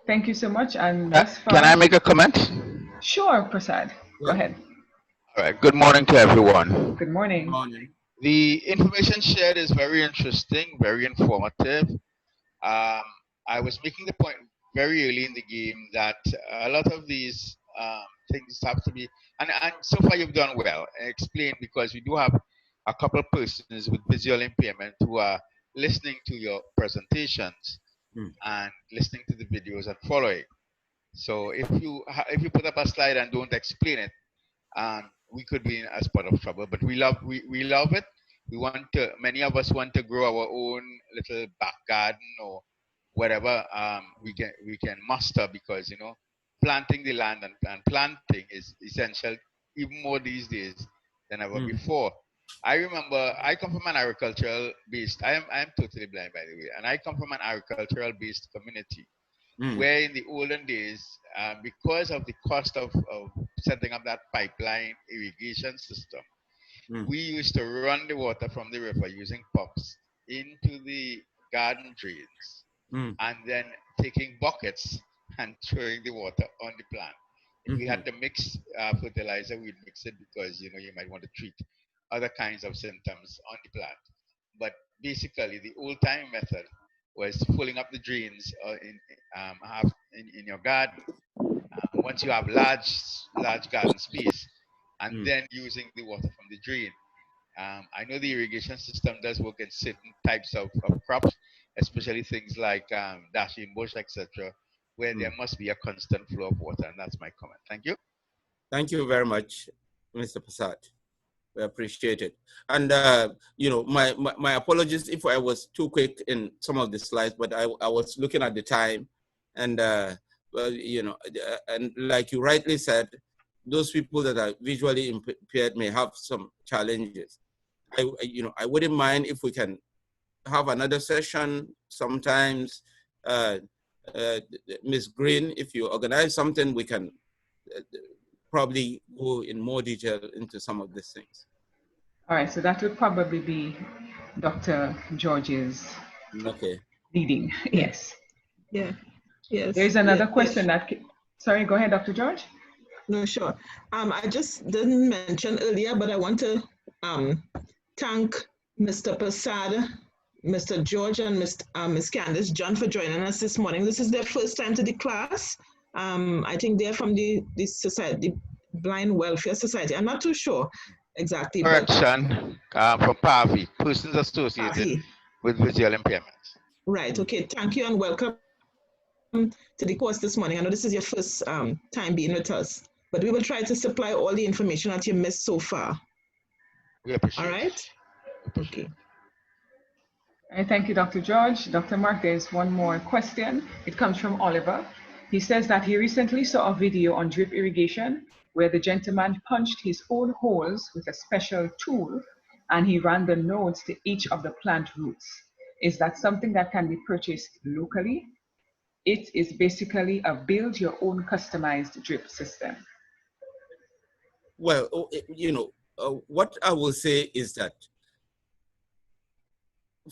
Thank you so much. And Can I make a comment? Sure, Prasad. Go ahead. All right. Good morning to everyone. Good morning. Good morning. The information shared is very interesting, very informative. I was making the point very early in the game that a lot of these things have to be, and so far you've done well. Explain, because we do have a couple of persons with visual impairment who are listening to your presentations and listening to the videos and following. So if you put up a slide and don't explain it, we could be in a spot of trouble. But we love it. We want to. Many of us want to grow our own little back garden or whatever we can master, because planting the land and planting is essential, even more these days than ever before. I remember I come from an agricultural based. I am totally blind, by the way, and I come from an agricultural based community where in the olden days, because of the cost of setting up that pipeline irrigation system, we used to run the water from the river using pumps into the garden drains and then taking buckets and throwing the water on the plant. If we had to mix fertilizer, we'd mix it because you might want to treat other kinds of symptoms on the plant. But basically, the old-time method was pulling up the drains in your garden once you have large garden space, and then using the water from the drain. I know the irrigation system does work in certain types of crops, especially things like dashing bush, etc., where there must be a constant flow of water, and that's my comment. Thank you. Thank you very much, Mr. Prasad. We appreciate it. And, my apologies if I was too quick in some of the slides, but I was looking at the time. And, and like you rightly said, those people that are visually impaired may have some challenges. I wouldn't mind if we can have another session sometimes. Ms. Green, if you organize something, we can probably go in more detail into some of these things. All right, so that would probably be Dr. George's leading. Yes. Yeah. Yes. There's another question that. Sorry, go ahead, Dr. George. No, sure. I just didn't mention earlier, but I want to thank Mr. Prasad, Mr. George, and Ms. Candice John for joining us this morning. This is their first time to the class. I think they're from the society, the Blind Welfare Society. I'm not too sure exactly. Correction, from PAVI, Persons Associated with Visual Impairments. Right, okay, thank you and welcome to the course this morning. I know this is your first time being with us, but we will try to supply all the information that you missed so far. We appreciate it. All right? Okay. Thank you, Dr. George. Dr. Mark, there's one more question. It comes from Oliver. He says that he recently saw a video on drip irrigation where the gentleman punched his own holes with a special tool and he ran the nodes to each of the plant roots. Is that something that can be purchased locally? It is basically a build your own customized drip system. Well, what I will say is that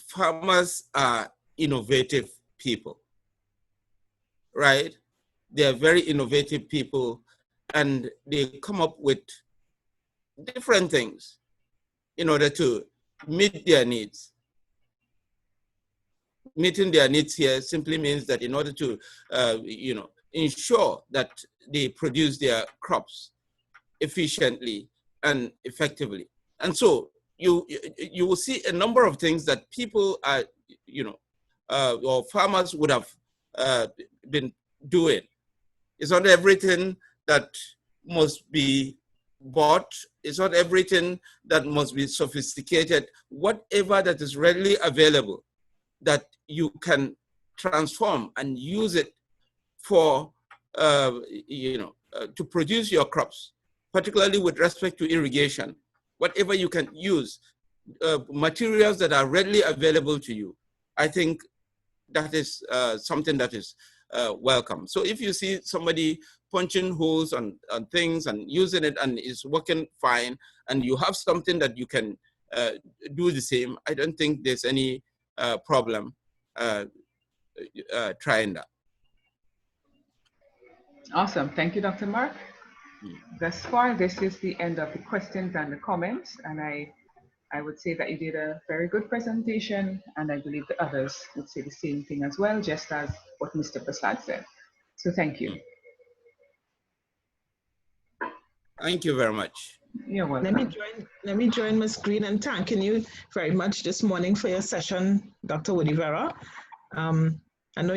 farmers are innovative people, right? They are very innovative people, and they come up with different things in order to meet their needs. Meeting their needs here simply means that in order to, ensure that they produce their crops efficiently and effectively. And so you will see a number of things that people are, or farmers would have been doing. It's not everything that must be bought. It's not everything that must be sophisticated. Whatever that is readily available that you can transform and use it for, to produce your crops particularly with respect to irrigation. Whatever you can use, materials that are readily available to you, I think that is something that is welcome. So if you see somebody punching holes on things and using it and it's working fine, and you have something that you can do the same, I don't think there's any problem trying that. Awesome. Thank you, Dr. Mark. Thus far, this is the end of the questions and the comments, and I would say that you did a very good presentation, and I believe the others would say the same thing as well, just as what Mr. Prasad said. So thank you. Thank you very much. You're welcome. Let me join Ms. Green in thanking you very much this morning for your session, Dr. Wuddivira. I know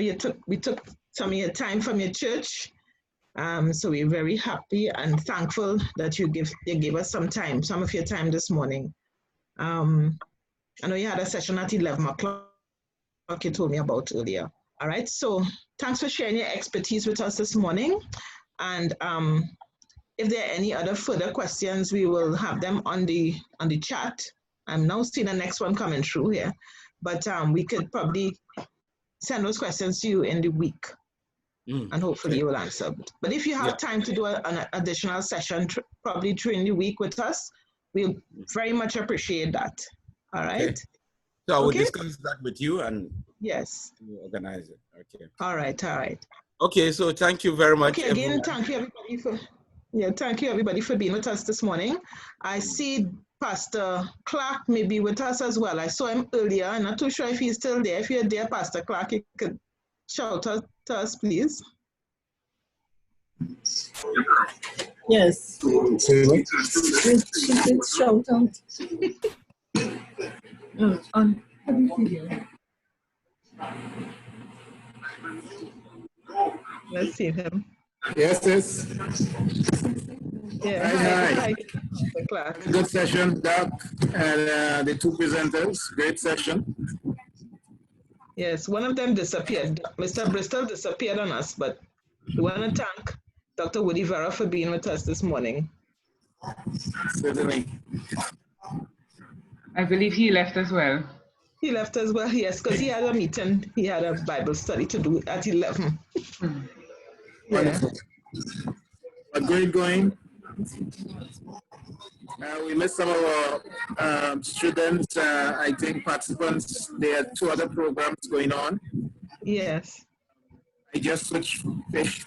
we took some of your time from your church, so we're very happy and thankful that you gave us some of your time this morning. I know you had a session at 11 o'clock you told me about earlier. All right, so thanks for sharing your expertise with us this morning. And if there are any other further questions, we will have them on the chat. I'm now seeing the next one coming through here, but we could probably send those questions to you in the week, and hopefully you will answer. But if you have time to do an additional session, probably during the week with us, we very much appreciate that. All right. Okay. So I will discuss that with you and organize it. Okay. All right. All right. Okay. So thank you very much. Okay. Again, thank you everybody for being with us this morning. I see Pastor Clark may be with us as well. I saw him earlier. I'm not too sure if he's still there. If you're there, Pastor Clark, you could shout out to us, please. Yes. Shout out. On video. Let's see him. Yes. Yeah. Hi. Good session, Doc, and the two presenters. Great session. Yes, one of them disappeared. Mr. Bristol disappeared on us, but we want to thank Dr. Wuddivira for being with us this morning. Certainly. I believe he left as well. He left as well, yes, because he had a meeting. He had a Bible study to do at 11. Wonderful. A great going. We missed some of our students, I think participants. There are two other programs going on. Yes. I just switched fish